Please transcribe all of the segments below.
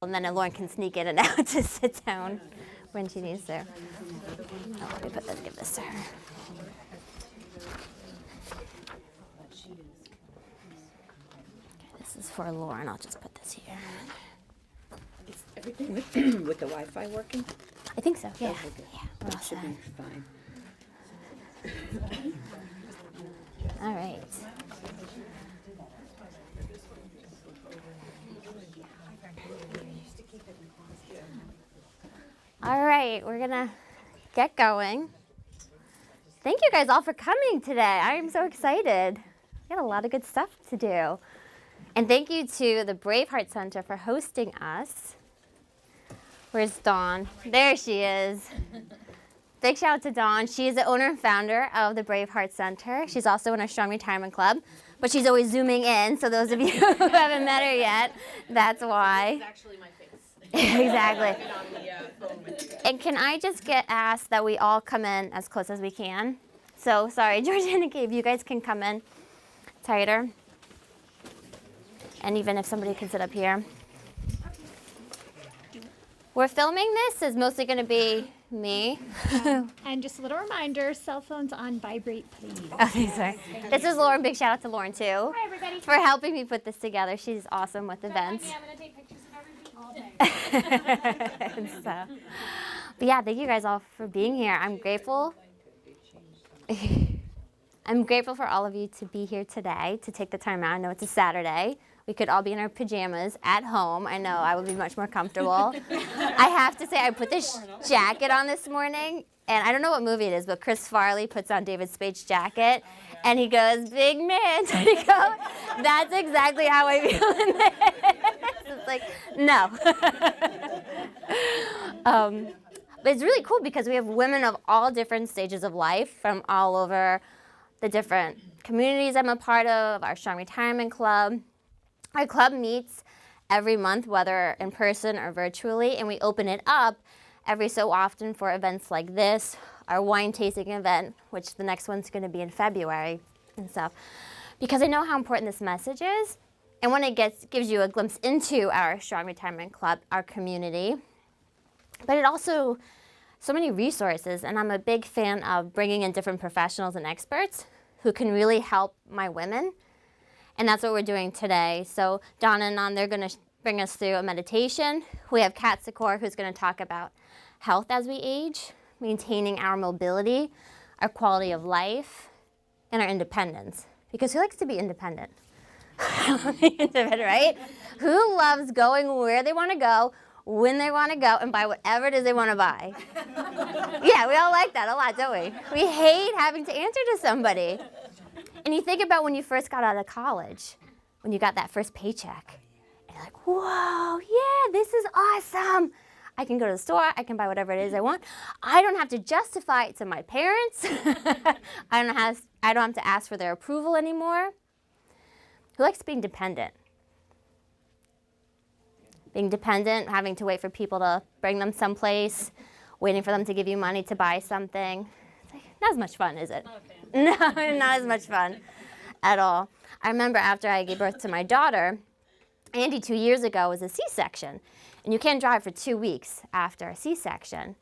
And then Lauren can sneak in and out to sit down when she needs to. Oh, let me give this to her. Okay, this is for Lauren. I'll just put this here. Is everything with the Wi-Fi working? I think so, yeah. Okay, good. Yeah, we're all That should set. be fine. All right. All right, we're gonna get going. Thank you guys all for coming today. I am so excited. We got a lot of good stuff to do. And thank you to the Braveheart Center for hosting us. Where's Dawn? There she is. Big shout out to Dawn. She is the owner and founder of the Braveheart Center. She's also in our Strong Retirement Club, but she's always zooming in. So those of you who haven't met her yet, that's why. It's actually my face. Exactly. On the phone with you. And can I just get asked that we all come in as close as we can? So sorry, Georgiana Gabe, you guys can come in tighter. And even if somebody can sit up here. We're filming this. It's mostly going to be me. And just a little reminder, cell phones on vibrate, please. Okay, sorry. This is Lauren. Big shout out to Lauren, too, Hi, everybody. for helping me put this together. She's awesome with events. I'm going to take pictures of everything all day. And stuff. But yeah, thank you guys all for being here. I'm grateful. I'm grateful for all of you to be here today, to take the time out. I know it's a Saturday. We could all be in our pajamas at home. I know I would be much more comfortable. I have to say, I put this jacket on this morning, and I don't know what movie it is, but Chris Farley puts on David Spade's jacket, and he goes, "Big man," and he goes, that's exactly how I feel in this. It's like, no. But it's really cool because we have women of all different stages of life from all over the different communities I'm a part of, our Strong Retirement Club. Our club meets every month, whether in person or virtually, and we open it up every so often for events like this, our wine tasting event, which the next one's going to be in February and stuff, because I know how important this message is, and when it gives you a glimpse into our Strong Retirement Club, our community, but it also so many resources, and I'm a big fan of bringing in different professionals and experts who can really help my women. And that's what we're doing today. So Donna and Nan, they're going to bring us through a meditation. We have Kat Sikor, who's going to talk about health as we age, maintaining our mobility, our quality of life, and our independence. Because who likes to be independent? Independent, right? Who loves going where they want to go, when they want to go, and buy whatever it is they want to buy? Yeah, we all like that a lot, don't we? We hate having to answer to somebody. And you think about when you first got out of college, when you got that first paycheck, and you're like, whoa, yeah, this is awesome. I can go to the store, I can buy whatever it is I want. I don't have to justify it to my parents. I don't have to ask for their approval anymore. Who likes being dependent? Being dependent, having to wait for people to bring them someplace, waiting for them to give you money to buy something. It's like, not as much fun, is it? No, not as much fun at all. I remember after I gave birth to my daughter, Andy 2 years ago was a C-section. And you can't drive for 2 weeks after a C-section.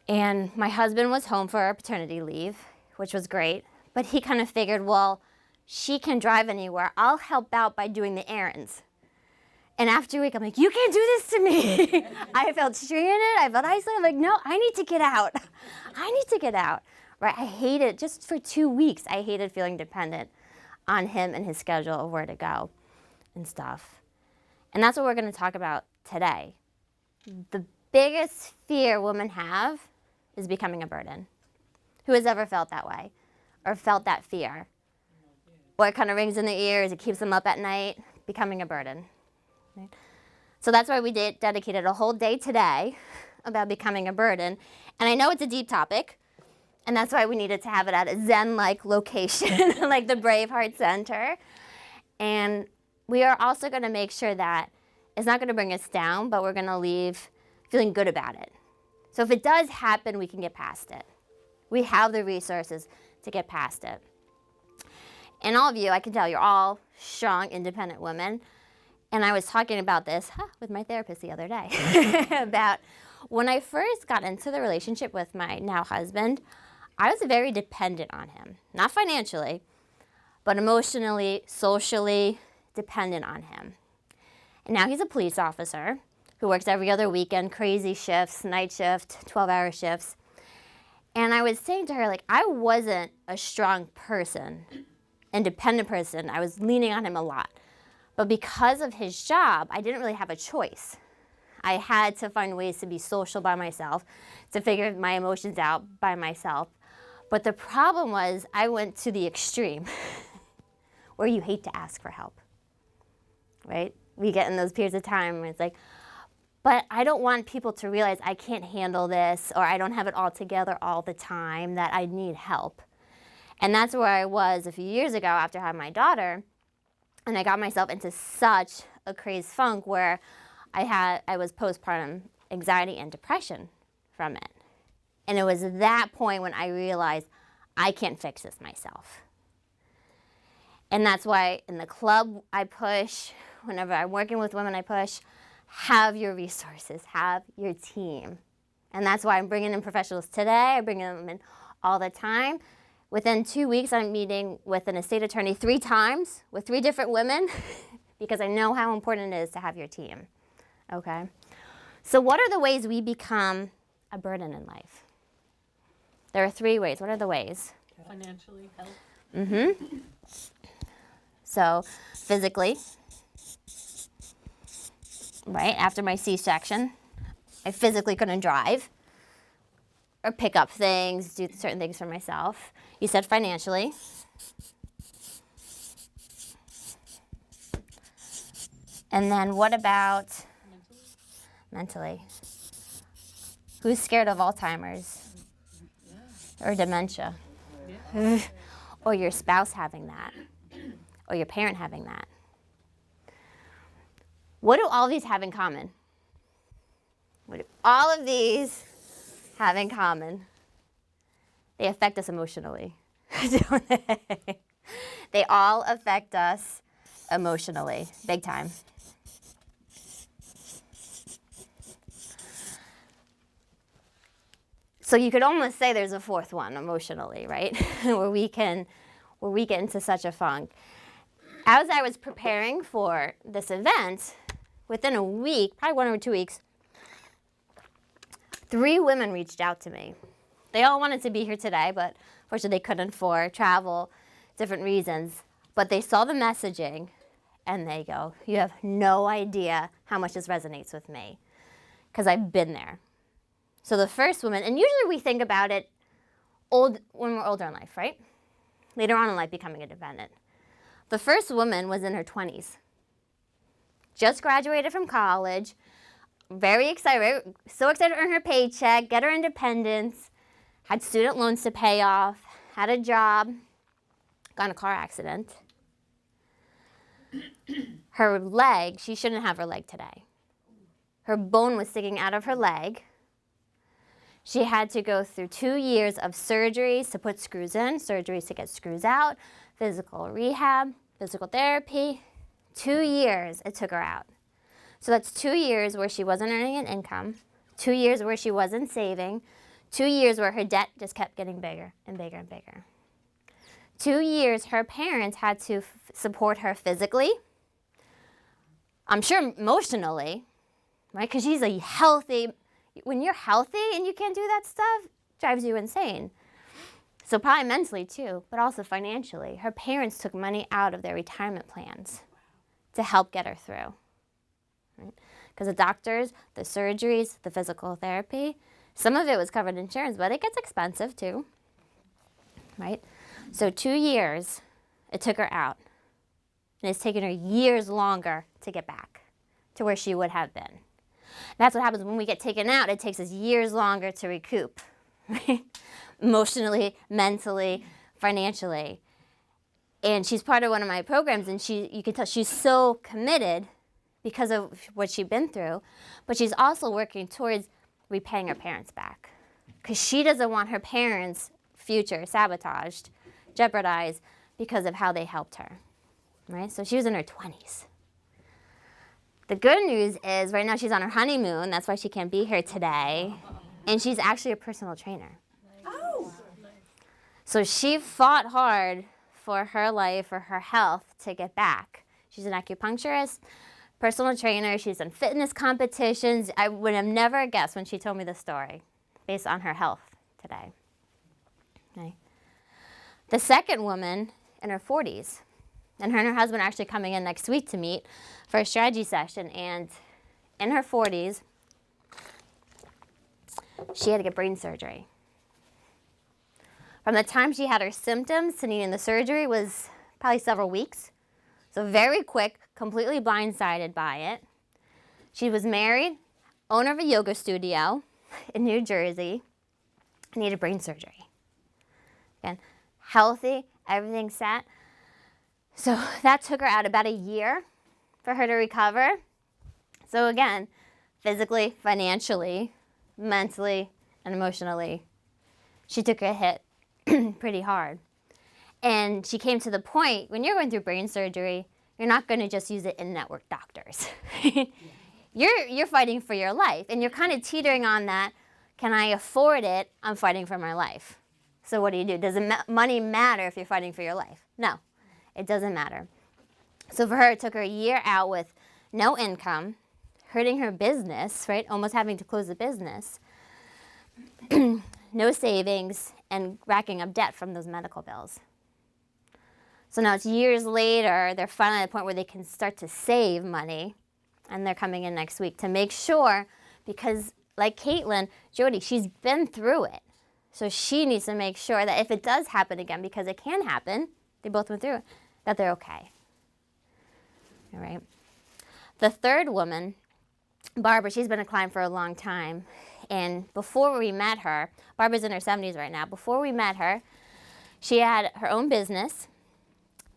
And my husband was home for paternity leave, which was great. But he kind of figured, well, she can drive anywhere. I'll help out by doing the errands. And after a week, I'm like, you can't do this to me. I felt stranded. I felt isolated. I'm like, no, I need to get out. I need to get out. Right? I hated, just for 2 weeks, I hated feeling dependent on him and his schedule of where to go and stuff. And that's what we're going to talk about today. The biggest fear women have is becoming a burden. Who has ever felt that way or felt that fear? What kind of rings in their ears, it keeps them up at night, becoming a burden. Right? So that's why we dedicated a whole day today about becoming a burden. And I know it's a deep topic, and that's why we needed to have it at a Zen-like location, like the Braveheart Center. And we are also going to make sure that it's not going to bring us down, but we're going to leave feeling good about it. So if it does happen, we can get past it. We have the resources to get past it. And all of you, I can tell you're all strong, independent women. And I was talking about this with my therapist the other day about when I first got into the relationship with my now husband, I was very dependent on him. Not financially, but emotionally, socially dependent on him. And now he's a police officer who works every other weekend, crazy shifts, night shift, 12-hour shifts. And I was saying to her, like, I wasn't a strong person, independent person. I was leaning on him a lot. But because of his job, I didn't really have a choice. I had to find ways to be social by myself, to figure my emotions out by myself. But the problem was I went to the extreme where you hate to ask for help, right? We get in those periods of time where it's like, but I don't want people to realize I can't handle this or I don't have it all together all the time, that I need help. And that's where I was a few years ago after having my daughter. And I got myself into such a crazed funk where I was postpartum anxiety and depression from it. And it was that point when I realized I can't fix this myself. And that's why in the club I push, whenever I'm working with women I push, have your resources, have your team. And that's why I'm bringing in professionals today. I bring them in all the time. Within 2 weeks, I'm meeting with an estate attorney 3 times with 3 different women because I know how important it is to have your team, okay? So what are the ways we become a burden in life? There are 3 ways. What are the ways? Financially, health. Mm-hmm. So physically, right, after my C-section, I physically couldn't drive or pick up things, do certain things for myself. You said financially. And then what about mentally? Who's scared of Alzheimer's or dementia? Or your spouse having that? Or your parent having that? What do all these have in common? What do all of these have in common? They affect us emotionally, don't they? They all affect us emotionally, big time. So you could almost say there's a 4th one, emotionally, right? where we get into such a funk. As I was preparing for this event, within a week, probably 1 or 2 weeks, 3 women reached out to me. They all wanted to be here today, but unfortunately they couldn't for travel, different reasons. But they saw the messaging and they go, you have no idea how much this resonates with me because I've been there. So the first woman, and usually we think about it when we're older in life, right? Later on in life, becoming independent. The first woman was in her 20s. Just graduated from college, very excited, so excited to earn her paycheck, get her independence, had student loans to pay off, had a job, got in a car accident. Her leg, she shouldn't have her leg today. Her bone was sticking out of her leg. She had to go through 2 years of surgeries to put screws in, surgeries to get screws out, physical rehab, physical therapy. 2 years it took her out. So that's 2 years where she wasn't earning an income, 2 years where she wasn't saving, 2 years where her debt just kept getting bigger and bigger and bigger. 2 years her parents had to support her physically, I'm sure emotionally, right? Because she's a healthy, when you're healthy and you can't do that stuff, it drives you insane. So probably mentally too, but also financially. Her parents took money out of their retirement plans to help get her through. Because the doctors, the surgeries, the physical therapy, some of it was covered in insurance, but it gets expensive too, right? So 2 years, it took her out. And it's taken her years longer to get back to where she would have been. That's what happens when we get taken out. It takes us years longer to recoup, right? Emotionally, mentally, financially. And she's part of one of my programs, and you can tell she's so committed because of what she's been through, but she's also working towards repaying her parents back because she doesn't want her parents' future sabotaged, jeopardized because of how they helped her, right? So she was in her 20s. The good news is right now she's on her honeymoon. That's why she can't be here today. And she's actually a personal trainer. Oh. So she fought hard for her life, for her health to get back. She's an acupuncturist, personal trainer. She's done fitness competitions. I would have never guessed when she told me the story based on her health today. Okay. The second woman in her 40s, and her husband are actually coming in next week to meet for a strategy session. And in her 40s, she had to get brain surgery. From the time she had her symptoms to needing the surgery was probably several weeks. So very quick, completely blindsided by it. She was married, owner of a yoga studio in New Jersey, needed brain surgery. Again, healthy, everything set. So that took her out about a year for her to recover. So again, physically, financially, mentally, and emotionally, she took a hit pretty hard. And she came to the point, when you're going through brain surgery, you're not going to just use it in-network doctors. You're fighting for your life, and you're kind of teetering on that, can I afford it? I'm fighting for my life. So what do? Does money matter if you're fighting for your life? No, it doesn't matter. So for her, it took her a year out with no income, hurting her business, right? Almost having to close the business, no savings, and racking up debt from those medical bills. So now it's years later, they're finally at the point where they can start to save money, and they're coming in next week to make sure, because like Caitlin, Jody, she's been through it. So she needs to make sure that if it does happen again, because it can happen, they both went through it, that they're okay. All right. The third woman, Barbara, she's been a client for a long time. And before we met her, Barbara's in her 70s right now. Before we met her, she had her own business,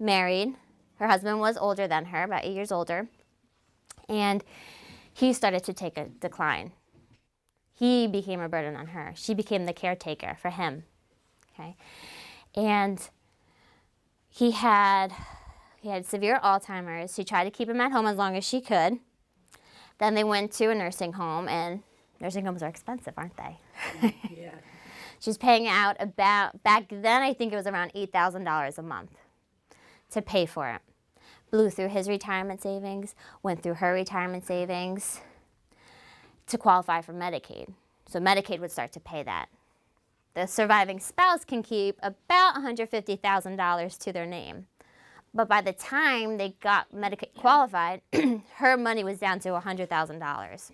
married. Her husband was older than her, about 8 years older. And he started to take a decline. He became a burden on her. She became the caretaker for him. Okay? And he had severe Alzheimer's. She tried to keep him at home as long as she could. Then they went to a nursing home, and nursing homes are expensive, aren't they? Yeah. She's paying out about, back then I think it was around $8,000 a month to pay for it. Blew through his retirement savings, went through her retirement savings to qualify for Medicaid. So Medicaid would start to pay that. The surviving spouse can keep about $150,000 to their name. But by the time they got Medicaid qualified, her money was down to $100,000.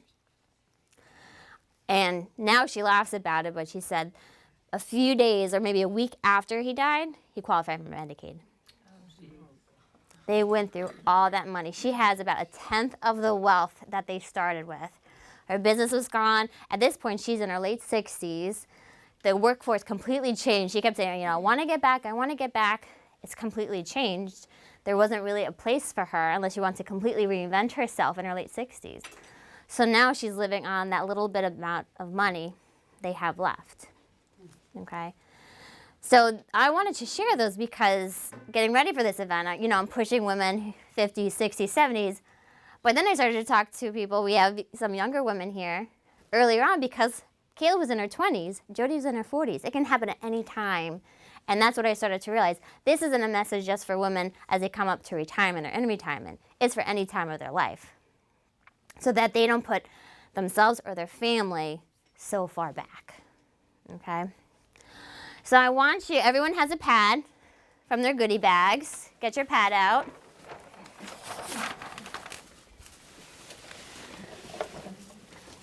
And now she laughs about it, but she said a few days or maybe a week after he died, he qualified for Medicaid. They went through all that money. She has about 1/10 of the wealth that they started with. Her business was gone. At this point, she's in her late 60s. The workforce completely changed. She kept saying, I want to get back, I want to get back. It's completely changed. There wasn't really a place for her unless she wants to completely reinvent herself in her late 60s. So now she's living on that little bit amount of money they have left. Okay? So I wanted to share those because getting ready for this event, I'm pushing women 50s, 60s, 70s. But then I started to talk to people. We have some younger women here earlier on because Kayla was in her 20s, Jody was in her 40s. It can happen at any time. And that's what I started to realize. This isn't a message just for women as they come up to retirement or in retirement. It's for any time of their life. So that they don't put themselves or their family so far back. Okay? So I want you, everyone has a pad from their goodie bags. Get your pad out.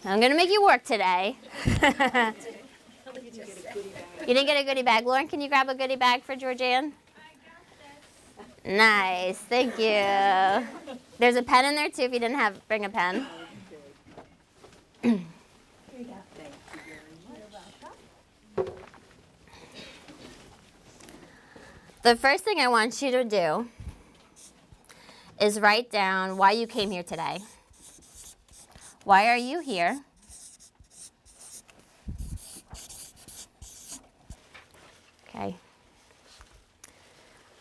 I'm going to make you work today. You didn't get a goodie bag. Lauren, can you grab a goodie bag for Georgianne? Nice, thank you. There's a pen in there too if you didn't bring a pen. The first thing I want you to do is write down why you came here today. Why are you here? Okay.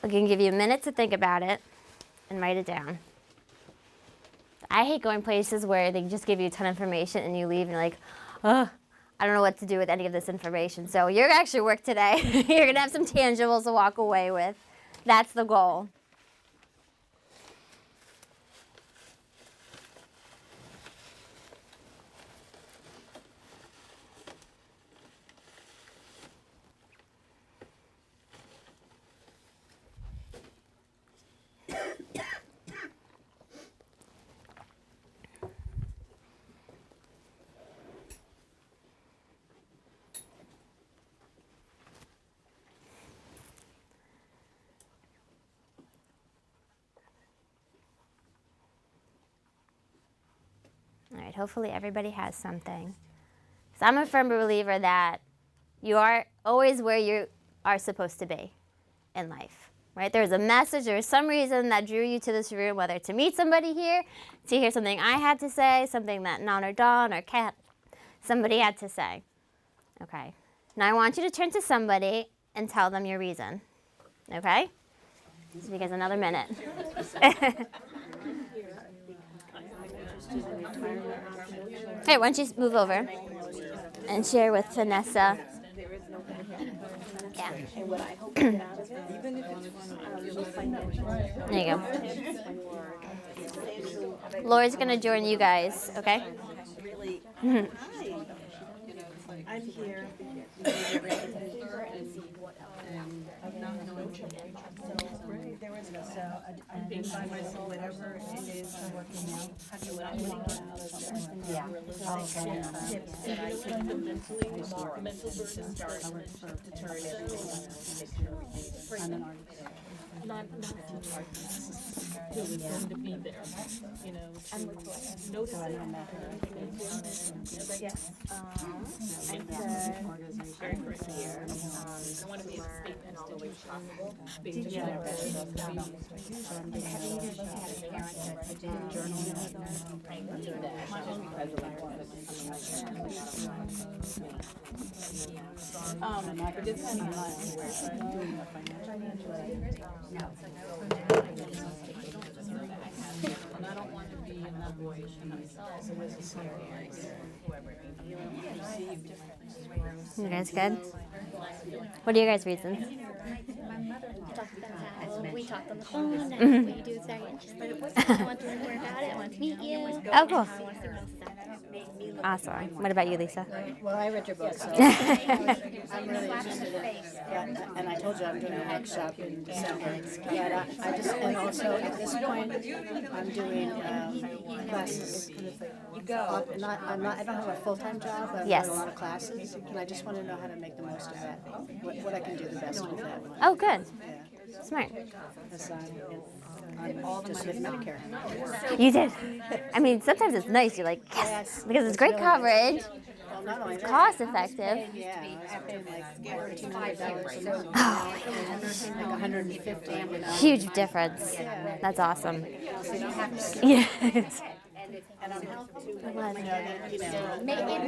I can give you a minute to think about it and write it down. I hate going places where they just give you a ton of information and you leave and you're like, oh, I don't know what to do with any of this information. So you're actually work today. You're going to have some tangibles to walk away with. That's the goal. All right, hopefully everybody has something. So I'm a firm believer that you are always where you are supposed to be in life, right? There's a message, there's some reason that drew you to this room, whether to meet somebody here, to hear something I had to say, something that Non or Dawn or Kat, somebody had to say. Okay, now I want you to turn to somebody and tell them your reason, okay? Give you guys another minute. Hey, why don't you move over and share with Vanessa? Yeah. There you go. Laura's gonna join you guys, okay? I'm here. I've been by myself, whatever it is, I'm working out. Yeah. Tips that I can do mentally, mental burden starts to turn everything. I'm an artist. Not who is going to be there, you know, to notice it. Yes. Very first year. I want to be a statement all the way possible. Did you and I don't want to be in that position myself. So this is scary. Whoever You guys good? What are your guys' reasons? My mother talked about how we talked on the phone and what you do is very interesting. I want to learn more about it. I want to meet you. Oh, cool. I want to see what else is out there. Awesome. What about you, Lisa? Well, I read your book, so I'm really interested in it. Yeah, and I told you I'm doing a workshop in December. Yeah, I just, and also at this point, I'm doing classes. I don't have a full-time job, but I've Yes. got a lot of classes, and I just want to know how to make the most of that, what I can do the best with that. Oh, good. Yeah. Smart. Because I'm just with Medicare. You did. I mean, sometimes it's nice. You're like, yes, because it's great coverage, Well, not only that. cost effective. Yeah, I was paying like $1,400 a month. Like 150. You know? Huge difference. That's awesome. So you don't have to. Yes. And I'm healthy. It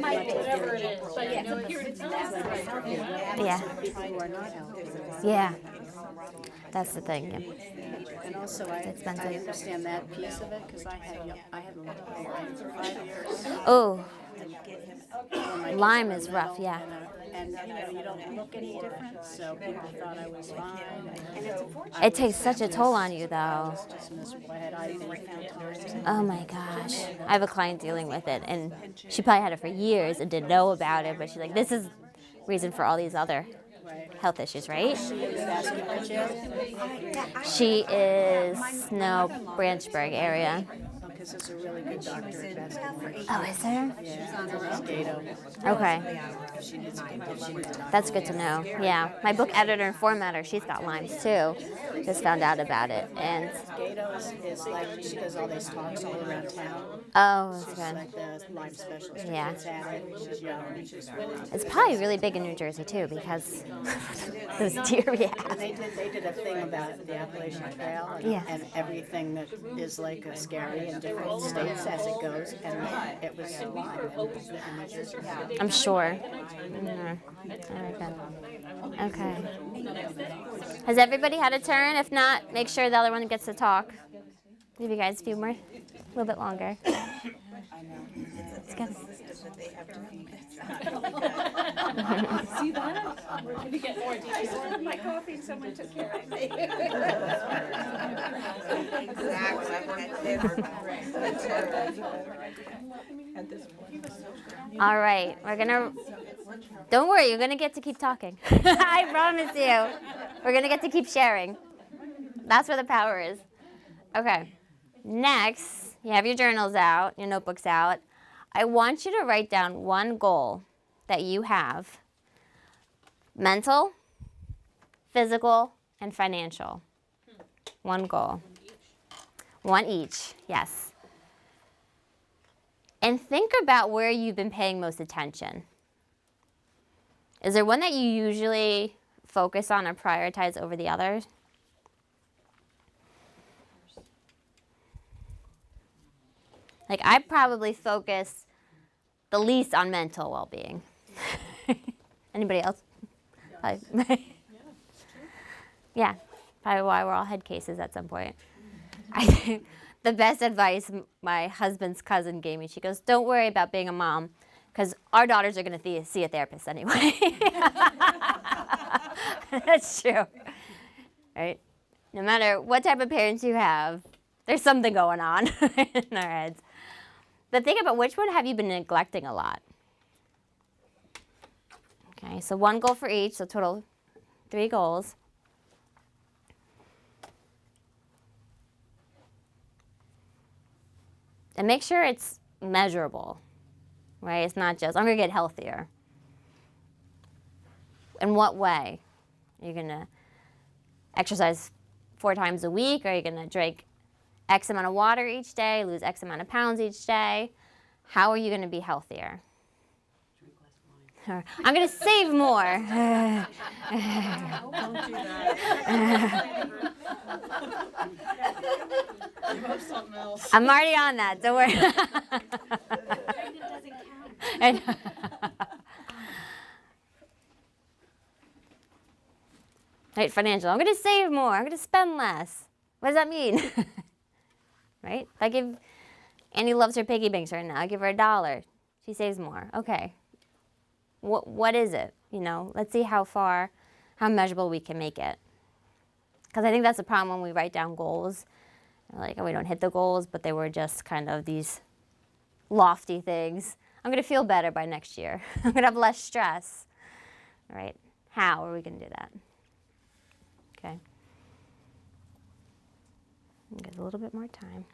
might be. whatever it is, but you know, here it is. Yeah. People who are not healthy. Yeah. That's the thing. And also, I expensive. understand that piece of it because I had Lyme for 5 years. Oh, And my Lyme kids is were rough, little, yeah. And you don't look any different, so people thought I was fine. And so it takes such a toll on you, though. just miserable. I had eye infections. Oh my gosh. I have a client dealing with it, and she probably had it for years and didn't know about it, but she's like, this is reason for all these other health issues, right? She is Snow Branchburg area. Because there's a really good doctor at Baskin. Oh, is there? Yeah, Gato. Okay. That's good to know. Yeah. My book editor and formatter, she's got Lyme's too. Just found out about it. And Gato is like, she does all these talks all around town. oh, that's She's good. like the Lyme specialist. Yeah. She's at it. She's young. She's It's probably really big in New Jersey too because those deer we have. And they did a thing about the Appalachian Trail and, Yeah. and everything that is like a scary in different states as it goes, and it was Lyme in New Jersey. I'm sure. Mhm. Very good. Okay. Has everybody had a turn? If not, make sure the other one gets to talk. Give you guys a few more, a little bit longer. I know. Let's go. See that? We're gonna get more details. My coffee and someone took care of me. All right, we're gonna, don't worry, you're gonna get to keep talking. I promise you. We're gonna get to keep sharing. That's where the power is. Okay, next, you have your journals out, your notebooks out. I want you to write down one goal that you have. Mental, physical, and financial. One goal. One each, yes. And think about where you've been paying most attention. Is there one that you usually focus on or prioritize over the others? Like, I probably focus the least on mental well-being. Anybody else? Yeah, probably why we're all head cases at some point. I think the best advice my husband's cousin gave me, she goes, don't worry about being a mom, because our daughters are going to see a therapist anyway. That's true, right? No matter what type of parents you have, there's something going on in our heads. But think about, which one have you been neglecting a lot? Okay, so one goal for each, so total 3 goals. And make sure it's measurable, right? It's not just, I'm going to get healthier. In what way? Are you going to exercise 4 times a week? Are you going to drink X amount of water each day, lose X amount of pounds each day? How are you going to be healthier? I'm going to save more. Don't do that. I'm already on that, don't worry. And- right, financial. I'm going to save more. I'm going to spend less. What does that mean? Right? If I give, Annie loves her piggy banks right now. I give her $1. She saves more. Okay. What is it? You know, let's see how measurable we can make it. Because I think that's the problem when we write down goals. Like, oh, we don't hit the goals, but they were just kind of these lofty things. I'm going to feel better by next year. I'm going to have less stress. All right? How are we going to do that? Okay. Get a little bit more time.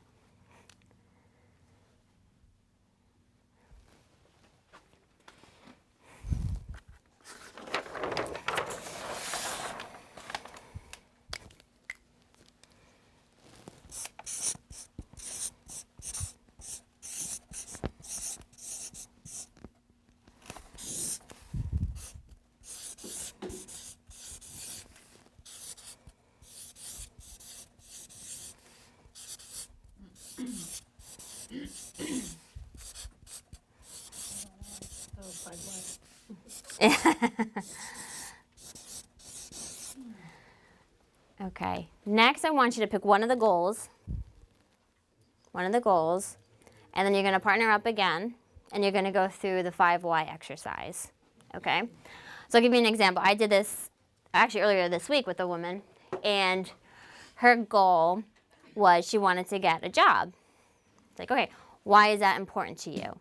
Okay, next I want you to pick one of the goals, and then you're going to partner up again, and you're going to go through the 5 why exercise, okay? So I'll give you an example. I did this actually earlier this week with a woman, and her goal was she wanted to get a job. It's like, okay, why is that important to you?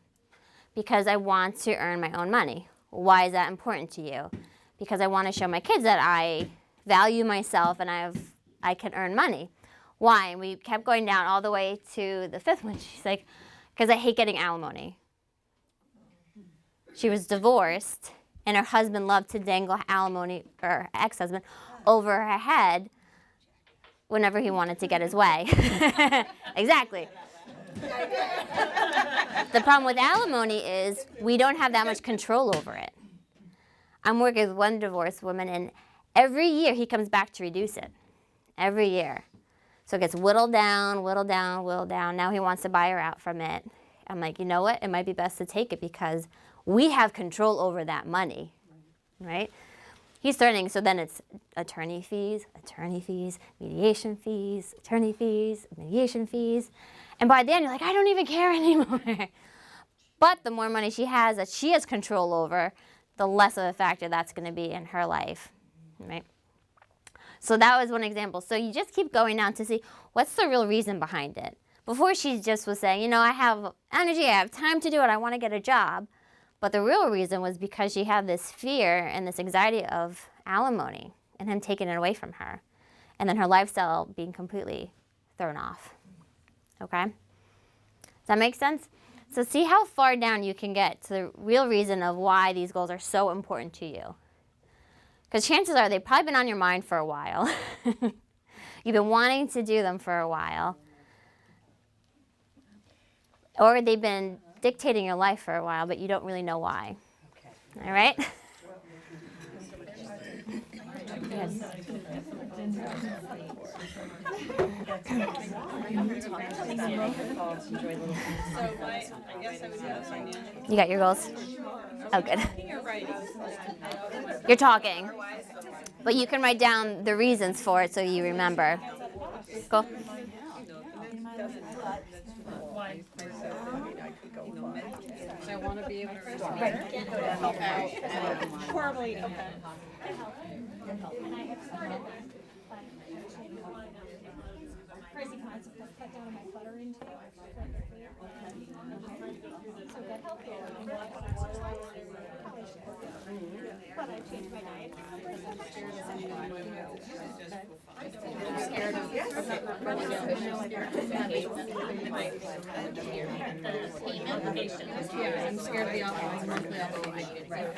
Because I want to earn my own money. Why is that important to you? Because I want to show my kids that I value myself and I can earn money. Why? And we kept going down all the way to the 5th one. She's like, because I hate getting alimony. She was divorced, and her husband loved to dangle alimony, or her ex-husband, over her head whenever he wanted to get his way. Exactly. The problem with alimony is we don't have that much control over it. I'm working with one divorced woman, and every year he comes back to reduce it. Every year. So it gets whittled down, whittled down, whittled down. Now he wants to buy her out from it. I'm like, you know what? It might be best to take it because we have control over that money, right? he's threatening, so then it's attorney fees, mediation fees, attorney fees, mediation fees. And by then, you're like, I don't even care anymore. But the more money she has that she has control over, the less of a factor that's going to be in her life, right? So that was one example. So you just keep going down to see what's the real reason behind it. Before she just was saying, you know, I have energy, I have time to do it, I want to get a job. But the real reason was because she had this fear and this anxiety of alimony and him taking it away from her. And then her lifestyle being completely thrown off. Okay? Does that make sense? So see how far down you can get to the real reason of why these goals are so important to you. Because chances are they've probably been on your mind for a while. You've been wanting to do them for a while. Or they've been dictating your life for a while, but you don't really know why. Okay. All right? You got your goals? Oh, good. You're talking. But you can write down the reasons for it so you remember. Cool. I want to be able to help out. Horribly. Yeah, I'm scared of the outliers monthly, although I could write.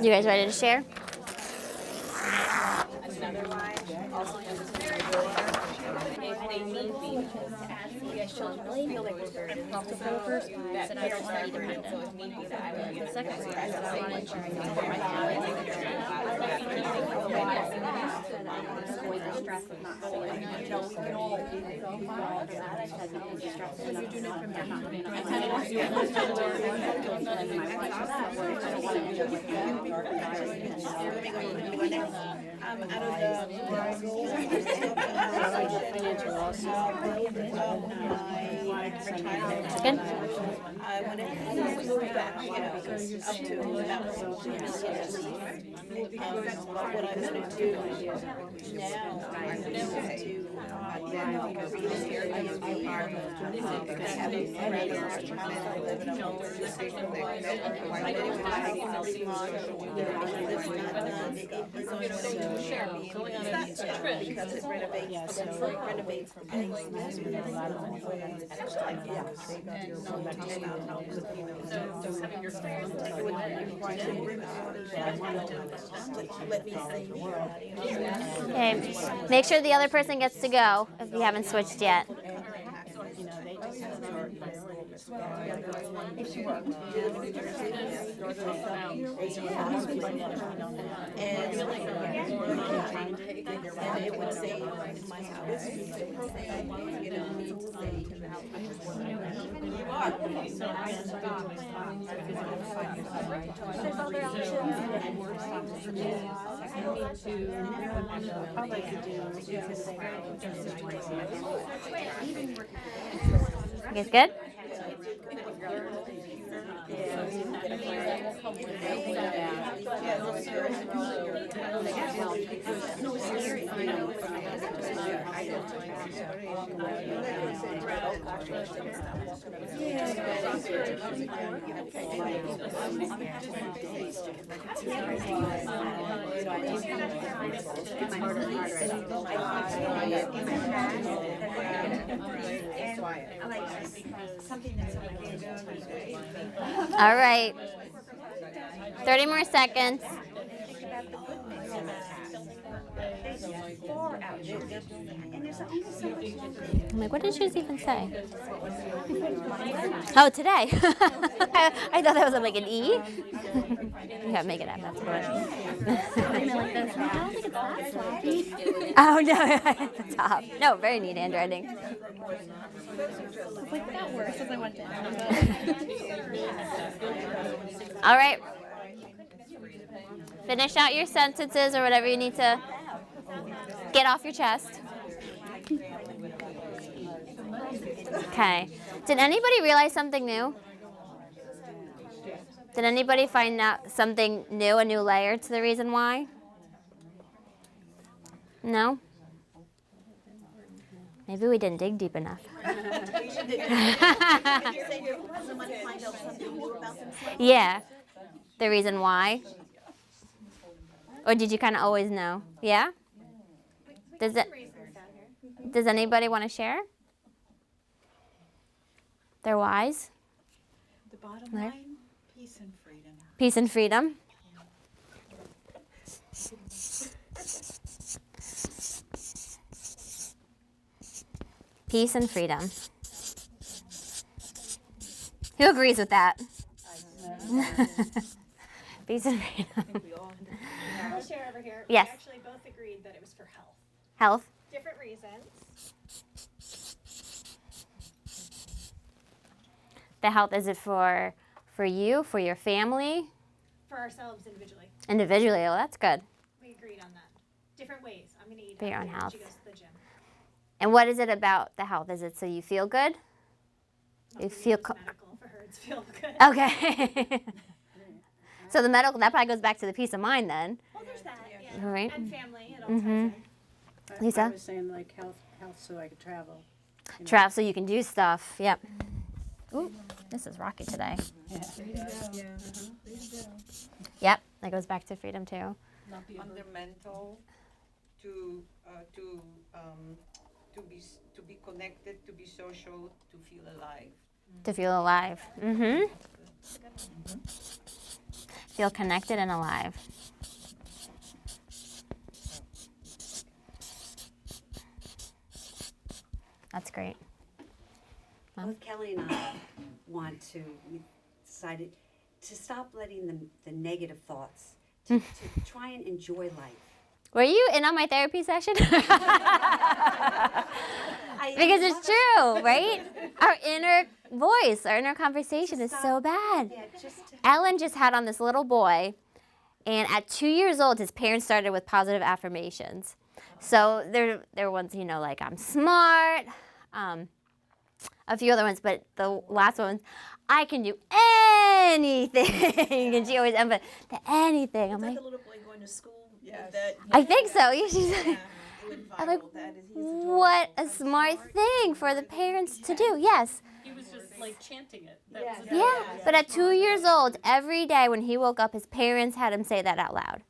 You guys ready to share? Said I don't want to be dependent. The second one is I want to ensure I can support my family. Stress of not going. You know, we can all Good? Okay, make sure the other person gets to go if you haven't switched yet. You guys good? All right. 30 more seconds. I'm like, what did she even say? Oh, today. I thought that was like an E. Yeah, make it up. That's what. I don't think it's that sloppy. Oh no, at the top. No, very neat handwriting. It's like got worse as I went down. All right. Finish out your sentences or whatever you need to get off your chest. Okay. Did anybody realize something new? Did anybody find out something new, a new layer to the reason why? No? Maybe we didn't dig deep enough. Yeah. The reason why? Or did you kind of always know? Yeah? Does anybody want to share? Their whys? The bottom There. line, peace and freedom. Peace and freedom. Peace and freedom. Who agrees with that? Peace and freedom. I'll share over here. Yes. We actually both agreed that it was for health. Health. Different reasons. The health, is it for you, for your family, For ourselves individually. individually? Oh, that's good. We agreed on that. Different ways. I'm going to eat For your own healthy when health. she goes to the gym. And what is it about the health? Is it so you feel good? Not You that feel it's co- medical for her. It's feel good. Okay. So the medical, that probably goes back to the peace of mind then, Well, there's that. Yeah. right? And family. It all Mhm. ties in. Lisa? I was saying like health so I could travel. you know. Travel so you can do stuff. Yep. Ooh, this is rocky today. Yep, that goes back to freedom too. Fundamental to be connected, to be social, to feel alive. To feel alive. Mm-hmm. Feel connected and alive. That's great. Both Kelly and I want to, we decided to stop letting the negative thoughts, to try and enjoy life. Were you in on my therapy session? Because it's true, right? Our inner voice, our inner conversation is so bad. Yeah, just to, Ellen just had on this little boy, and at 2 years old, his parents started with positive affirmations. So there were ones, like I'm smart, a few other ones, but the last one, I can do anything. And she always emphasized the anything. I'm like, the little boy going to school. Yes. That, I think so. Yeah, she's yeah, went I'm like, viral. That is, he's adorable. what a smart thing for the parents to do. Yes. He was just like chanting it. That was Yeah. But at 2 years old, every day when he woke up, his parents had him say that out loud.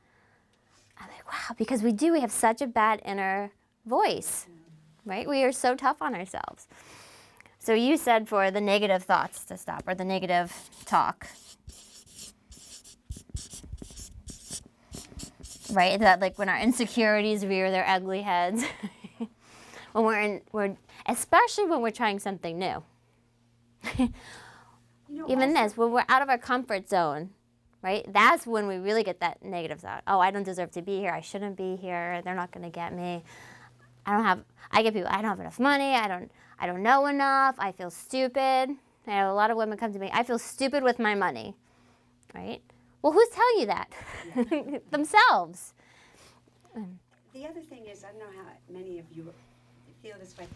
I'm like, wow, because we have such a bad inner voice, right? We are so tough on ourselves. So you said for the negative thoughts to stop, or the negative talk. Right? That like when our insecurities rear their ugly heads. When especially when we're trying something new. Even this, when we're out of our comfort zone, right? That's when we really get that negative thought. Oh, I don't deserve to be here. I shouldn't be here. They're not going to get me. I don't have enough money. I don't know enough. I feel stupid. I have a lot of women come to me. I feel stupid with my money, right? Well, who's telling you that? Themselves. the other thing is, I don't know how many of you feel this way.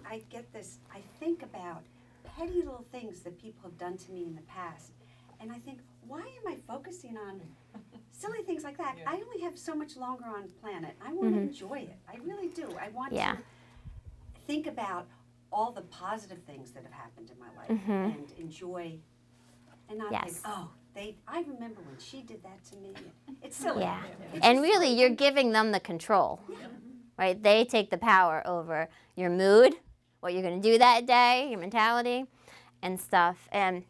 I get this, I think about petty little things that people have done to me in the past. And I think, why am I focusing on silly things like that? I only have so much longer on the planet. I want to enjoy it. I really do. I want to think about all the positive things that have happened in my life and enjoy, and not think, oh, I remember when she did that to me. It's silly. Yeah. It's And just really, silly. you're giving them the control, right? They take the power over your mood, what you're going to do that day, your mentality, and stuff. And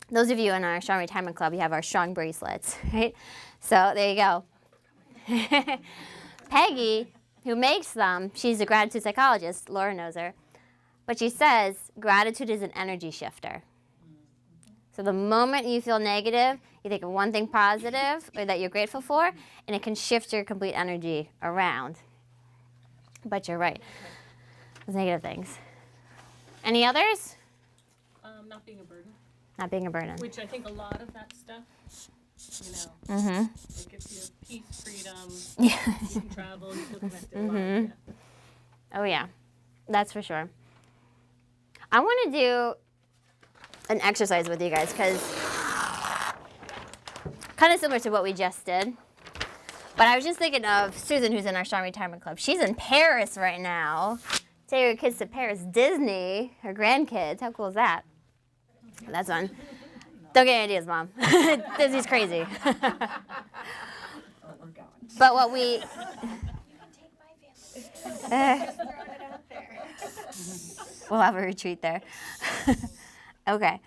those of you in our Strong Retirement Club, you have our strong bracelets, right? So there you go. Peggy who makes them, she's a gratitude psychologist, Laura knows her, but she says gratitude is an energy shifter. So the moment you feel negative, you think of one thing positive or that you're grateful for, and it can shift your complete energy around. But you're right. Those negative things. Any others? Not being a burden, Not being a burden. which I think a lot of that stuff, Mm-hmm. it gives you peace, freedom, Yeah. you can travel, you feel connected. Mhm. Yeah. Oh yeah, that's for sure. I want to do an exercise with you guys because kind of similar to what we just did. But I was just thinking of Susan, who's in our Strong Retirement Club. She's in Paris right now. Take her kids to Paris, Disney, her grandkids. How cool is that? That's fun. Don't get any ideas, Mom. Disney's crazy. But what we we'll have a retreat there. Okay.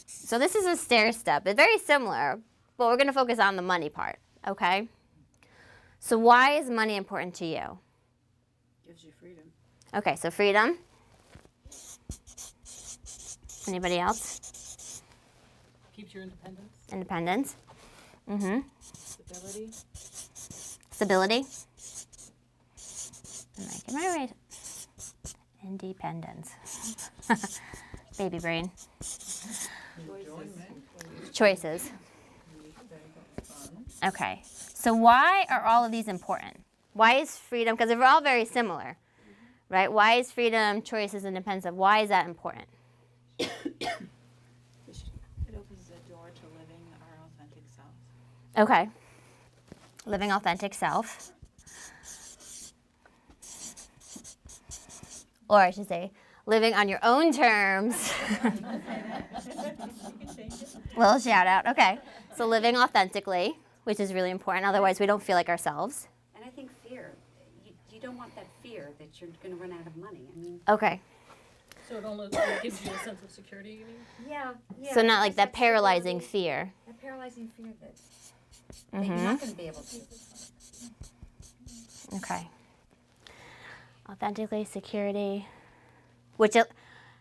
So this is a stair step. It's very similar, but we're going to focus on the money part, okay? So why is money important to you? Gives you freedom. Okay, so freedom. Anybody else? Keeps your independence, Independence. Mm-hmm. stability. Stability. Am I right? Independence. Baby brain. Choices. Okay. So why are all of these important? Why is freedom, because they're all very similar, right? Why is freedom, choices, independence, why is that important? It opens the door to living our authentic selves. Okay. Living authentic self. Or I should say, living on your own terms. Little shout out. Okay. So living authentically, which is really important. Otherwise, we don't feel like ourselves. And I think fear, you don't want that fear that you're going to run out of money. I mean, Okay. So it almost gives you a sense of security, you mean? yeah. So not like that that's paralyzing stability, fear. that paralyzing fear that you're not going to be able to. Okay. Authentically, security. Which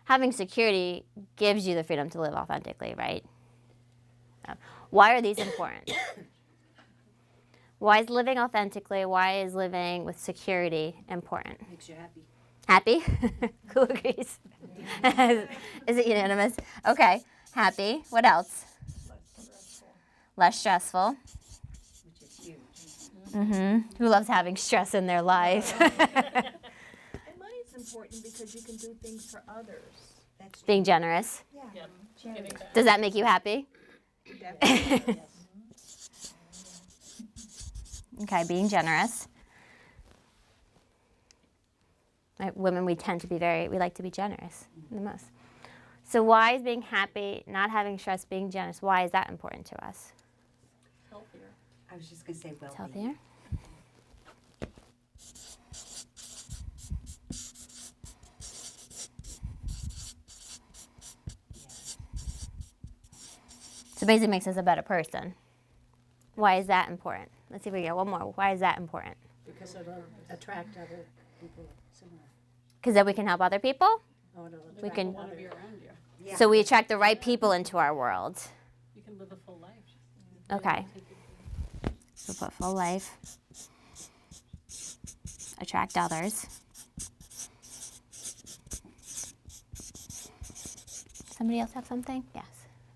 having security gives you the freedom to live authentically, right? Why are these important? Why is living authentically, why is living with security important? Makes you happy. Happy? Who agrees? Is it unanimous? Okay. Happy. What else? Less stressful. Which is huge. Who loves having stress in their life? And money's important because you can do things for others. That's Being generous. Yep. Giving back. Does that make you happy? Okay, being generous. Right, women, we tend to be we like to be generous the most. So why is being happy, not having stress, being generous, why is that important to us? Healthier. I was just going to say, well, It's healthier? So basically makes us a better person. Why is that important? Let's see if we get one more. Why is that important? because it'll attract other people similar. Because then we can help other people? Oh, it'll We attract can- Want to other- be around you. Yeah. So we attract the right people into our world. You can live a full life. Okay. So put full life. Attract others. Somebody else have something? Yes.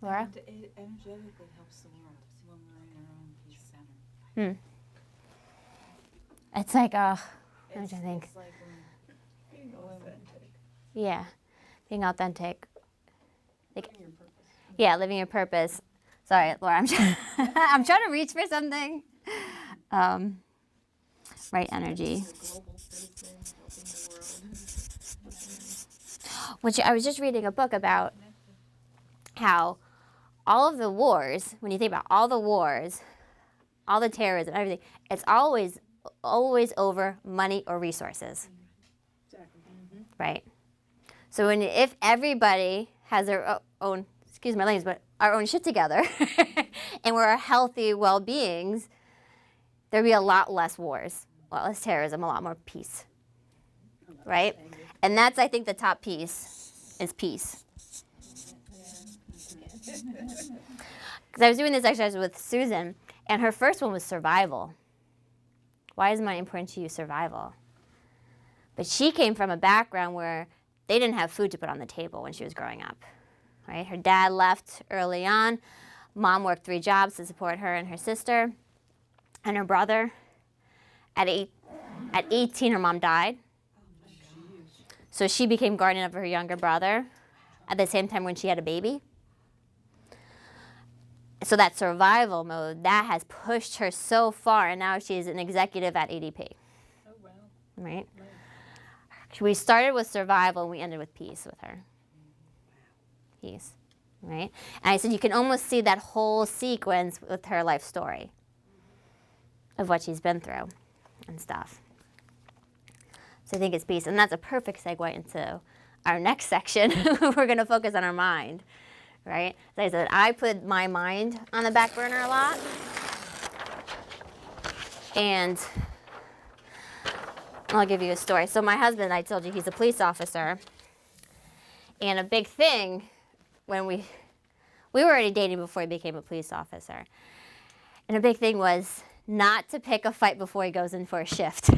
Laura? And it energetically helps the world when we're in our own peace center. It's like, I'm trying It's, to think. it's like Being authentic. Yeah. Being authentic. Like, yeah, living your purpose. Sorry, Laura, I'm trying, I'm trying to reach for something. Right energy. global citizen helping the world. Which I was just reading a book about how all of the wars, when you think about all the wars, all the terrorism, everything, it's always over money or resources, Exactly. right? So if everybody has their own, excuse my language, but our own shit together, and we're healthy well-beings, there'd be a lot less wars. well, as terrorism, a lot more peace, right? And that's, I think, the top piece is peace. Because I was doing this exercise with Susan, and her first one was survival. Why is money important to you? Survival. But she came from a background where they didn't have food to put on the table when she was growing up, right? Her dad left early on. Mom worked 3 jobs to support her and her sister and her brother. At 18, her mom died. So she became guardian of her younger brother at the same time when she had a baby. So that survival mode, that has pushed her so far, and now she's an executive at ADP. Oh, wow. Right? We started with survival, and we ended with peace with her. Peace, right? And I said you can almost see that whole sequence with her life story of what she's been through and stuff. So I think it's peace, and that's a perfect segue into our next section. We're going to focus on our mind, right? As I said, I put my mind on the back burner a lot, and I'll give you a story. So my husband, I told you, he's a police officer, and a big thing when we were already dating before he became a police officer, and a big thing was not to pick a fight before he goes in for a shift.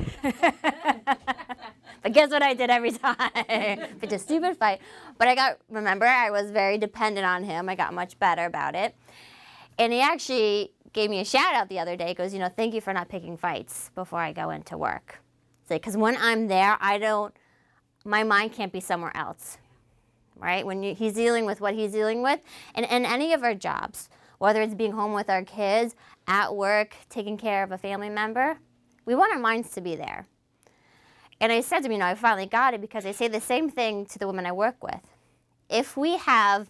But guess what I did every time? Picked a stupid fight. But remember, I was very dependent on him. I got much better about it. And he actually gave me a shout out the other day. He goes, thank you for not picking fights before I go into work. Because when I'm there, my mind can't be somewhere else, right? When he's dealing with what he's dealing with, and in any of our jobs, whether it's being home with our kids, at work, taking care of a family member, we want our minds to be there. And I said to him, I finally got it, because I say the same thing to the women I work with. If we have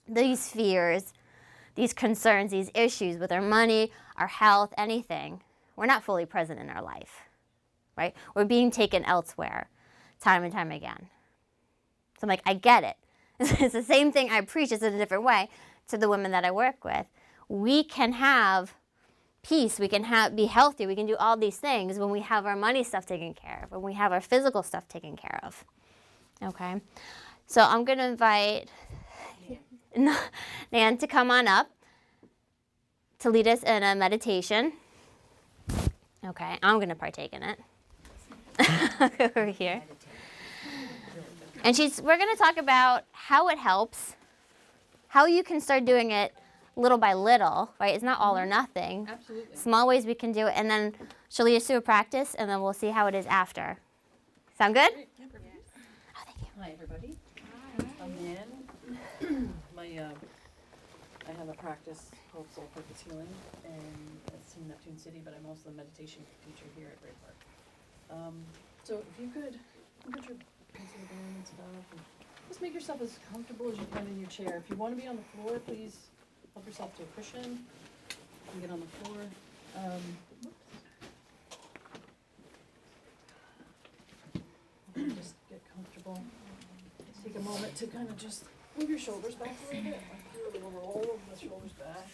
these fears, these concerns, these issues with our money, our health, anything, we're not fully present in our life, right? We're being taken elsewhere time and time again. So I'm like, I get it. It's the same thing I preach, just in a different way, to the women that I work with. We can have peace, we can be healthy, we can do all these things when we have our money stuff taken care of, when we have our physical stuff taken care of. Okay? So I'm going to invite Nan to come on up to lead us in a meditation. Okay, I'm going to partake in it. Over here. And we're going to talk about how it helps, how you can start doing it little by little, right? It's not all or nothing. Absolutely. Small ways we can do it, and then she'll lead us through a practice, and then we'll see how it is after. Sound good? Yeah, perfect. Oh, thank you. Hi, everybody. I'm Nan. I have a practice called Soul Purpose Healing, and it's in Neptune City, but I'm also the meditation teacher here at Great Park. So if you could put your pencil down and stuff, and just make yourself as comfortable as you can in your chair. If you want to be on the floor, please help yourself to a cushion and get on the floor. Just get comfortable. Take a moment to kind of just move your shoulders back a little bit. Like do a little roll of the shoulders back.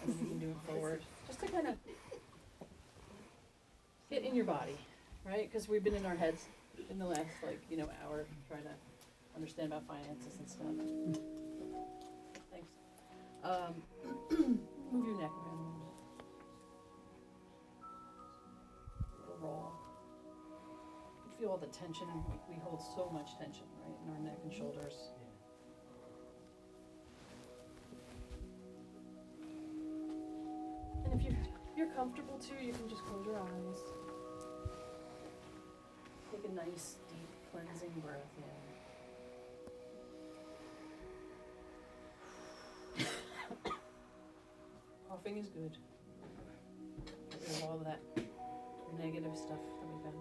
And then you can do it forward. Just to kind of get in your body, right? Because we've been in our heads in the last, hour trying to understand about finances and stuff. Thanks. Move your neck around a little bit. A little roll. Feel all the tension, and we hold so much tension, right, in our neck and shoulders. And if you're comfortable too, you can just close your eyes. Take a nice, deep, cleansing breath in. Coughing is good. Get rid of all of that negative stuff that we've been.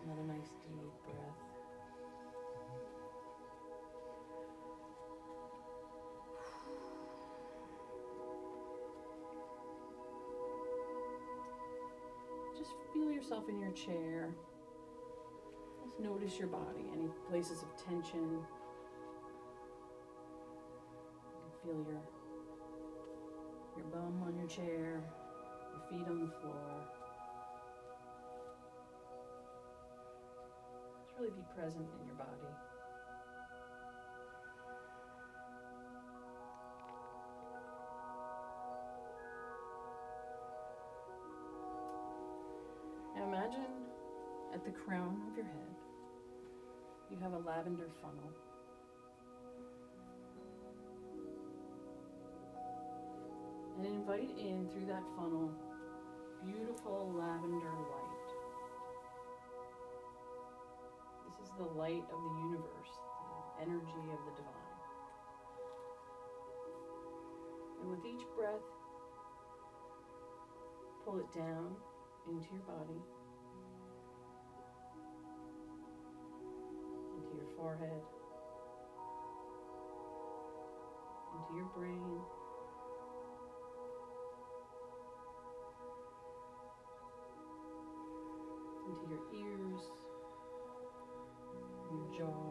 Another nice deep breath. Just feel yourself in your chair. Just notice your body, any places of tension. You can feel your your bum on your chair, your feet on the floor. Just really be present in your body. Now imagine at the crown of your head, you have a lavender funnel. And invite in through that funnel beautiful lavender light. This is the light of the universe, the energy of the divine. And with each breath, pull it down into your body, into your forehead, into your brain, into your ears, your jaw.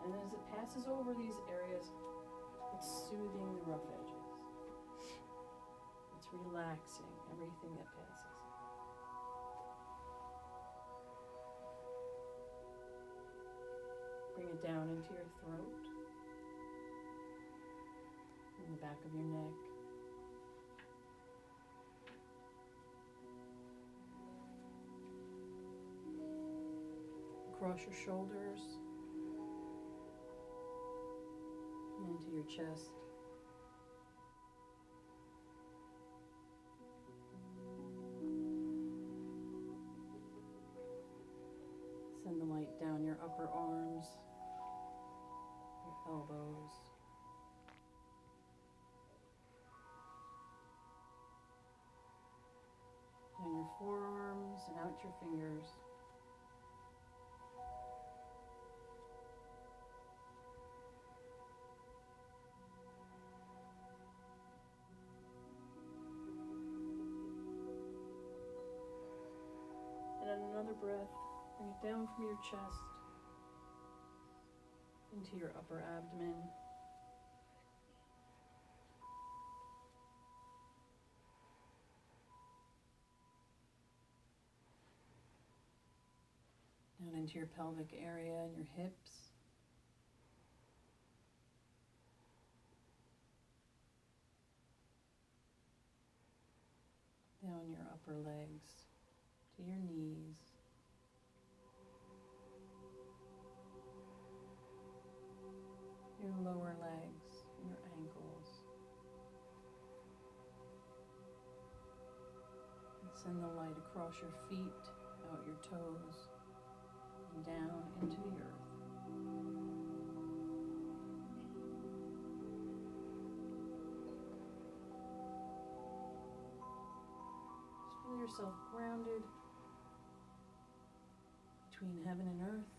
And as it passes over these areas, it's soothing the rough edges. It's relaxing everything that passes. Bring it down into your throat, in the back of your neck. Across your shoulders, and into your chest. Send the light down your upper arms, your elbows, down your forearms and out your fingers. And on another breath, bring it down from your chest into your upper abdomen. Down into your pelvic area and your hips. Down your upper legs to your knees. Your lower legs, your ankles. And send the light across your feet, out your toes, and down into the earth. Just feel yourself grounded between heaven and earth.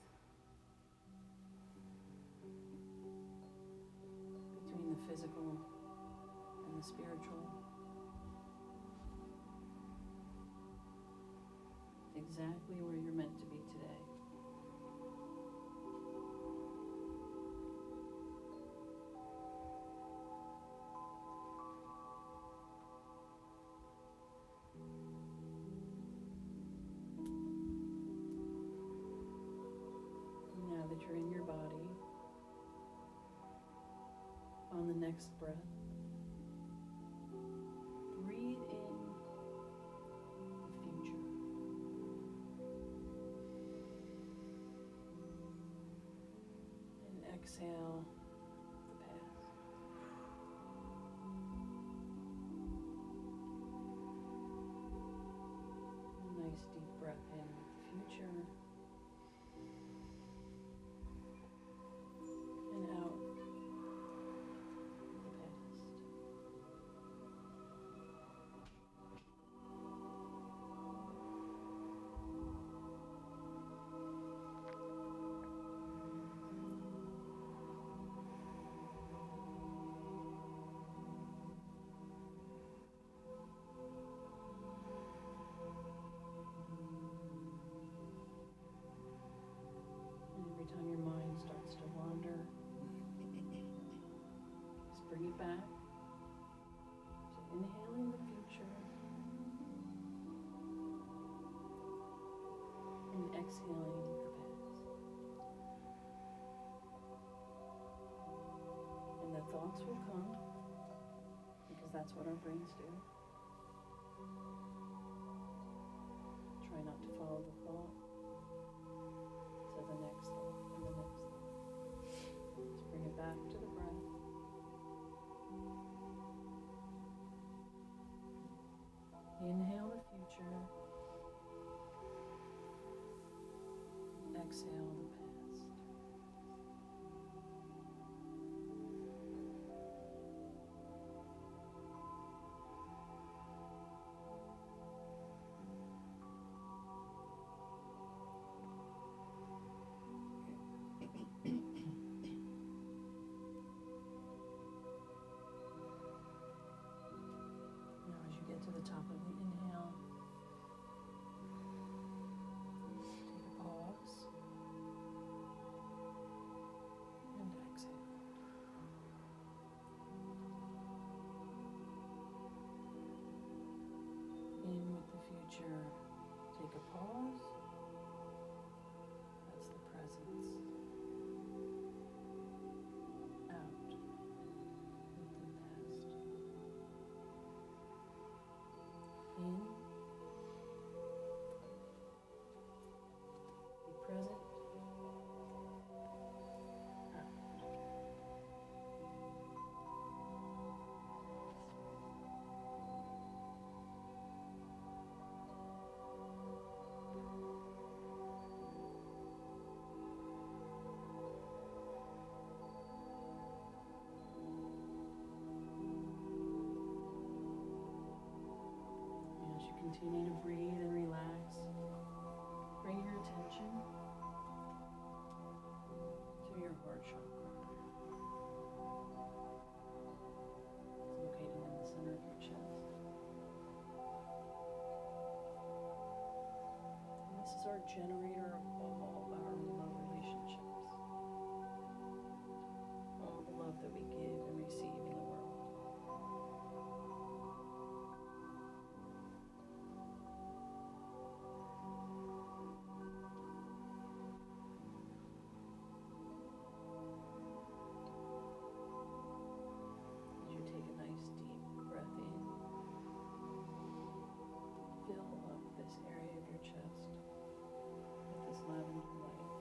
Between the physical and the spiritual. Exactly where you're meant to be today. Now that you're in your body, on the next breath, breathe in the future. And exhale the past. A nice deep breath in the future. And out the past. And every time your mind starts to wander, just bring it back thoughts will come, because that's what our brains do. Try not to follow the thought to the next thought and the next thought. Just bring it back to the breath. Inhale the future. Exhale the past. Now as you get to the top of the inhale, take a pause and exhale. In with the future, take a pause. That's the presence. Out with the past. In. Be present. Out. As you continue to breathe and relax, bring your attention to your heart chakra. It's located in the center of your chest. And this is our generator of all our love relationships. All the love that we give and receive in the world. As you take a nice deep breath in, fill up this area of your chest with this lavender light.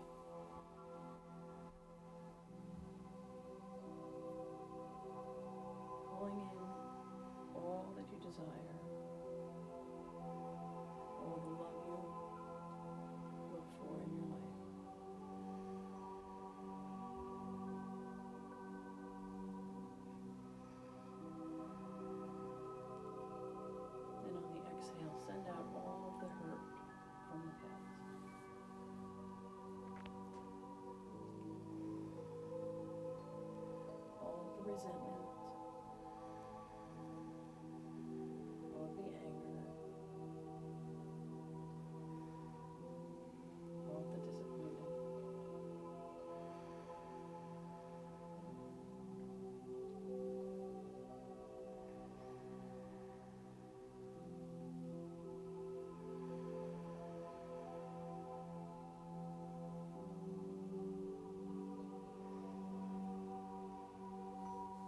Pulling in all that you desire, all the love you look for in your life. Then on the exhale, send out all of the hurt from the past. All of the resentment, all of the anger, all of the disappointment.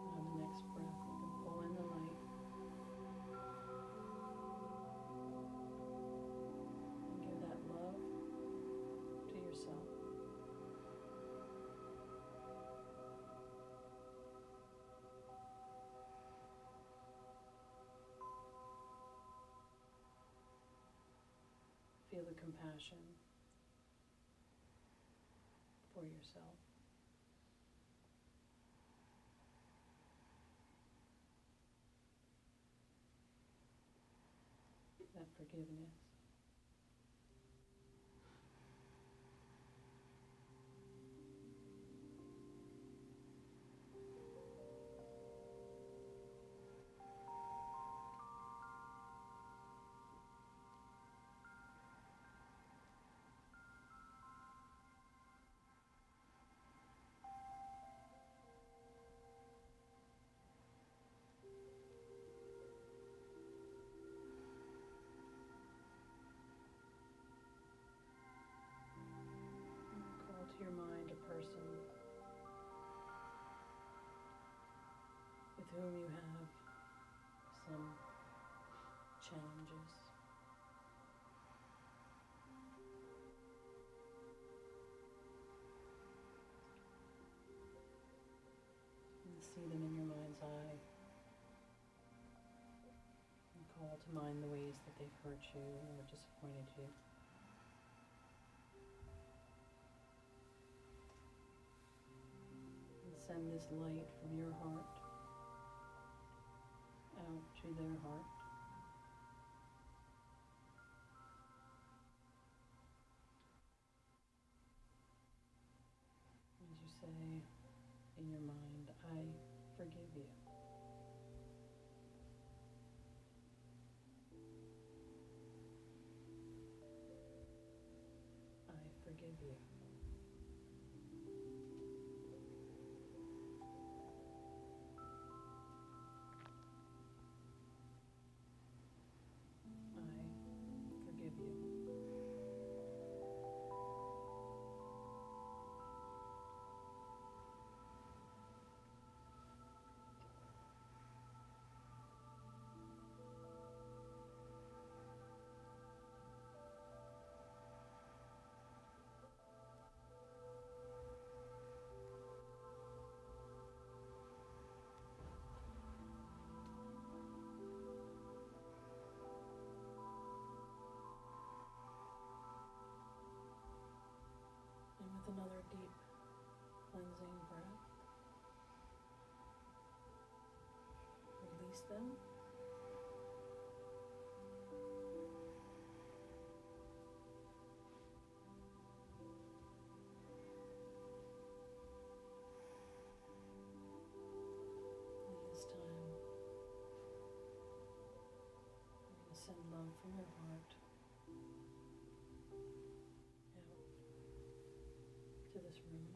On the next breath, you can pull in the light and give that love to yourself. Feel the compassion for yourself. That forgiveness. with whom you have some challenges. And see them in your mind's eye. And call to mind the ways that they've hurt you or disappointed you. And send this light from your heart out to their heart. As you say in your mind, I forgive you. I forgive you. I forgive you. And with another deep cleansing breath, release them. And this time, you're going to send love from your heart out to this room,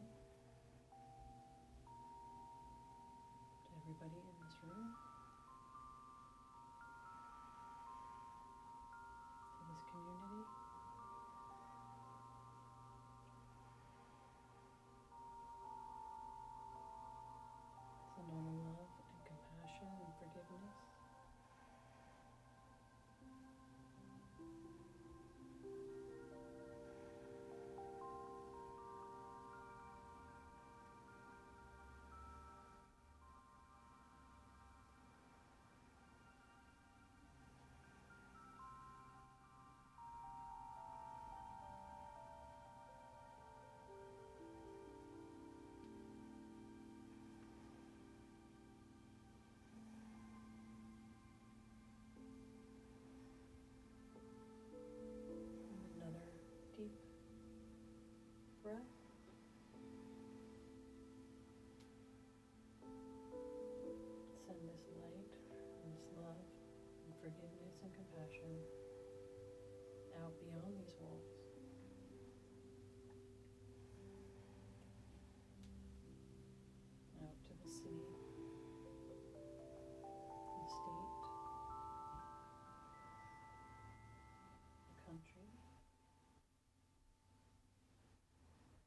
to everybody in this room, to this community. Send all the love and compassion and forgiveness. And another deep breath. Send this light and this love and forgiveness and compassion out beyond these walls. Out to the city, the state, the country,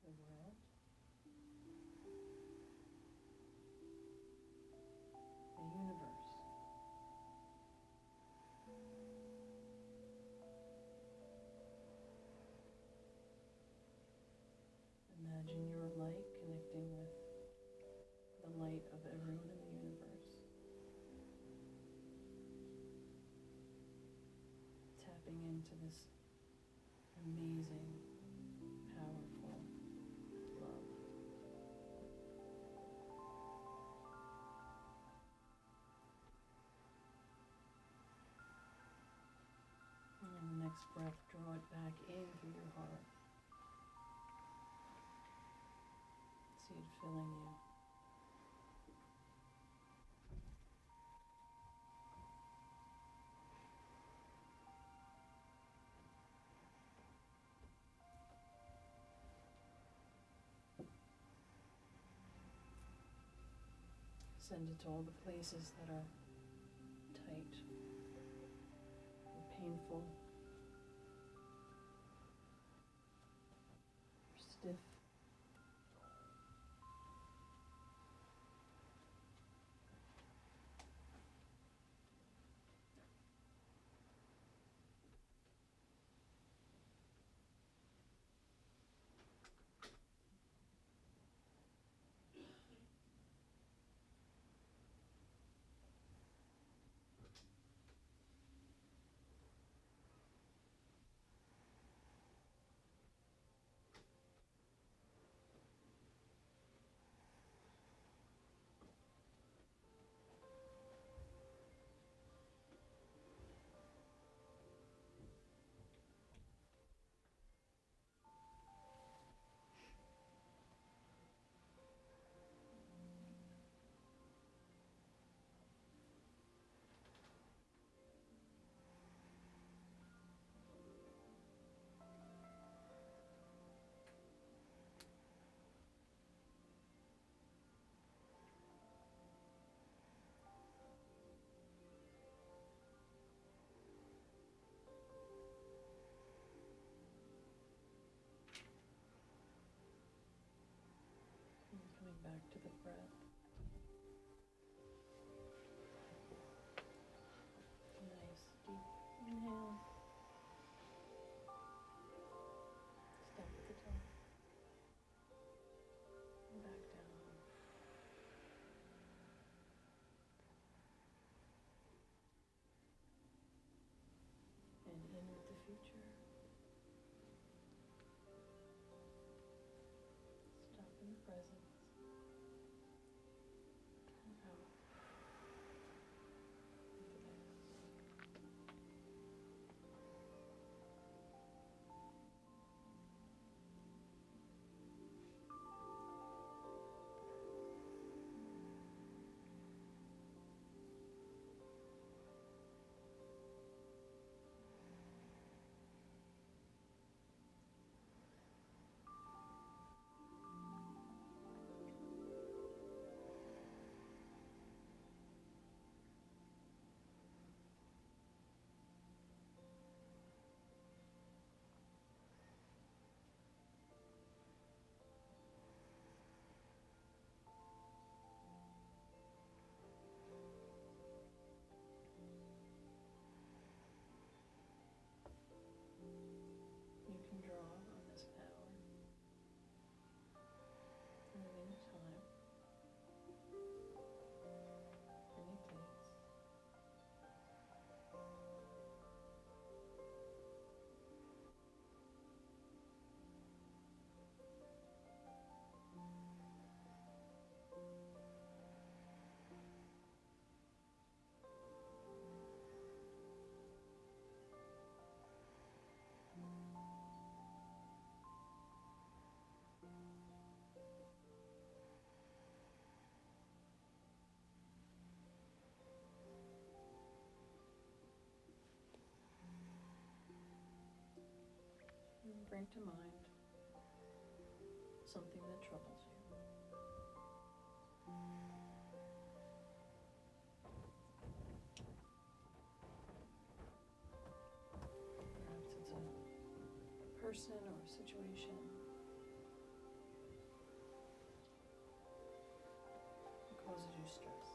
the world, the universe. Imagine your light connecting with the light of everyone in the universe. Tapping into this amazing, powerful love. And on the next breath, draw it back in through your heart. See it filling you. Send it to all the places that are tight or painful or stiff. Coming back to the breath. Nice deep inhale. Stop at the top. And back down. And in with the future. Stop in the present. And out. With the next. You can draw on this power at any time, any place. And bring to mind something that troubles you. Perhaps it's a person or a situation that causes you stress.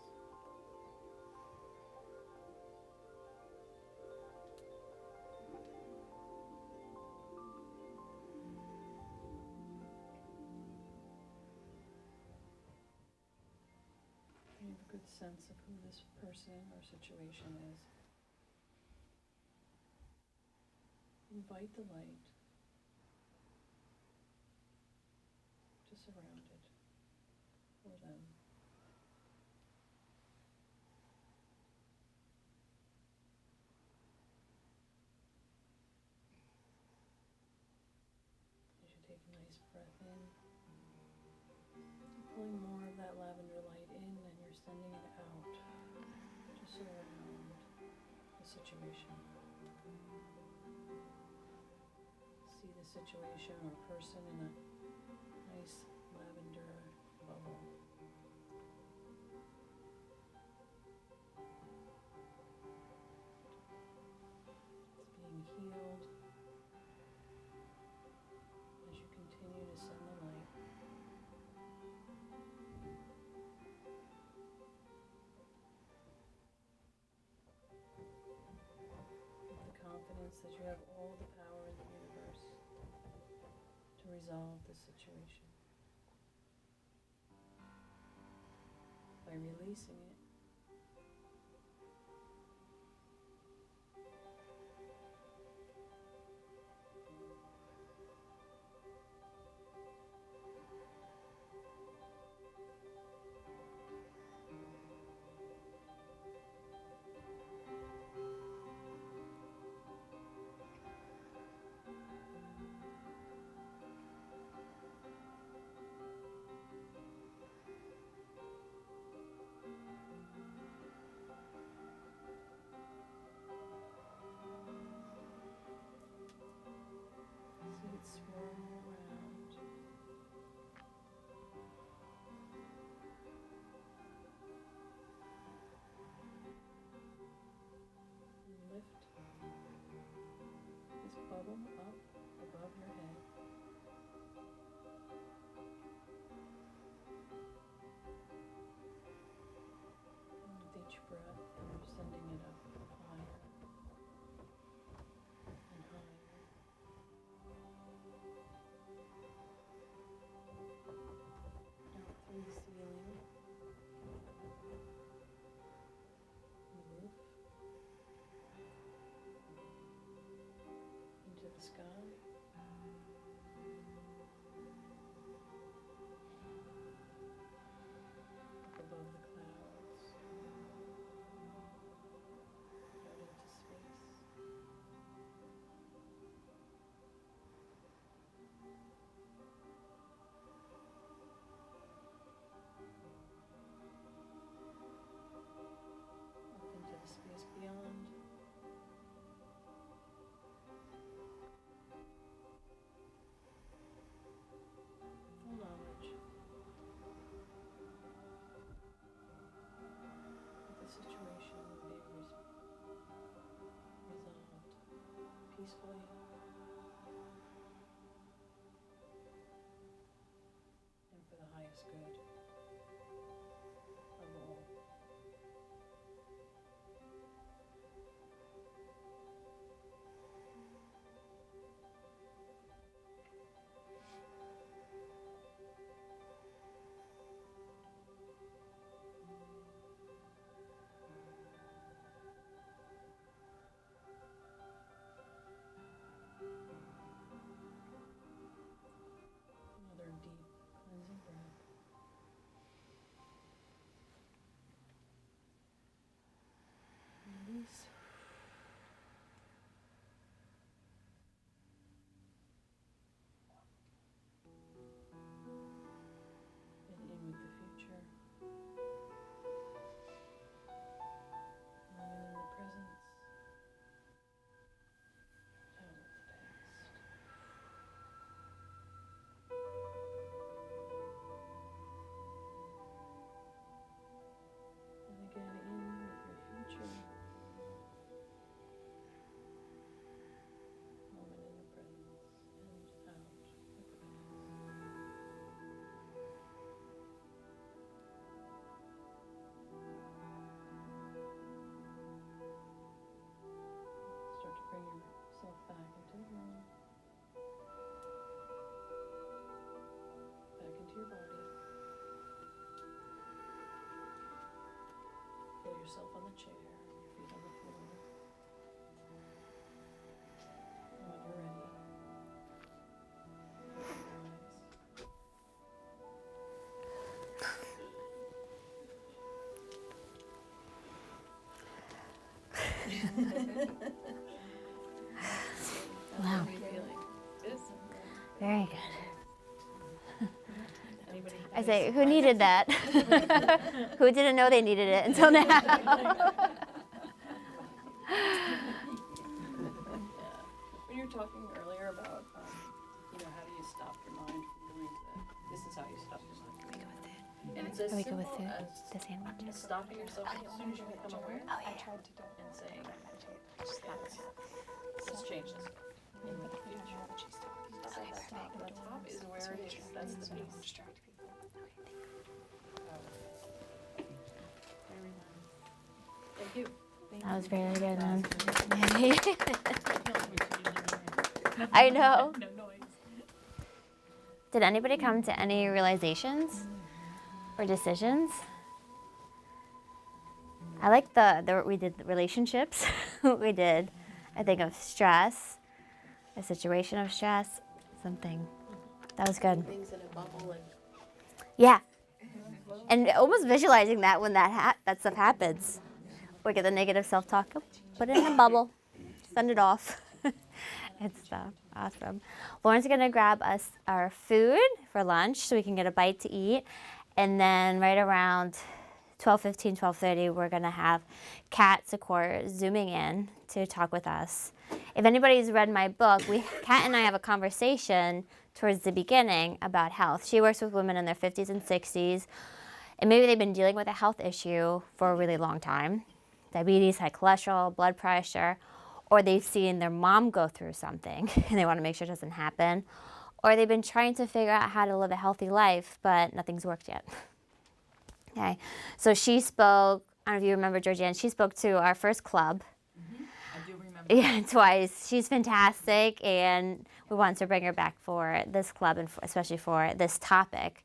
You have a good sense of who this person or situation is. Invite the light to surround it or them. As you take a nice breath in, you're pulling more of that lavender light in and you're sending it out to surround the situation. See the situation or person in a nice lavender bubble. It's being healed as you continue to send the light. With the confidence that you have all the power in the universe to resolve the situation. By releasing it, yourself on the chair, feet on the floor. And when you're ready, open your eyes. Wow. How are you feeling? Good? Very good. Anybody? I say, who needed that? Who didn't know they needed it until now? When you were talking earlier about, how do you stop your mind from going to that? This is how you stop your mind. We go with it. And it's as We go with simple food, as the sandwiches. stopping yourself as soon as you become aware Oh yeah. and saying, let's change this. In the future. Okay, That top, that top is where it is. That's the piece. Thank you. That was very good. I know. No noise. Did anybody come to any realizations or decisions? I like we did the relationships. We did, I think, of stress, a situation of stress, something. That was good. Things in a bubble and Yeah. And almost visualizing that when that stuff happens. We get the negative self-talk, put it in a bubble, send it off. It's awesome. Lauren's gonna grab us our food for lunch so we can get a bite to eat. And then right around 12:15, 12:30, we're gonna have Kat Secor zooming in to talk with us. If anybody's read my book, Kat and I have a conversation towards the beginning about health. She works with women in their 50s and 60s, and maybe they've been dealing with a health issue for a really long time. Diabetes, high cholesterol, blood pressure, or they've seen their mom go through something and they want to make sure it doesn't happen, or they've been trying to figure out how to live a healthy life, but nothing's worked yet. Okay, so she spoke, I don't know if you remember Georgianne, she spoke to our first club. I do remember. Yeah, twice. She's fantastic, and we wanted to bring her back for this club, and especially for this topic,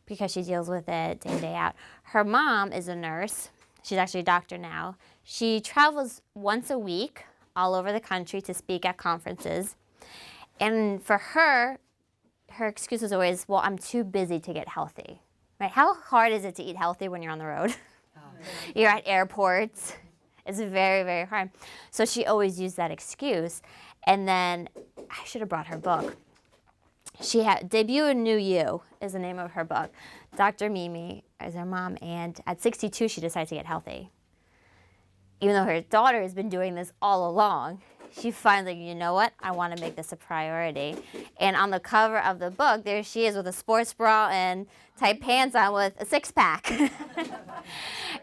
because she deals with it day in, day out. Her mom is a nurse. She's actually a doctor now. She travels once a week all over the country to speak at conferences. And for her, her excuse is always, well, I'm too busy to get healthy. Right? How hard is it to eat healthy when you're on the road? You're at airports. It's very, very hard. So she always used that excuse. And then I should have brought her book. She had Debut a New You is the name of her book. Dr. Mimi is her mom, and at 62 she decided to get healthy. Even though her daughter has been doing this all along, she finally, you know what, I want to make this a priority. And on the cover of the book, there she is with a sports bra and tight pants on with a six-pack.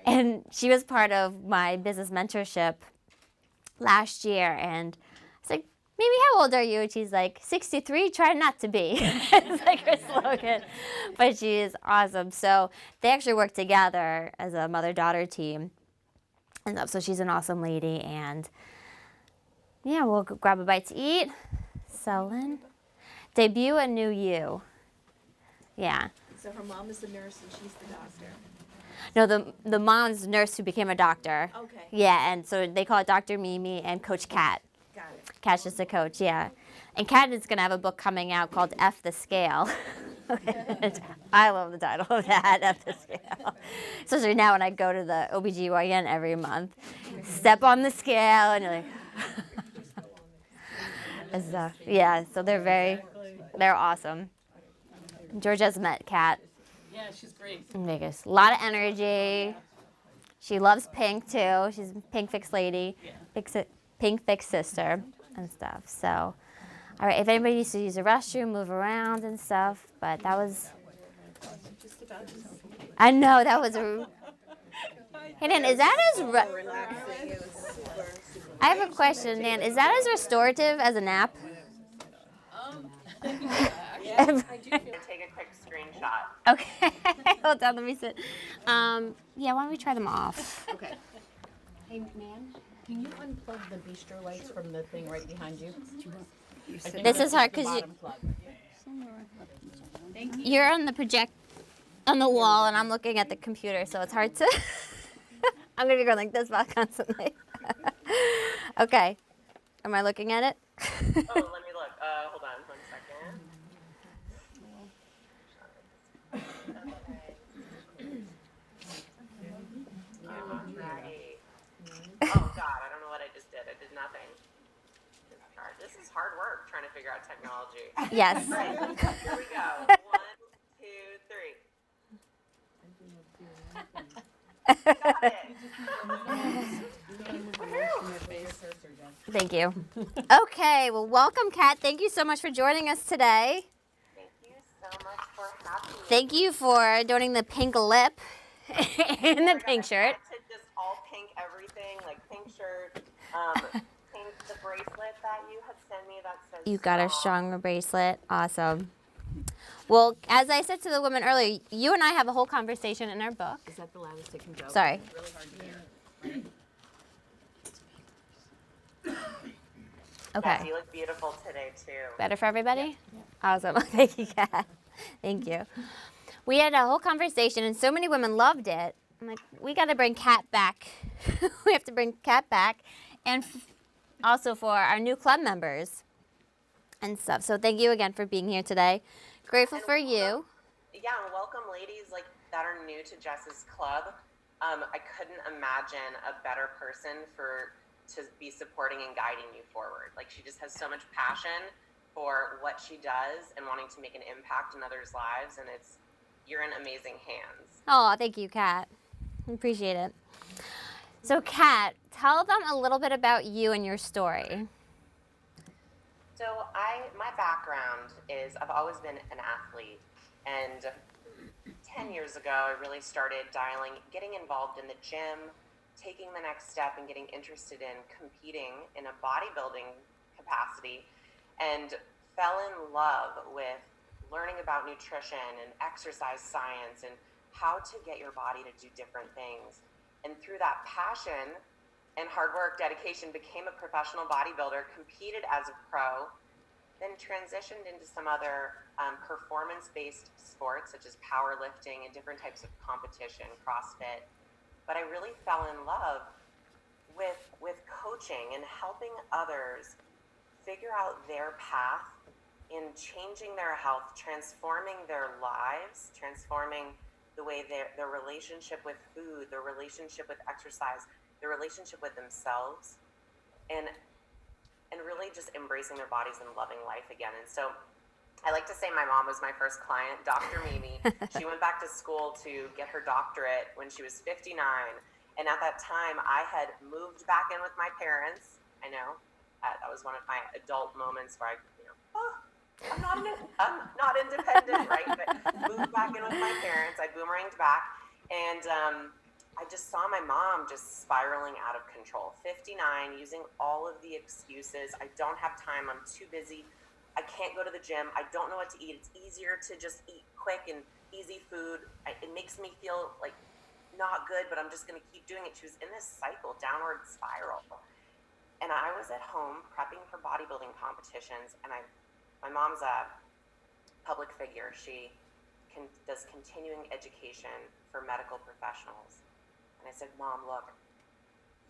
And she was part of my business mentorship last year, and I was like, Mimi, how old are you? And she's like, 63, try not to be. It's like her slogan. But she is awesome. So they actually work together as a mother-daughter team. And so she's an awesome lady. And yeah, we'll grab a bite to eat. Selin. Debut a New You. Yeah. So her mom is the nurse and she's the doctor. No, the mom's a nurse who became a doctor. Okay, Yeah, and so they call it Dr. Mimi and Coach Kat. got it. Kat's just a coach, yeah. And Kat is going to have a book coming out called F the Scale. I love the title of that, F the Scale. Especially now when I go to the OBGYN every month. Step on the scale, and you're like... yeah, so they're awesome. Georgia's met Kat Yeah, she's great. in Vegas. A lot of energy. She loves pink too. She's a pink fix lady, pink fix sister and stuff. So, all right, if anybody needs to use the restroom, move around and stuff, but that was, I know, that was a, hey Nan, is that as, Relaxing, it was super. I have a question, Nan, is that as restorative as a nap? I do feel Take a quick screenshot. Okay, hold on, let me sit. Yeah, why don't we try them off? Okay. Hey, man, can you unplug the bistro lights from the thing right behind you? This is hard because you're on the on the wall, and I'm looking at the computer, so it's hard to. I'm gonna be going like this constantly. Okay. Am I looking at it? Oh, let me look. Hold on 1 second. Right. Oh God, I don't know what I just did. I did nothing. This is hard work trying to figure out technology. Yes. Right. Here we go. 1, 2, 3. Got it. Thank you. Okay, well, welcome, Kat. Thank you so much for joining us today. Thank you so much for having me. Thank you for donating the pink lip and the pink shirt. To just all pink everything, like pink shirt, pink the bracelet that you had sent me that says You got a stronger bracelet. Awesome. Well, as I said to the woman earlier, you and I have a whole conversation in our book. Is that the loudest it can go? Sorry. It's really hard to hear. Okay. Yes, you look beautiful today too. Better for everybody? Awesome. Thank you, Kat. Thank you. We had a whole conversation, and so many women loved it. I'm like, we got to bring Kat back. We have to bring Kat back, and also for our new club members and stuff. So thank you again for being here today. Grateful for you. Yeah, and welcome ladies like that are new to Jess's club. I couldn't imagine a better person to be supporting and guiding you forward. Like she just has so much passion for what she does and wanting to make an impact in others' lives, and you're in amazing hands. Oh, thank you, Kat. Appreciate it. So, Kat, tell them a little bit about you and your story. So my background is I've always been an athlete, and 10 years ago I really started getting involved in the gym, taking the next step and getting interested in competing in a bodybuilding capacity, and fell in love with learning about nutrition and exercise science and how to get your body to do different things. And through that passion and hard work, dedication, became a professional bodybuilder, competed as a pro, then transitioned into some other performance-based sports such as powerlifting and different types of competition, CrossFit. But I really fell in love with coaching and helping others figure out their path in changing their health, transforming their lives, transforming the way their relationship with food, their relationship with exercise, their relationship with themselves, and really just embracing their bodies and loving life again. And so I like to say my mom was my first client, Dr. Mimi. She went back to school to get her doctorate when she was 59. And at that time, I had moved back in with my parents. I know, that was one of my adult moments where I'm not independent, right? But moved back in with my parents. I boomeranged back, and I just saw my mom just spiraling out of control. 59, using all of the excuses. I don't have time. I'm too busy. I can't go to the gym. I don't know what to eat. It's easier to just eat quick and easy food. It makes me feel like not good, but I'm just going to keep doing it. She was in this cycle, downward spiral. And I was at home prepping for bodybuilding competitions, and my mom's a public figure. She does continuing education for medical professionals. And I said, Mom, look,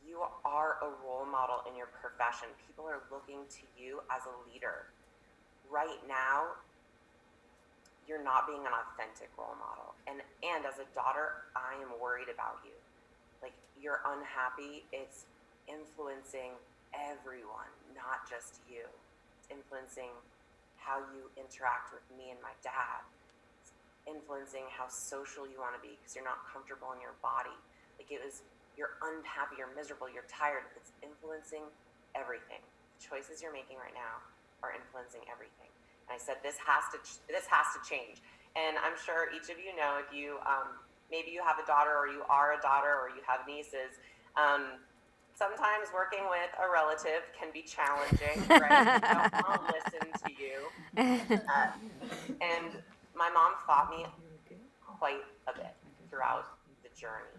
you are a role model in your profession. People are looking to you as a leader. Right now, you're not being an authentic role model. And as a daughter, I am worried about you. Like, you're unhappy. It's influencing everyone, not just you. It's influencing how you interact with me and my dad. It's influencing how social you want to be because you're not comfortable in your body. Like, you're unhappy, you're miserable, you're tired. It's influencing everything. The choices you're making right now are influencing everything. And I said, this has to change. And I'm sure each of you know, if you maybe you have a daughter, or you are a daughter, or you have nieces, sometimes working with a relative can be challenging, right? They don't want to listen to you. And my mom fought me quite a bit throughout the journey.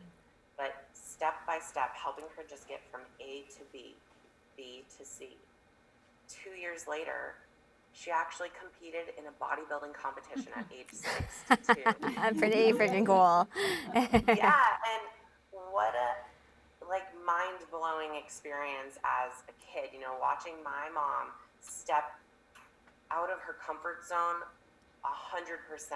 But step by step, helping her just get from A to B, B to C. 2 years later, she actually competed in a bodybuilding competition at age 62. Pretty freaking cool. Yeah, and what mind-blowing experience as a kid, you know, watching my mom step out of her comfort zone 100%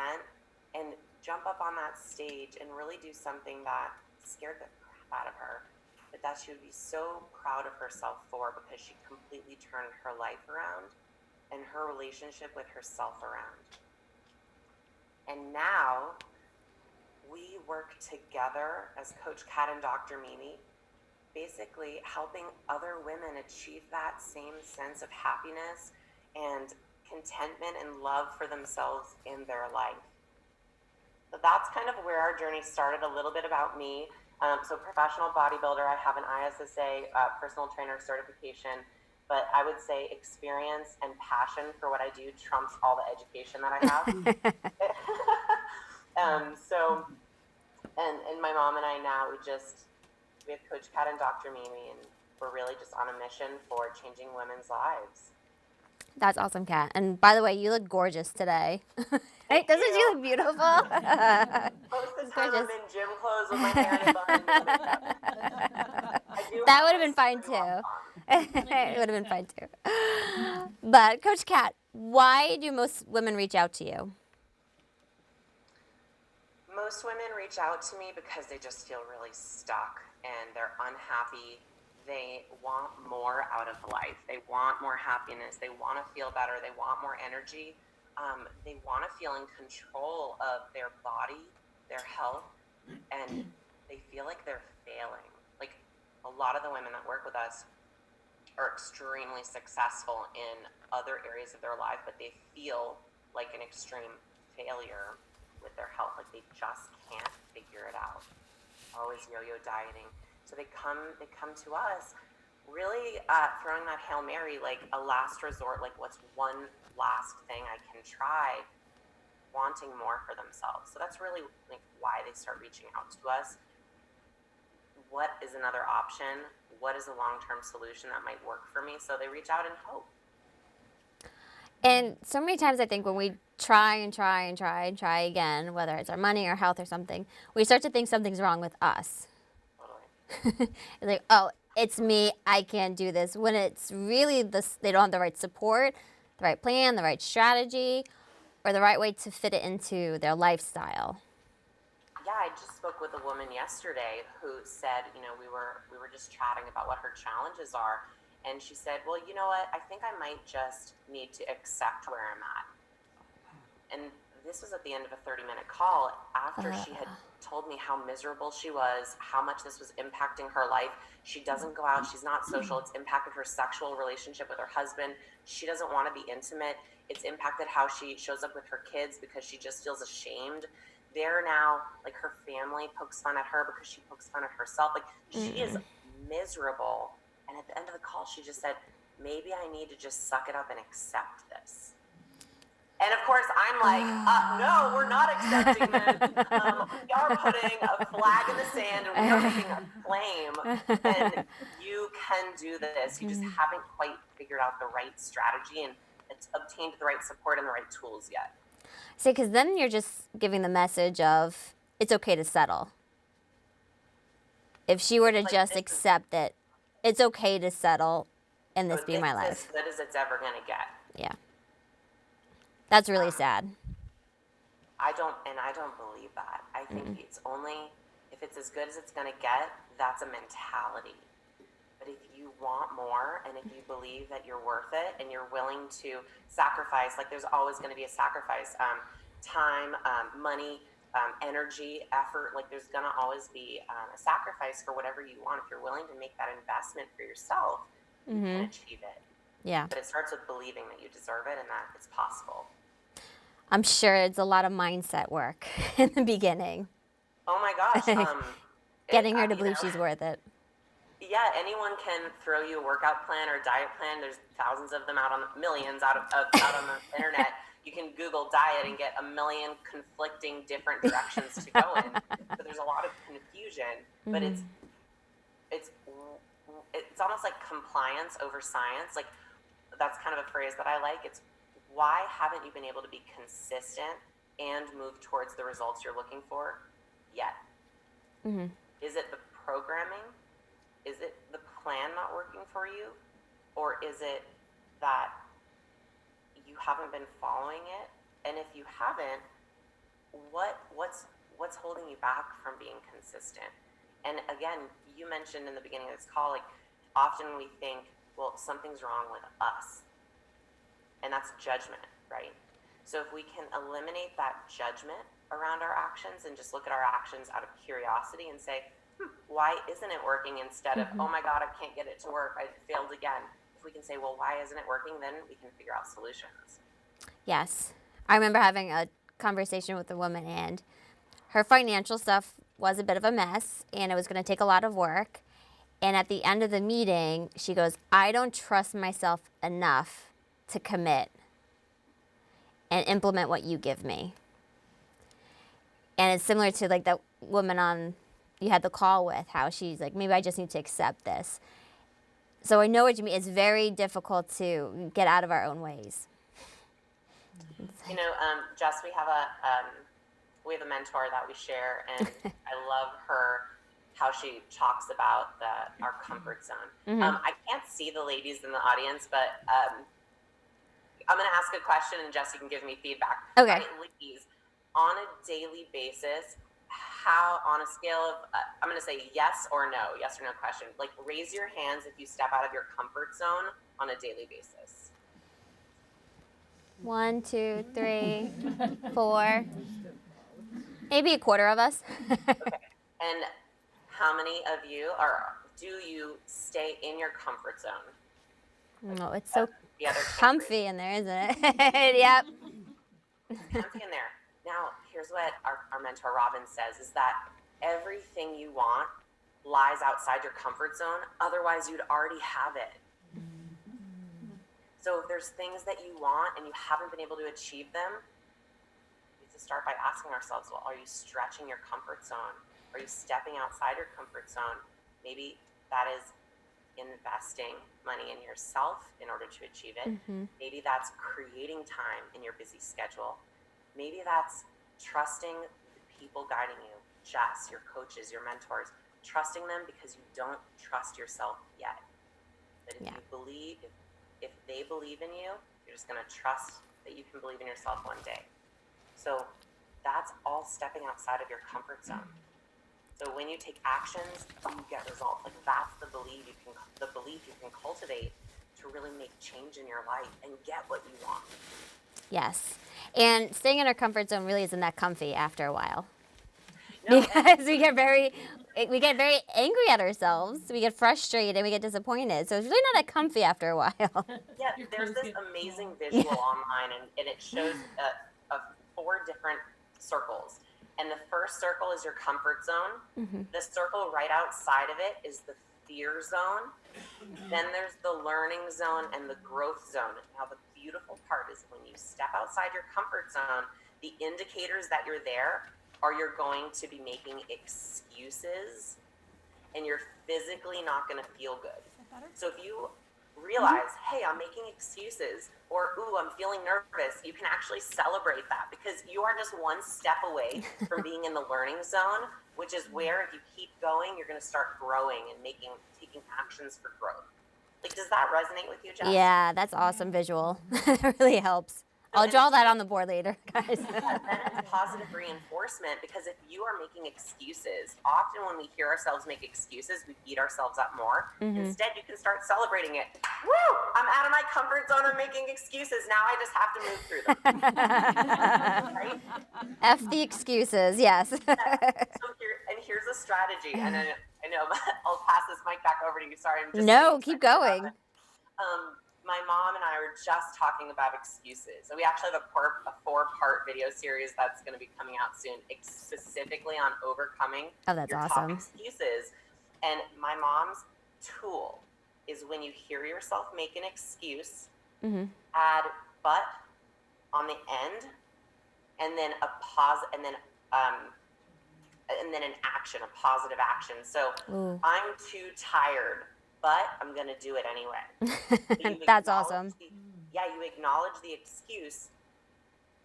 and jump up on that stage and really do something that scared the crap out of her, but that she would be so proud of herself for, because she completely turned her life around and her relationship with herself around. And now we work together as Coach Kat and Dr. Mimi, basically helping other women achieve that same sense of happiness and contentment and love for themselves in their life. So that's kind of where our journey started, a little bit about me. So professional bodybuilder, I have an ISSA personal trainer certification, but I would say experience and passion for what I do trumps all the education that I have. And my mom and I now, we have Coach Kat and Dr. Mimi, and we're really just on a mission for changing women's lives. That's awesome, Kat. And by the way, you look gorgeous today. Right? Doesn't she look beautiful? Most of the time I'm in gym clothes with my hair in a bun. That would have been fine too. It would have been fine too. But Coach Kat, why do most women reach out to you? Most women reach out to me because they just feel really stuck and they're unhappy. They want more out of life. They want more happiness. They want to feel better. They want more energy. They want to feel in control of their body, their health, and they feel like they're failing. Like, a lot of the women that work with us are extremely successful in other areas of their life, but they feel like an extreme failure with their health. Like, they just can't figure it out. Always yo-yo dieting. So they come to us really throwing that Hail Mary, like a last resort, like what's one last thing I can try, wanting more for themselves. So that's really like why they start reaching out to us. What is another option? What is a long-term solution that might work for me? So they reach out in hope. And so many times I think when we try again, whether it's our money or health or something, we start to think something's wrong with us. Totally. It's like, oh, it's me, I can't do this. When it's really they don't have the right support, the right plan, the right strategy, or the right way to fit it into their lifestyle. Yeah, I just spoke with a woman yesterday who said, you know, we were just chatting about what her challenges are. And she said, well, you know what, I think I might just need to accept where I'm at. And this was at the end of a 30-minute call after she had told me how miserable she was, how much this was impacting her life. She doesn't go out. She's not social. It's impacted her sexual relationship with her husband. She doesn't want to be intimate. It's impacted how she shows up with her kids because she just feels ashamed. They're now, like, her family pokes fun at her because she pokes fun at herself. Like, she is miserable. And at the end of the call, she just said, maybe I need to just suck it up and accept this. And of course, I'm like, no, we're not accepting this. We are putting a flag in the sand and we are making a claim. And you can do this. You just haven't quite figured out the right strategy and obtained the right support and the right tools yet. See, because then you're just giving the message of it's okay to settle. If she were to just accept that it's okay to settle and this be my life. As good as it's ever going to get. Yeah. That's really sad. I don't believe that. I think it's only, if it's as good as it's going to get, that's a mentality. But if you want more and if you believe that you're worth it and you're willing to sacrifice, like there's always going to be a sacrifice, time, money, energy, effort, like there's going to always be a sacrifice for whatever you want. If you're willing to make that investment for yourself, you can achieve it. Yeah. But it starts with believing that you deserve it and that it's possible. I'm sure it's a lot of mindset work in the beginning. Oh my gosh. Getting her to believe she's worth it. Yeah, anyone can throw you a workout plan or a diet plan. There's thousands of them millions out on the internet. You can Google diet and get a million conflicting different directions to go in. So there's a lot of confusion, but it's almost like compliance over science. Like, that's kind of a phrase that I like. It's why haven't you been able to be consistent and move towards the results you're looking for yet? Is it the programming? Is it the plan not working for you? Or is it that you haven't been following it? And if you haven't, what's holding you back from being consistent? And again, you mentioned in the beginning of this call, like often we think, well, something's wrong with us. And that's judgment, right? So if we can eliminate that judgment around our actions and just look at our actions out of curiosity and say, why isn't it working, instead of, oh my God, I can't get it to work, I failed again. If we can say, well, why isn't it working, then we can figure out solutions. Yes. I remember having a conversation with a woman, and her financial stuff was a bit of a mess, and it was going to take a lot of work. And at the end of the meeting, she goes, I don't trust myself enough to commit and implement what you give me. And it's similar to like that woman you had the call with, how she's like, maybe I just need to accept this. So I know what you mean. It's very difficult to get out of our own ways. You know, Jess, we have a mentor that we share, and I love how she talks about our comfort zone. I can't see the ladies in the audience, but I'm going to ask a question, and Jess, you can give me feedback. Okay. Right, ladies, on a daily basis, how, on a scale of, I'm going to say yes or no question, like raise your hands if you step out of your comfort zone on a daily basis. 1, 2, 3, 4. Maybe a quarter of us. Okay. And how many of you do you stay in your comfort zone? Oh, it's so The other comfy in there, isn't it? Yep. comfy in there. Now, here's what our mentor Robin says, is that everything you want lies outside your comfort zone. Otherwise, you'd already have it. So if there's things that you want and you haven't been able to achieve them, we have to start by asking ourselves, well, are you stretching your comfort zone? Are you stepping outside your comfort zone? Maybe that is investing money in yourself in order to achieve it. Maybe that's creating time in your busy schedule. Maybe that's trusting the people guiding you, Jess, your coaches, your mentors, trusting them because you don't trust yourself yet. But if you believe, if they believe in you, you're just going to trust that you can believe in yourself one day. So that's all stepping outside of your comfort zone. So when you take actions, you get results. Like that's the belief you can cultivate to really make change in your life and get what you want. Yes. And staying in our comfort zone really isn't that comfy after a while. No, Because we get very angry at ourselves. We get frustrated. We get disappointed. So it's really not that comfy after a while. Yeah, there's this amazing visual online, and it shows 4 different circles. And the first circle is your comfort zone. The circle right outside of it is the fear zone. Then there's the learning zone and the growth zone. Now, the beautiful part is when you step outside your comfort zone, the indicators that you're there are you're going to be making excuses and you're physically not going to feel good. So if you realize, hey, I'm making excuses, or ooh, I'm feeling nervous, you can actually celebrate that because you are just one step away from being in the learning zone, which is where if you keep going, you're going to start growing and taking actions for growth. Like, does that resonate with you, Jess? Yeah, that's awesome visual. That really helps. I'll draw that on the board later, guys. Then it's positive reinforcement, because if you are making excuses, often when we hear ourselves make excuses, we beat ourselves up more. Instead, you can start celebrating it. Woo! I'm out of my comfort zone. I'm making excuses. Now I just have to move through them. Right? F the excuses, yes. Here's a strategy. And I know I'll pass this mic back over to you. Sorry, I'm just No, keep going. My mom and I were just talking about excuses. So we actually have a 4-part video series that's going to be coming out soon, specifically on overcoming that's your awesome. top excuses. And my mom's tool is when you hear yourself make an excuse, add but on the end, and then a pause, and then an action, a positive action. So I'm too tired, but I'm going to do it anyway. That's awesome. You acknowledge the excuse.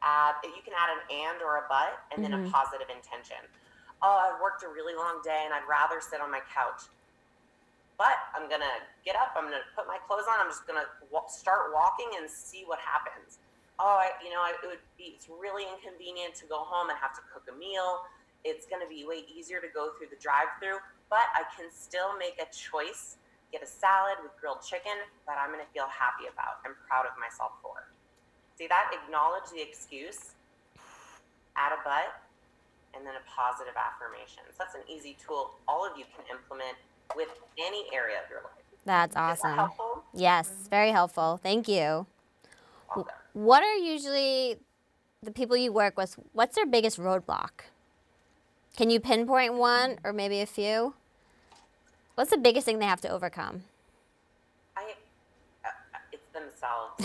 You can add an and or a but, and then a positive intention. Oh, I've worked a really long day and I'd rather sit on my couch. But I'm gonna get up, I'm gonna put my clothes on, I'm just gonna start walking and see what happens. Oh, it's really inconvenient to go home and have to cook a meal. It's gonna be way easier to go through the drive-through, but I can still make a choice, get a salad with grilled chicken that I'm gonna feel happy about and proud of myself for. See that? Acknowledge the excuse, add a but, and then a positive affirmation. So that's an easy tool all of you can implement with any area of your life. That's Is that awesome. helpful? Yes, very helpful. Thank you. Awesome. What are usually the people you work with, what's their biggest roadblock? Can you pinpoint one or maybe a few? What's the biggest thing they have to overcome? It's themselves.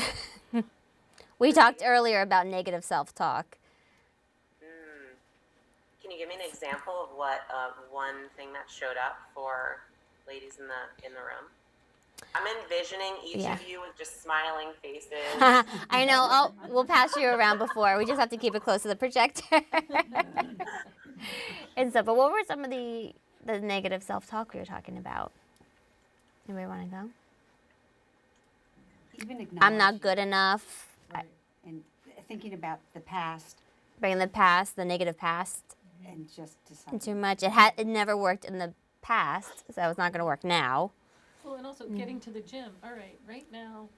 We talked earlier about negative self-talk. Can you give me an example of what one thing that showed up for ladies in the room? I'm envisioning each of you with just smiling faces. I know. We'll pass you around before. We just have to keep it close to the projector. And so, but what were some of the negative self-talk we were talking about? Anybody want to go? Even I'm not acknowledging, good enough. and thinking about the past Bringing the past, the negative past, and just deciding. too much. It never worked in the past, so it's not going to work now. Well, and also getting to the gym. All right now,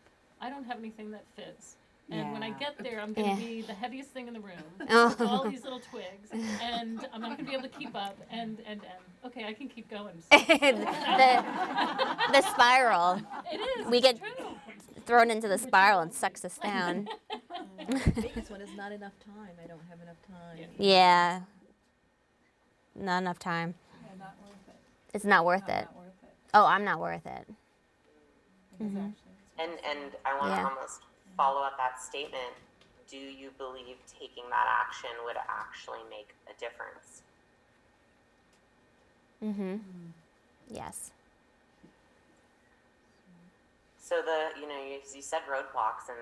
I don't have anything that fits. And when I Yeah. get there, I'm going to Yeah. be the heaviest thing in the room Oh. with all these little twigs, and I'm not going to be able to keep up. And okay, I can keep going. the spiral. It is. We it's get true. thrown into the spiral and sucks us down. Biggest one is not enough time. I don't have enough time. Yeah. Not enough time. Yeah, not worth it. It's not worth it. Not worth it. Oh, I'm not worth it. Because actually, it's And I want to Yeah. almost follow up that statement. Do you believe taking that action would actually make a difference? Yes. So you said roadblocks, and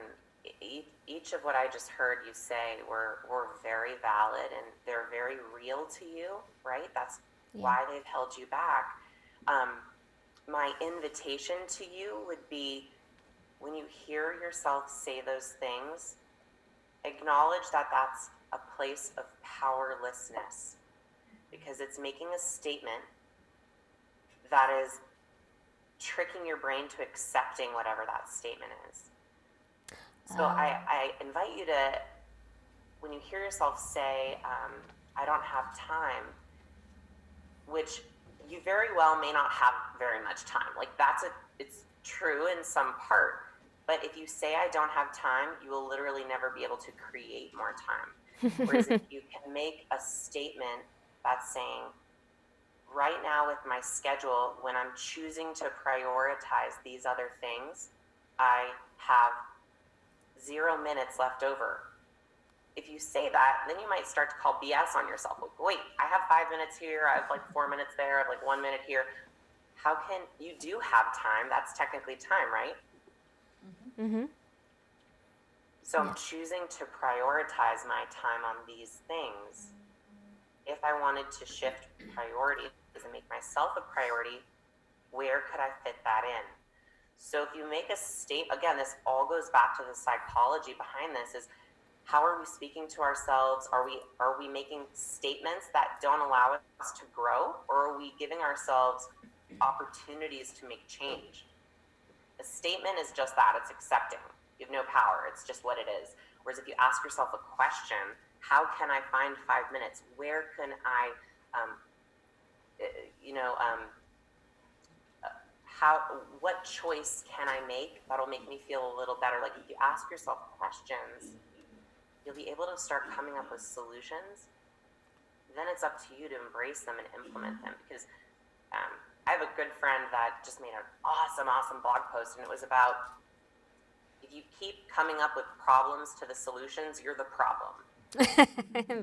each of what I just heard you say were very valid and they're very real to you, right? That's why they've held you back. My invitation to you would be, when you hear yourself say those things, acknowledge that that's a place of powerlessness, because it's making a statement that is tricking your brain to accepting whatever that statement is. So I invite you to, when you hear yourself say, I don't have time, which you very well may not have very much time. Like it's true in some part. But if you say I don't have time, you will literally never be able to create more time. Whereas if you can make a statement that's saying, right now with my schedule, when I'm choosing to prioritize these other things, I have 0 minutes left over. If you say that, then you might start to call BS on yourself. Like, wait, I have 5 minutes here, I have like 4 minutes there, I have like 1 minute here. How can you do have time? That's technically time, right? So I'm choosing to prioritize my time on these things. If I wanted to shift priorities and make myself a priority, where could I fit that in? So if you make a again, this all goes back to the psychology behind this, is how are we speaking to ourselves? Are we making statements that don't allow us to grow, or are we giving ourselves opportunities to make change? A statement is just that, it's accepting. You have no power, it's just what it is. Whereas if you ask yourself a question, how can I find 5 minutes? Where can I, what choice can I make that'll make me feel a little better? Like if you ask yourself questions, you'll be able to start coming up with solutions. Then it's up to you to embrace them and implement them. Because I have a good friend that just made an awesome blog post, and it was about, if you keep coming up with problems to the solutions, you're the problem.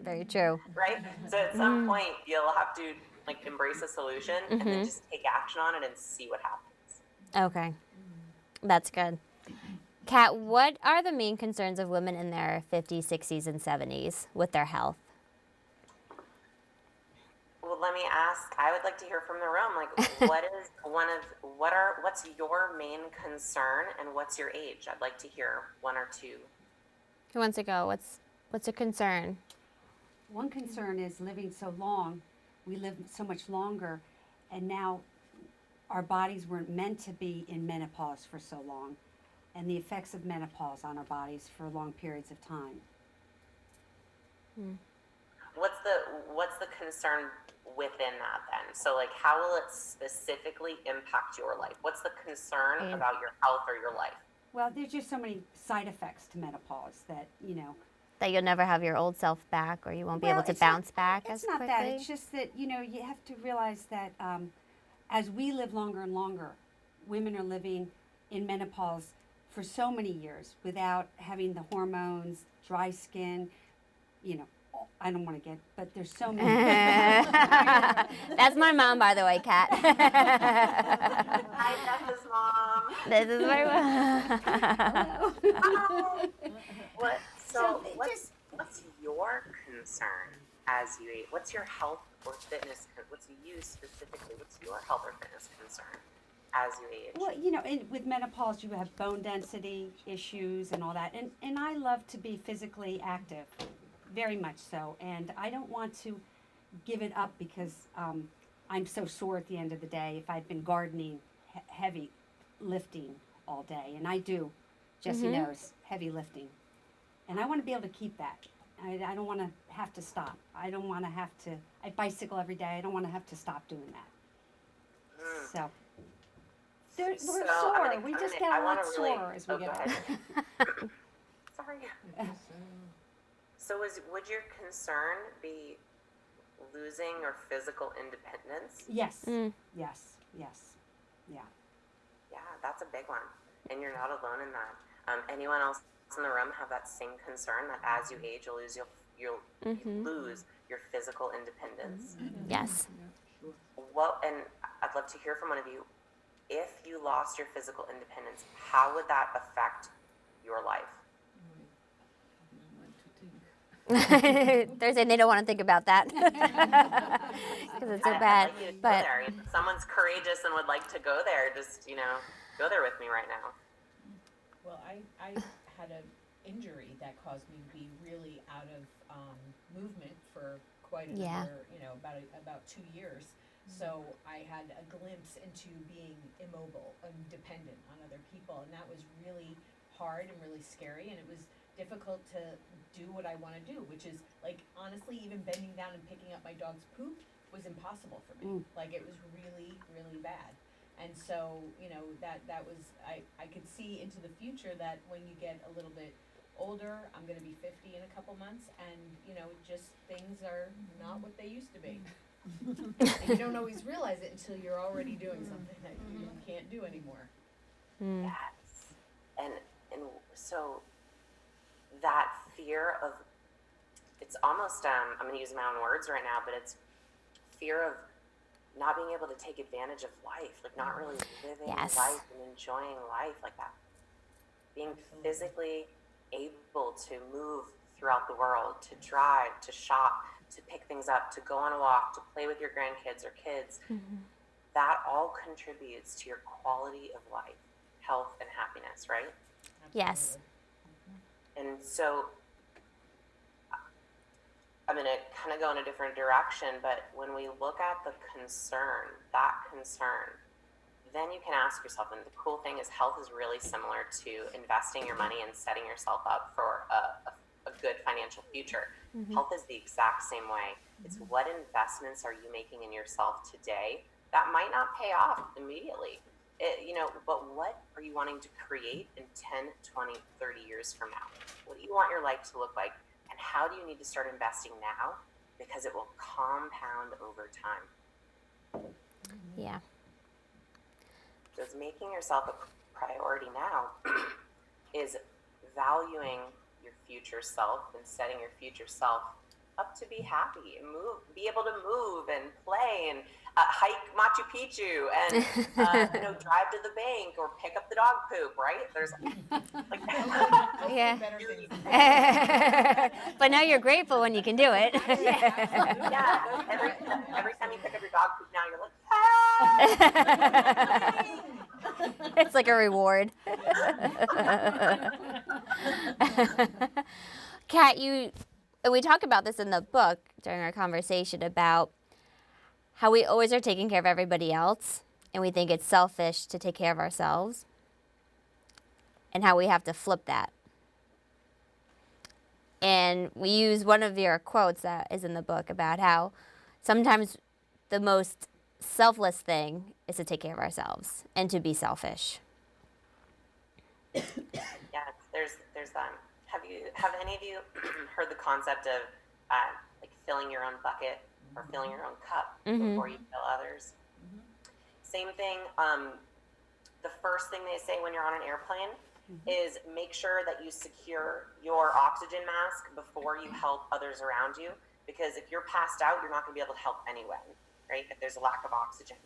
Very true. Right? So at some point, you'll have to embrace a solution and then just take action on it and see what happens. Okay. That's good. Kat, what are the main concerns of women in their 50s, 60s, and 70s with their health? Well, let me ask, I would like to hear from the room, like, what's your main concern and what's your age? I'd like to hear one or two. Who wants to go? What's your concern? One concern is living so long, we live so much longer, and now our bodies weren't meant to be in menopause for so long, and the effects of menopause on our bodies for long periods of time. What's the concern within that then? So like, how will it specifically impact your life? What's the concern about your health or your life? Well, there's just so many side effects to menopause that, you know. That you'll never have your old self back, or you won't be Well, able to it's not- bounce back as It's not quickly. that. It's just that, you know, you have to realize that as we live longer and longer, women are living in menopause for so many years without having the hormones, dry skin, you know. I don't want to get, but there's so many. That's my mom, by the way, Kat. Hi, Beth's mom. This is my mom. What's your concern as you age? What's your health or fitness? What's you specifically? What's your health or fitness concern as you age? Well, you know, with menopause, you have bone density issues and all that. And I love to be physically active, very much so. And I don't want to give it up because I'm so sore at the end of the day. If I'd been gardening, heavy lifting all day, and I do, Jesse knows, heavy lifting. And I want to be able to keep that. I don't want to have to stop. I don't want to have to, I bicycle every day. I don't want to have to stop doing that. So. We're sore. We just get a lot sore as we get older. Sorry. So would your concern be losing your physical independence? Yes. Mm. Yes. Yeah. Yeah, that's a big one. And you're not alone in that. Anyone else in the room have that same concern that as you age, you'll lose your physical independence? Yes. Well, and I'd love to hear from one of you. If you lost your physical independence, how would that affect your life? They're saying they don't want to think about that because it's so bad. I'd like you to go But there. If someone's courageous and would like to go there, just go there with me right now. Well, I had an injury that caused me to be really out of movement for quite a number, about 2 years. So I had a glimpse into being immobile and dependent on other people, and that was really hard and really scary, and it was difficult to do what I want to do, which is, like, honestly, even bending down and picking up my dog's poop was impossible for me. Like, it was really, really bad. And so, that was, I could see into the future that when you get a little bit older, I'm going to be 50 in a couple months, and, just things are not what they used to be. And you don't always realize it until you're already doing something that you can't do anymore. Yes. And so that fear of, it's almost, I'm going to use my own words right now, but it's fear of not being able to take advantage of life, like not really living life and enjoying life like that. Being physically able to move throughout the world, to drive, to shop, to pick things up, to go on a walk, to play with your grandkids or kids, that all contributes to your quality of life, health, and happiness, right? yes. And so I'm going to kind of go in a different direction, but when we look at the concern, then you can ask yourself, and the cool thing is health is really similar to investing your money and setting yourself up for a good financial future. Health is the exact same way. It's what investments are you making in yourself today that might not pay off immediately, but what are you wanting to create in 10, 20, 30 years from now? What do you want your life to look like? And how do you need to start investing now? Because it will compound over time. Yeah. Does making yourself a priority now is valuing your future self and setting your future self up to be happy and be able to move and play and hike Machu Picchu and drive to the bank or pick up the dog poop, right? There's like Yeah. But now you're grateful when you can do it. yeah. Every time you pick up your dog poop now, you're like, ah! It's like a reward. Kat, we talk about this in the book during our conversation about how we always are taking care of everybody else and we think it's selfish to take care of ourselves, and how we have to flip that. And we use one of your quotes that is in the book about how sometimes the most selfless thing is to take care of ourselves and to be selfish. Yeah, there's have any of you heard the concept of like filling your own bucket or filling your own cup before you fill others? Same thing. The first thing they say when you're on an airplane is make sure that you secure your oxygen mask before you help others around you, because if you're passed out, you're not going to be able to help anyone, right? If there's a lack of oxygen.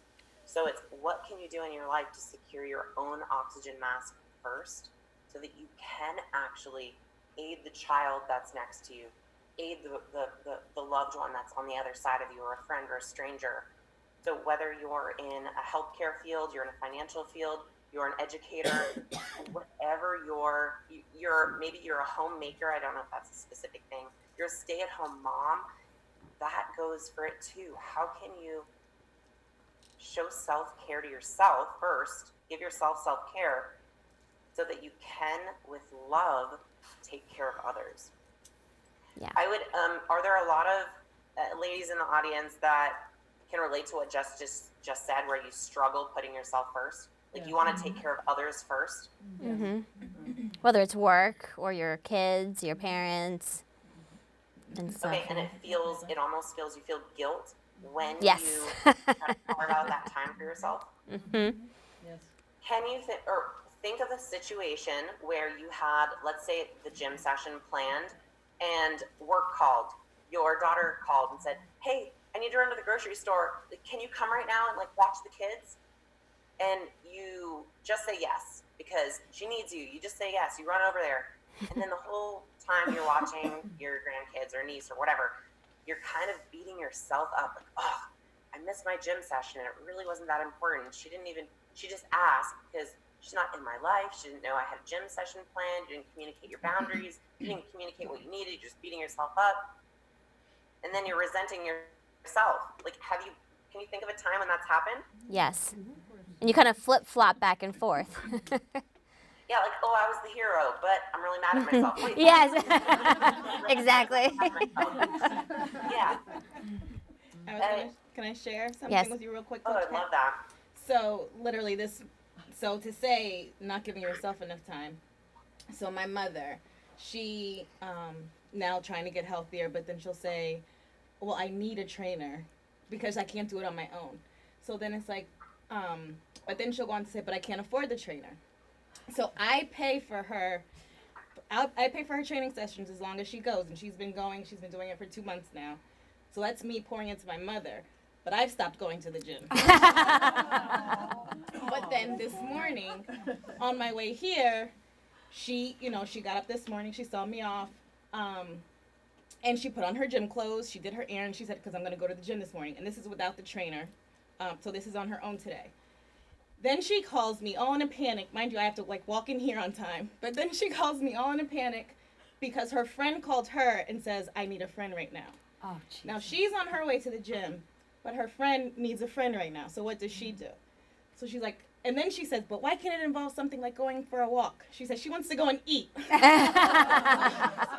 So it's what can you do in your life to secure your own oxygen mask first, so that you can actually aid the child that's next to you, aid the loved one that's on the other side of you, or a friend or a stranger. So whether you're in a healthcare field, you're in a financial field, you're an educator, whatever maybe you're a homemaker, I don't know if that's a specific thing, you're a stay-at-home mom, that goes for it too. How can you show self-care to yourself first, give yourself self-care, so that you can, with love, take care of others? Yeah. I would, are there a lot of ladies in the audience that can relate to what Jess just said, where you struggle putting yourself first? Like you want to take care of others first? Whether it's work or your kids, your parents, and stuff. Okay, and it almost feels, you feel guilt when Yes. you try to carve out that time for yourself? Yes. Can you think of a situation where you had, let's say, the gym session planned and work called, your daughter called and said, hey, I need to run to the grocery store. Can you come right now and like watch the kids? And you just say yes because she needs you. You just say yes. You run over there. And then the whole time you're watching your grandkids or niece or whatever, you're kind of beating yourself up. Like, oh, I missed my gym session and it really wasn't that important. She just asked because she's not in my life. She didn't know I had a gym session planned. You didn't communicate your boundaries. You didn't communicate what you needed. You're just beating yourself up. And then you're resenting yourself. Like, can you think of a time when that's happened? Yes. And you kind of flip-flop back and forth. Yeah, like, oh, I was the hero, but I'm really mad at myself. Wait, Yes. Exactly. Yeah. Can I share something Yes. with you real quick? Oh, I love that. So literally so to say not giving yourself enough time. So my mother, she now trying to get healthier, but then she'll say, well, I need a trainer because I can't do it on my own. So then it's like, but then she'll go on to say, but I can't afford the trainer. So I pay for her training sessions as long as she goes, and she's been doing it for 2 months now. So that's me pouring into my mother, but I've stopped going to the gym. But then this morning, on my way here, she got up this morning, she saw me off, and she put on her gym clothes, she did her errands, she said, because I'm going to go to the gym this morning, and this is without the trainer, so this is on her own today. Then she calls me all in a panic. Mind you, I have to walk in here on time. But then she calls me all in a panic because her friend called her and says, I need a friend right now. Oh, geez. Now she's on her way to the gym, but her friend needs a friend right now. So what does she do? So she's like, and then she says, but why can't it involve something like going for a walk? She says she wants to go and eat. So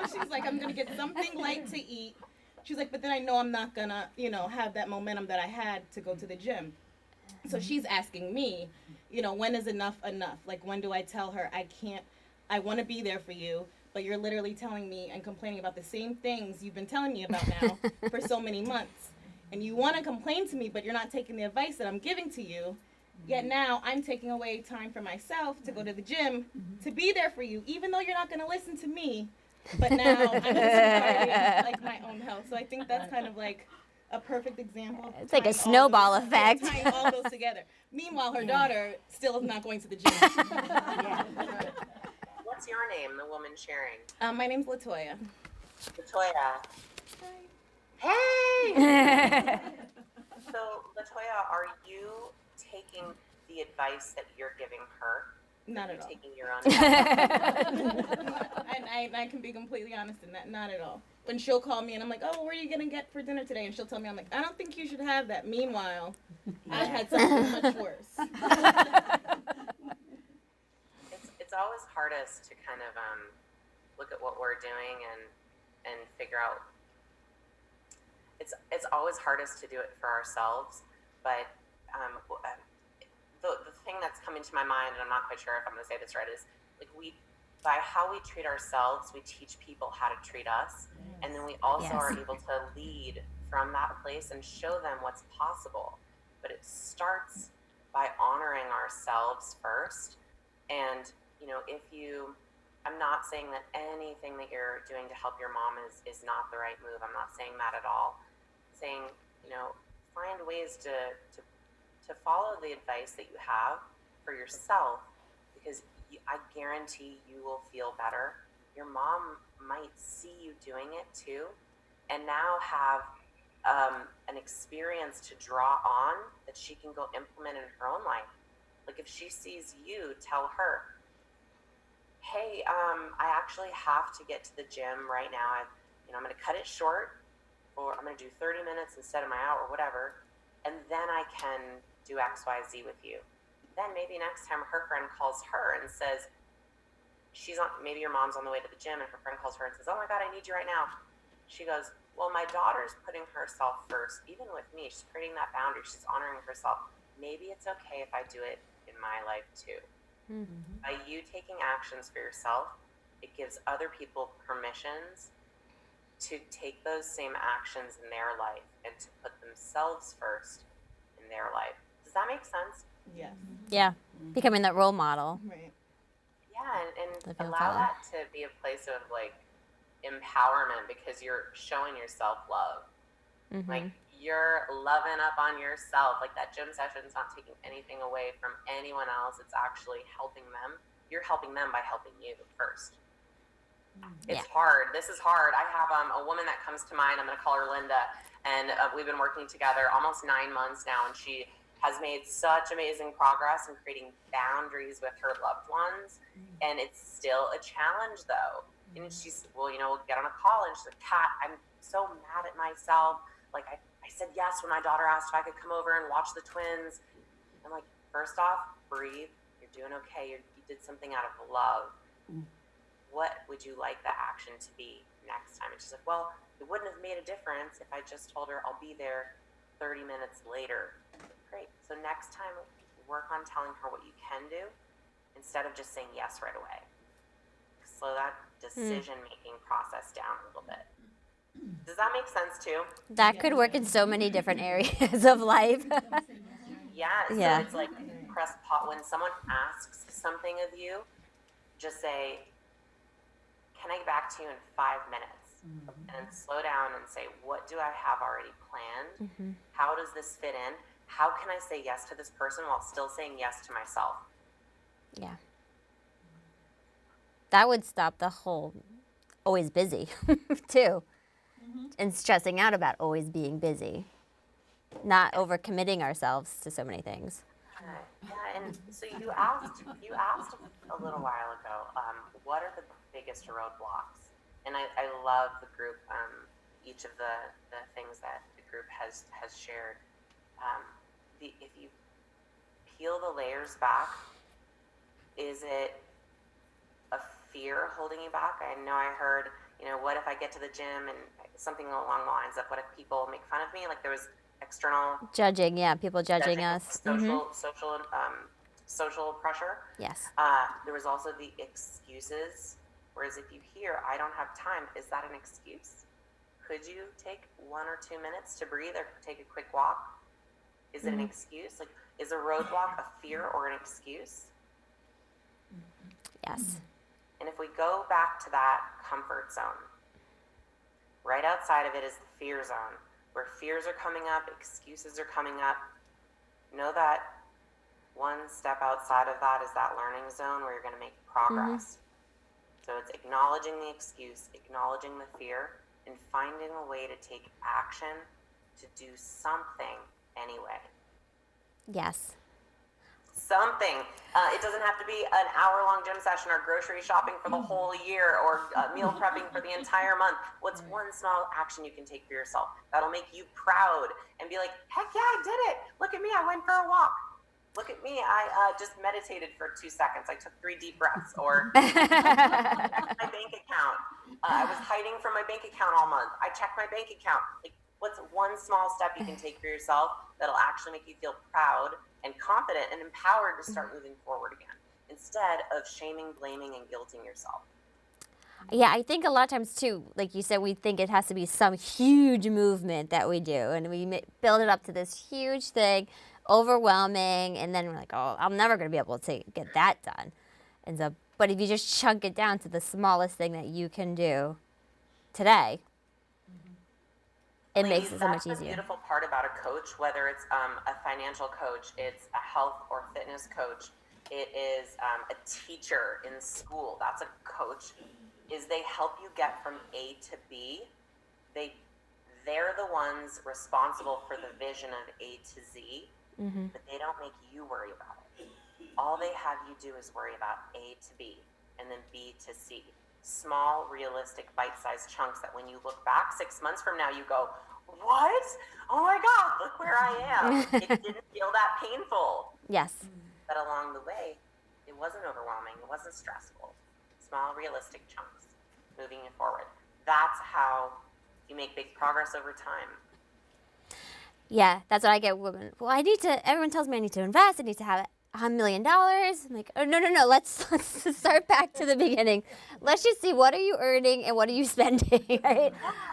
she's like, I'm going to get something light to eat. She's like, but then I know I'm not going to, have that momentum that I had to go to the gym. So she's asking me, when is enough enough? Like, when do I tell her I want to be there for you, but you're literally telling me and complaining about the same things you've been telling me about now for so many months. And you want to complain to me, but you're not taking the advice that I'm giving to you. Yet now I'm taking away time for myself to go to the gym to be there for you, even though you're not going to listen to me. But now I'm disregarding my own health. So I think that's kind of a perfect example. of It's like a tying all snowball those- effect. Tying all those together. Meanwhile, her daughter still is not going to the gym. What's your name, the woman sharing? My name's Latoya. Latoya. Hey! So, Latoya, are you taking the advice that you're giving her? Not Are at you all. taking your own And I can be completely honest in that, not at all. When she'll call me and I'm like, oh, what are you gonna get for dinner today? And she'll tell me, I'm like, I don't think you should have that. Meanwhile, I've had something much worse. It's always hardest to kind of look at what we're doing and figure out. It's always hardest to do it for ourselves, but the thing that's coming to my mind, and I'm not quite sure if I'm going to say this right, is like by how we treat ourselves, we teach people how to treat us, and then we also are able to lead from that place and show them what's possible. But it starts by honoring ourselves first, and I'm not saying that anything that you're doing to help your mom is not the right move. I'm not saying that at all. I'm saying, find ways to follow the advice that you have for yourself, because I guarantee you will feel better. Your mom might see you doing it too, and now have an experience to draw on that she can go implement in her own life. Like if she sees you tell her, hey, I actually have to get to the gym right now. I'm going to cut it short, or I'm going to do 30 minutes instead of my hour, whatever, and then I can do X, Y, Z with you. Then maybe next time her friend calls her and says, maybe your mom's on the way to the gym and her friend calls her and says, oh my God, I need you right now. She goes, well, my daughter's putting herself first, even with me. She's creating that boundary. She's honoring herself. Maybe it's okay if I do it in my life too. Mm-hmm. By you taking actions for yourself, it gives other people permissions to take those same actions in their life and to put themselves first in their life. Does that make sense? Yes. Yeah, becoming that role model. Right. Yeah, and feel allow follow. that to be a place of like empowerment, because you're showing yourself love. Mm-hmm. Like you're loving up on yourself. Like that gym session is not taking anything away from anyone else. It's actually helping them. You're helping them by helping you first. It's hard. This is hard. I have a woman that comes to mind. I'm going to call her Linda. And we've been working together almost 9 months now. And she has made such amazing progress in creating boundaries with her loved ones. And it's still a challenge, though. And she's, we'll get on a call and she's like, Kat, I'm so mad at myself. Like, I said yes when my daughter asked if I could come over and watch the twins. I'm like, first off, breathe. You're doing okay. You did something out of love. What would you like the action to be next time? And she's like, well, it wouldn't have made a difference if I just told her I'll be there 30 minutes later. Great. So next time, work on telling her what you can do instead of just saying yes right away. Slow that decision-making process down a little bit. Does that make sense too? That could work in so many different areas of life. Yeah. So Yeah. it's like press pause. When someone asks something of you, just say, can I get back to you in 5 minutes? And slow down and say, what do I have already planned? How does this fit in? How can I say yes to this person while still saying yes to myself? Yeah. That would stop the whole always busy, too. And stressing out about always being busy. Not overcommitting ourselves to so many things. Yeah, and so you asked a little while ago, what are the biggest roadblocks? And I love the group, each of the things that the group has shared. If you peel the layers back, is it a fear holding you back? I know I heard, what if I get to the gym and something along the lines of what if people make fun of me? Like there was external Judging, yeah, people judging us. social pressure. Yes. There was also the excuses. Whereas if you hear, I don't have time, is that an excuse? Could you take 1 or 2 minutes to breathe or take a quick walk? Is it an excuse? Like, is a roadblock a fear or an excuse? Yes. And if we go back to that comfort zone, right outside of it is the fear zone, where fears are coming up, excuses are coming up, know that one step outside of that is that learning zone where you're going to make progress. So it's acknowledging the excuse, acknowledging the fear, and finding a way to take action to do something anyway. Yes. Something. It doesn't have to be an hour-long gym session or grocery shopping for the whole year or meal prepping for the entire month. What's one small action you can take for yourself that'll make you proud and be like, heck yeah, I did it. Look at me, I went for a walk. Look at me, I just meditated for 2 seconds. I took 3 deep breaths. Or checked my bank account. I was hiding from my bank account all month. I checked my bank account. Like, what's one small step you can take for yourself that'll actually make you feel proud and confident and empowered to start moving forward again, instead of shaming, blaming, and guilting yourself? Yeah, I think a lot of times too, like you said, we think it has to be some huge movement that we do, and we build it up to this huge thing, overwhelming, and then we're like, oh, I'm never going to be able to get that done. And so, but if you just chunk it down to the smallest thing that you can do today, it makes it so much That's the easier. beautiful part about a coach, whether it's a financial coach, it's a health or fitness coach, it is a teacher in school, that's a coach, is they help you get from A to B. They're the ones responsible for the vision of A to Z, but they don't make you worry about it. All they have you do is worry about A to B and then B to C. Small, realistic, bite-sized chunks that when you look back 6 months from now, you go, what? Oh my God, look where I am. It didn't feel that painful. Yes. But along the way, it wasn't overwhelming. It wasn't stressful. Small, realistic chunks moving you forward. That's how you make big progress over time. Yeah, that's what I get women. Well, everyone tells me I need to invest, I need to have $1 million. I'm like, oh, no, let's start back to the beginning. Let's just see, what are you earning and what are you spending, right?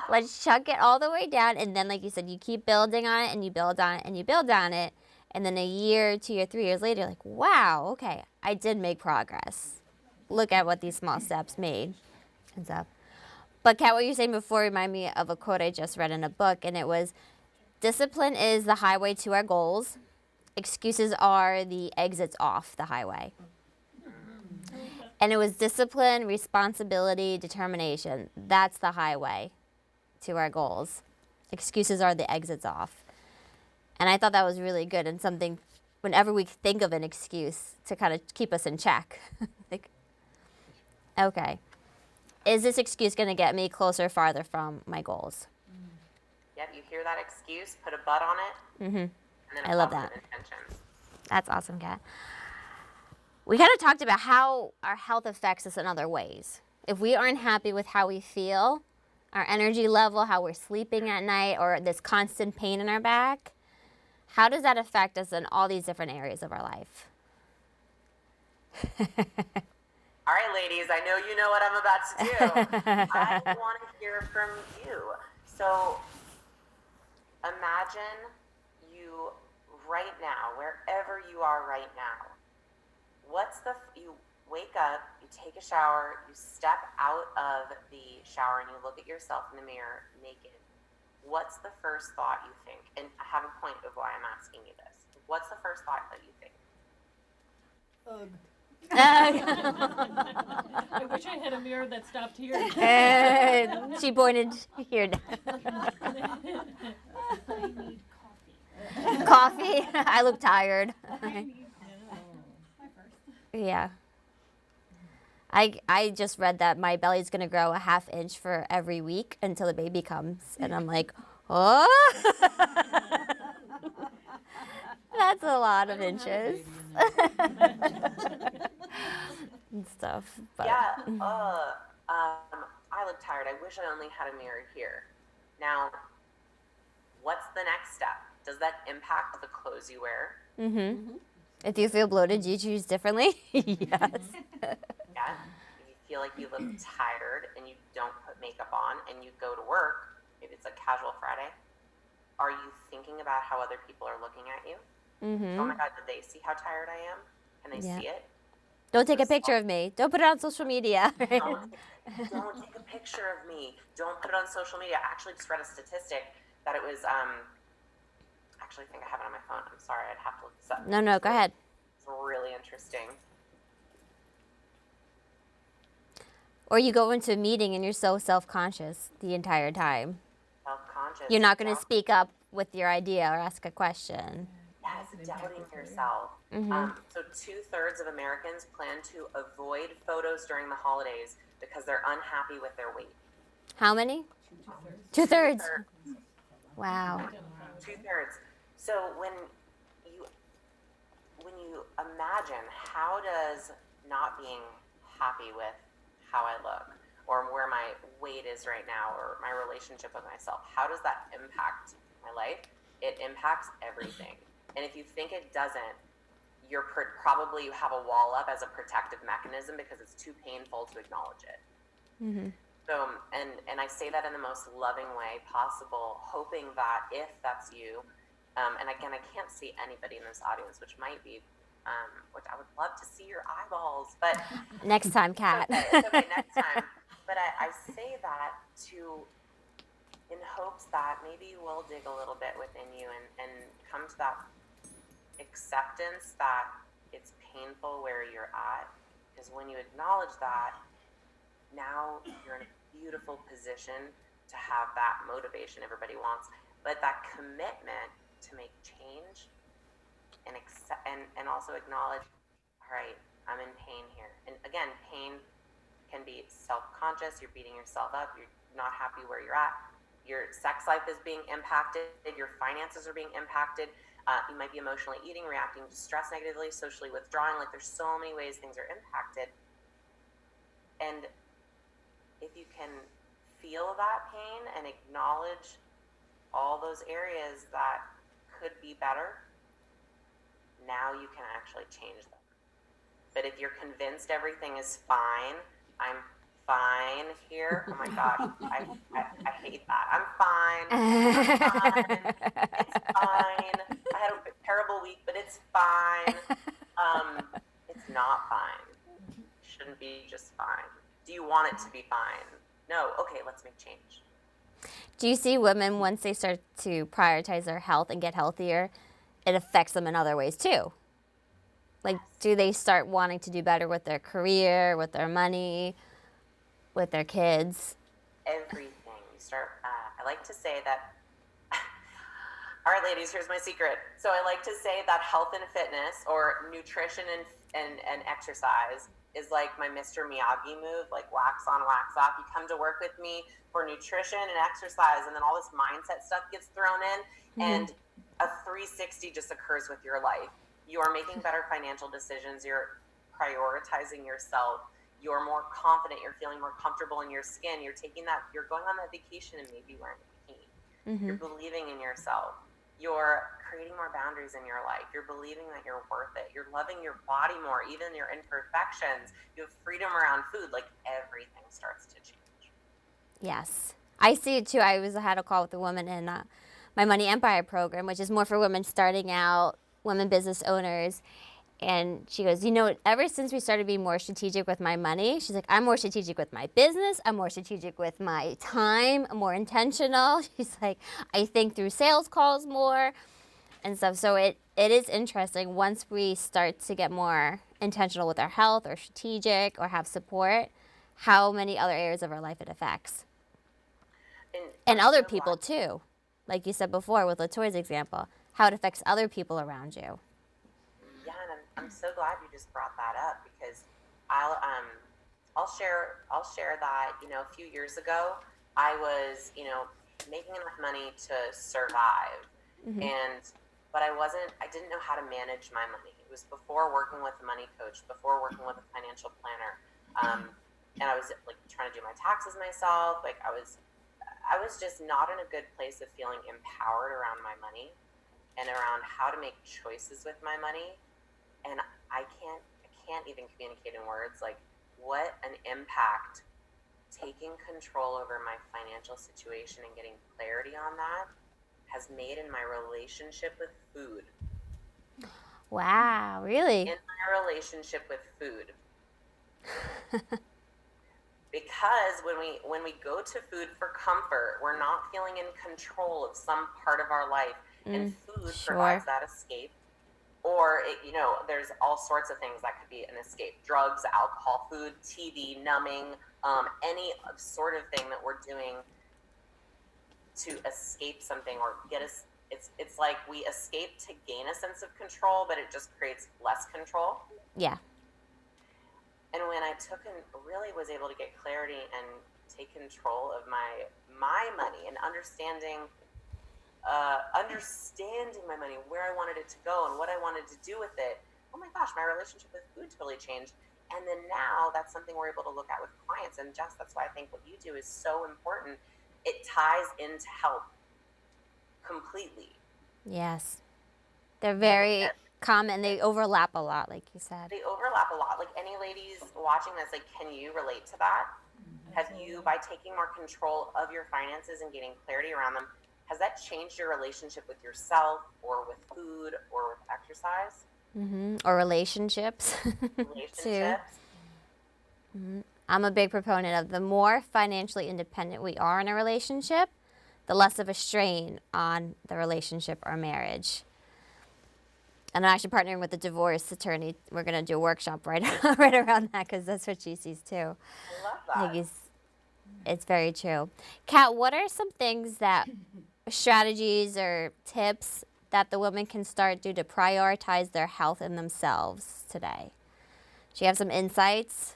Let's chunk it all the way down, and then, like you said, you keep building on it, and you build on it, and you build on it, and then a year, 2 years, 3 years later, you're like, wow, okay, I did make progress. Look at what these small steps made and stuff. But Kat, what you were saying before reminded me of a quote I just read in a book, and it was, discipline is the highway to our goals. Excuses are the exits off the highway. And it was discipline, responsibility, determination. That's the highway to our goals. Excuses are the exits off. And I thought that was really good, and something whenever we think of an excuse to kind of keep us in check. Like, okay, is this excuse going to get me closer or farther from my goals? Yep, you hear that excuse, put a butt on it. And then I love positive that. intentions. That's awesome, Kat. We kind of talked about how our health affects us in other ways. If we aren't happy with how we feel, our energy level, how we're sleeping at night, or this constant pain in our back, how does that affect us in all these different areas of our life? All right, ladies, I know you know what I'm about to do. I want to hear from you. So imagine you right now, wherever you are right now, you wake up, you take a shower, you step out of the shower and you look at yourself in the mirror naked. What's the first thought you think? And I have a point of why I'm asking you this. What's the first thought that you think? I wish I had a mirror that stopped here. She pointed here. I need coffee. Coffee? I look tired. Yeah. I just read that my belly's going to grow a ½ inch for every week until the baby comes. And I'm like, oh. That's a lot of inches. And stuff. But. Yeah, I look tired. I wish I only had a mirror here. Now, what's the next step? Does that impact the clothes you wear? If you feel bloated, do you choose differently? Yes. Yeah. If you feel like you look tired and you don't put makeup on and you go to work, maybe it's a casual Friday, are you thinking about how other people are looking at you? Oh my God, did they see how tired I am? Can they see it? Don't take a picture of me. Don't put it on social media. Don't take a picture of me. Don't put it on social media. I actually just read a statistic that it was, actually I think I have it on my phone. I'm sorry, I'd have to look this up. No, go ahead. It's really interesting. Or you go into a meeting and you're so self-conscious the entire time. Self-conscious. You're not going to speak up with your idea or ask a question. Yes, doubting yourself. Mm-hmm. So 2/3 of Americans plan to avoid photos during the holidays because they're unhappy with their weight. How many? 2/3. Wow. 2/3. So when you imagine, how does not being happy with how I look or where my weight is right now or my relationship with myself, how does that impact my life? It impacts everything. And if you think it doesn't, you have a wall up as a protective mechanism because it's too painful to acknowledge it. Mm-hmm. So, and I say that in the most loving way possible, hoping that if that's you, and again, I can't see anybody in this audience, which might be, which I would love to see your eyeballs, but Next time, Kat. it's okay next time. But I say that in hopes that maybe you will dig a little bit within you and come to that acceptance that it's painful where you're at. Because when you acknowledge that, now you're in a beautiful position to have that motivation everybody wants, but that commitment to make change and accept and also acknowledge, all right, I'm in pain here. And again, pain can be self-conscious, you're beating yourself up, you're not happy where you're at, your sex life is being impacted, your finances are being impacted, you might be emotionally eating, reacting to stress negatively, socially withdrawing, like there's so many ways things are impacted. And if you can feel that pain and acknowledge all those areas that could be better, now you can actually change them. But if you're convinced everything is fine, I'm fine here. Oh my gosh, I hate that. I'm fine. It's fine. I had a terrible week, but it's fine. It's not fine. It shouldn't be just fine. Do you want it to be fine? No. Okay, let's make change. Do you see women, once they start to prioritize their health and get healthier, it affects them in other ways too? Like, do they start wanting to do better with their career, with their money, with their kids? Everything. You start, I like to say that, all right, ladies, here's my secret. So I like to say that health and fitness, or nutrition and exercise, is like my Mr. Miyagi move, like wax on, wax off. You come to work with me for nutrition and exercise, and then all this mindset stuff gets thrown in, and a 360 just occurs with your life. You are making better financial decisions. You're prioritizing yourself. You're more confident. You're feeling more comfortable in your skin. You're taking that, you're going on that vacation and maybe wearing a bikini. You're believing in yourself. You're creating more boundaries in your life. You're believing that you're worth it. You're loving your body more, even your imperfections. You have freedom around food. Like, everything starts to change. Yes. I see it too. I had a call with a woman in my Money Empire program, which is more for women starting out, women business owners. And she goes, you know, ever since we started being more strategic with my money, she's like, I'm more strategic with my business. I'm more strategic with my time. I'm more intentional. She's like, I think through sales calls more and stuff. So it is interesting once we start to get more intentional with our health or strategic or have support, how many other areas of our life it affects. And other people too. Like you said before with LaToya's example, how it affects other people around you. Yeah, and I'm so glad you just brought that up, because I'll share that, you know, a few years ago I was, you know, making enough money to survive, but I didn't know how to manage my money. It was before working with a money coach, before working with a financial planner, and I was like trying to do my taxes myself. Like I was just not in a good place of feeling empowered around my money and around how to make choices with my money. And I can't even communicate in words like what an impact taking control over my financial situation and getting clarity on that has made in my relationship with food. Wow, really? In my relationship with food. because when we go to food for comfort, we're not feeling in control of some part of our life, and food provides that escape. Or there's all sorts of things that could be an escape: drugs, alcohol, food, TV, numbing, any sort of thing that we're doing to escape something or get us. It's like we escape to gain a sense of control, but it just creates less control. Yeah. And when I took and really was able to get clarity and take control of my money and understanding my money, where I wanted it to go and what I wanted to do with it, oh my gosh, my relationship with food totally changed. And then now that's something we're able to look at with clients. And Jess, that's why I think what you do is so important. It ties into health completely. Yes. They're very common. They overlap a lot, like you said. They overlap a lot. Like, any ladies watching this, like, can you relate to that? Have you, by taking more control of your finances and getting clarity around them, has that changed your relationship with yourself or with food or with exercise? Or relationships. Too. I'm a big proponent of the more financially independent we are in a relationship, the less of a strain on the relationship or marriage. And I'm actually partnering with a divorce attorney. We're going to do a workshop right around that, because that's what she sees too. I love that. I think it's very true. Kat, what are some things that strategies or tips that the women can start to prioritize their health and themselves today? Do you have some insights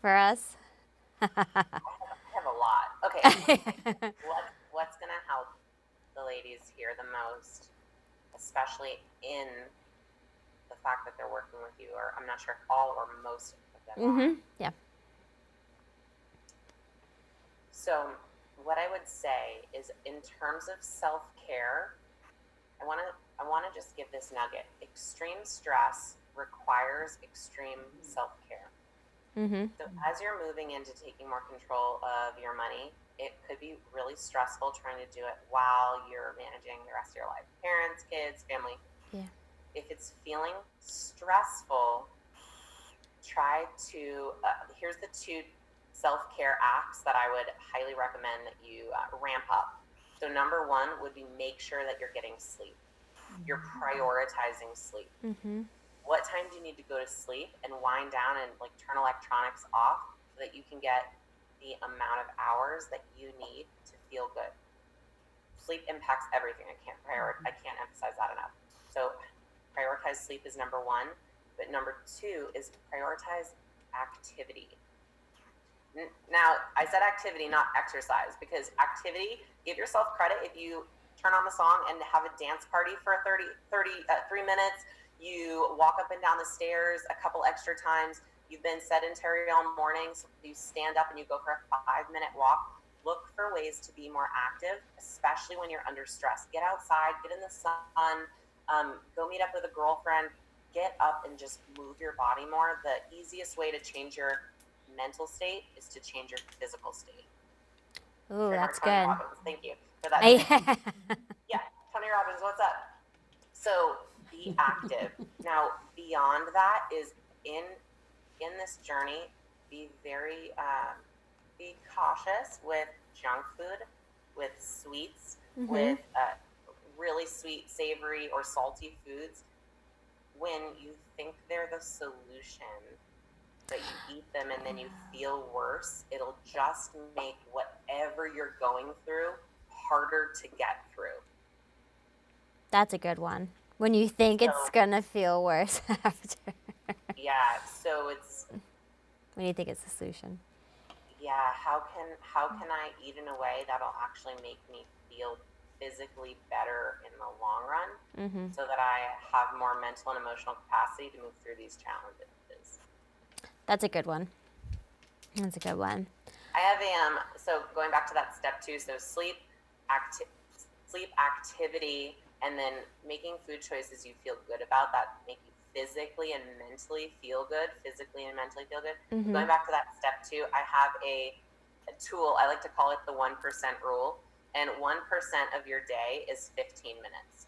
for us? I have a lot. Okay. What's going to help the ladies here the most, especially in the fact that they're working with you, or I'm not sure if all or most of them are. Yeah. So what I would say is, in terms of self-care, I want to just give this nugget. Extreme stress requires extreme self-care. So as you're moving into taking more control of your money, it could be really stressful trying to do it while you're managing the rest of your life. Parents, kids, family. Yeah. If it's feeling stressful, try to, here's the 2 self-care acts that I would highly recommend that you ramp up. So number 1 would be, make sure that you're getting sleep. You're prioritizing sleep. What time do you need to go to sleep and wind down and like turn electronics off so that you can get the amount of hours that you need to feel good? Sleep impacts everything. I can't emphasize that enough. So prioritize sleep is number 1, but number 2 is prioritize activity. Now, I said activity, not exercise, because activity, give yourself credit if you turn on the song and have a dance party for 3 minutes. You walk up and down the stairs a couple extra times. You've been sedentary all morning, so you stand up and you go for a 5-minute walk. Look for ways to be more active, especially when you're under stress. Get outside, get in the sun, go meet up with a girlfriend. Get up and just move your body more. The easiest way to change your mental state is to change your physical state. Ooh, that's good. Tony Robbins, thank you for that. Yeah, Tony Robbins, what's up? So be active. Now, beyond that is in this journey, be very be cautious with junk food, with sweets, with really sweet, savory, or salty foods. When you think they're the solution, but you eat them and then you feel worse, it'll just make whatever you're going through harder to get through. That's a good one. When you think it's gonna feel worse after. Yeah, so it's when you think it's the solution. Yeah, how can I eat in a way that'll actually make me feel physically better in the long run, so that I have more mental and emotional capacity to move through these challenges. That's a good one. That's a good one. I have so going back to that step 2, so sleep, activity, and then making food choices you feel good about that make you physically and mentally feel good, Going back to that step 2, I have a tool, I like to call it the 1% rule, and 1% of your day is 15 minutes.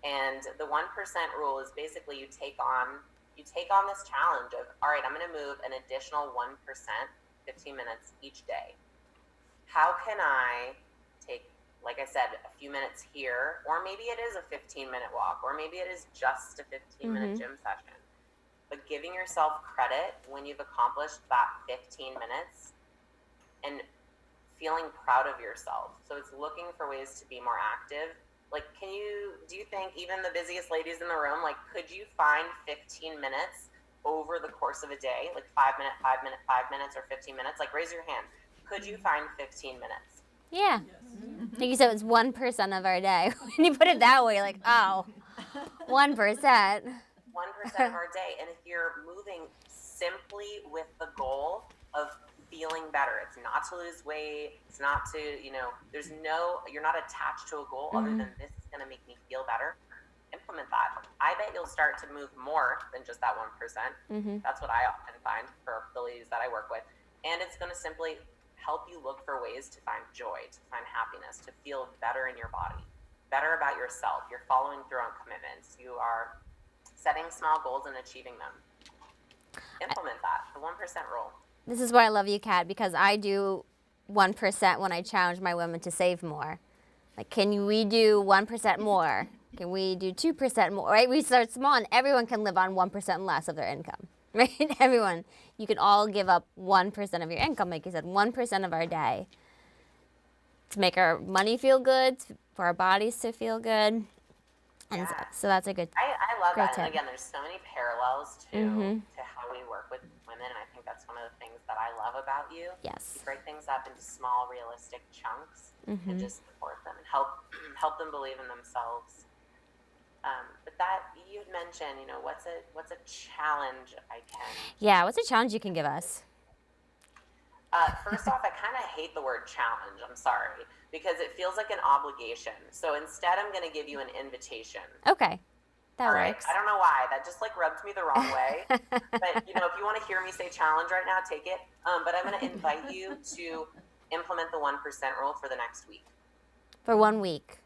And the 1% rule is basically you take on this challenge of, all right, I'm going to move an additional 1% 15 minutes each day. How can I take, like I said, a few minutes here, or maybe it is a 15-minute walk, or maybe it is just a 15-minute gym session. But giving yourself credit when you've accomplished that 15 minutes and feeling proud of yourself. So it's looking for ways to be more active. Like, do you think even the busiest ladies in the room, like, could you find 15 minutes over the course of a day, like 5 minutes, or 15 minutes? Like, raise your hand. Could you find 15 minutes? Yeah. Like you said, it's 1% of our day. When you put it that way, like, oh, 1%. 1% of our day. And if you're moving simply with the goal of feeling better, it's not to lose weight, it's not to, you're not attached to a goal other than this is going to make me feel better. Implement that. I bet you'll start to move more than just that 1%. That's what I often find for the ladies that I work with. And it's going to simply help you look for ways to find joy, to find happiness, to feel better in your body, better about yourself. You're following through on commitments. You are setting small goals and achieving them. Implement that, the 1% rule. This is why I love you, Kat, because I do 1% when I challenge my women to save more. Like, we do 1% more? Can we do 2% more? Right? We start small, and everyone can live on 1% less of their income. Right? Everyone. You can all give up 1% of your income, like you said, 1% of our day to make our money feel good, for our bodies to feel good. And so that's a good I love that. tip. And again, there's so many parallels to how we work with women, and I think that's one of the things that I love about you. Yes. You break things up into small, realistic chunks and just support them and help them believe in themselves. But that you had mentioned, what's a challenge I can? Yeah, what's a challenge you can give us? First off, I kind of hate the word challenge. I'm sorry, because it feels like an obligation. So instead, I'm going to give you an invitation. Okay, that All right? works. I don't know why. That just rubbed me the wrong way. But if you want to hear me say challenge right now, take it. But I'm going to invite you to implement the 1% rule for the next week. For 1 week.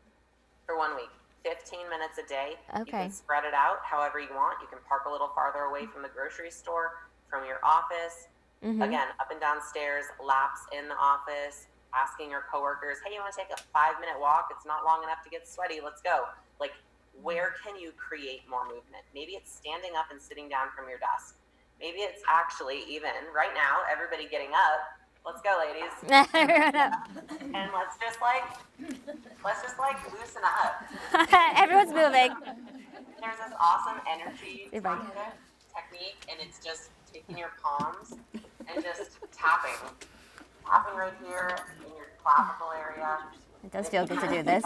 For 1 week. 15 minutes a day. Okay. You can spread it out however you want. You can park a little farther away from the grocery store, from your office. Again, up and down stairs, laps in the office, asking your coworkers, hey, you want to take a 5-minute walk? It's not long enough to get sweaty. Let's go. Like, where can you create more movement? Maybe it's standing up and sitting down from your desk. Maybe it's actually even right now, everybody getting up. Let's go, ladies. And let's just loosen up. Everyone's moving. There's this awesome energy technique, and it's just taking your palms and just tapping right here in your clavicle area. It does feel good to do this.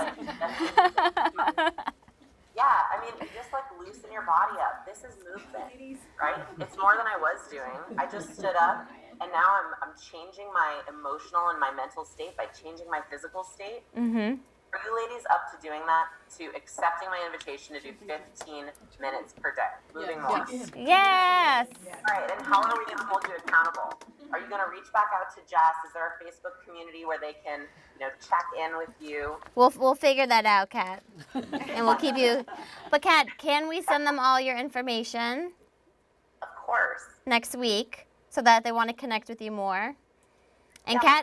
Yeah, I mean, just loosen your body up. This is movement, right? It's more than I was doing. I just stood up, and now I'm changing my emotional and my mental state by changing my physical state. Are you ladies up to doing that? To accepting my invitation to do 15 minutes per day, moving more? Yes. All right, and how are we going to hold you accountable? Are you going to reach back out to Jess? Is there a Facebook community where they can, check in with you? We'll figure that out, Kat, and we'll keep you. But Kat, can we send them all your information? Of course. Next week, so that they want to connect with you more. And Yeah,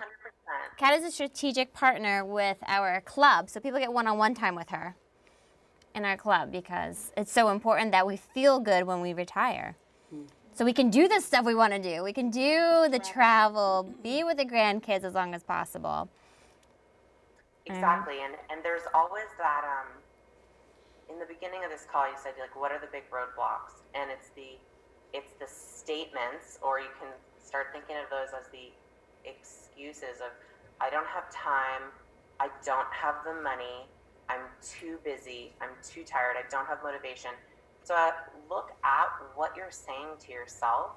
Kat is a strategic partner with our club, so people get one-on-one time with her in our club because it's so important that we feel good when we retire. So we can do the stuff we want to do. We can do the travel, be with the grandkids as long as possible. Exactly, and there's always that, in the beginning of this call, you said, what are the big roadblocks? And it's the statements, or you can start thinking of those as the excuses of, I don't have time, I don't have the money, I'm too busy, I'm too tired, I don't have motivation. So look at what you're saying to yourself,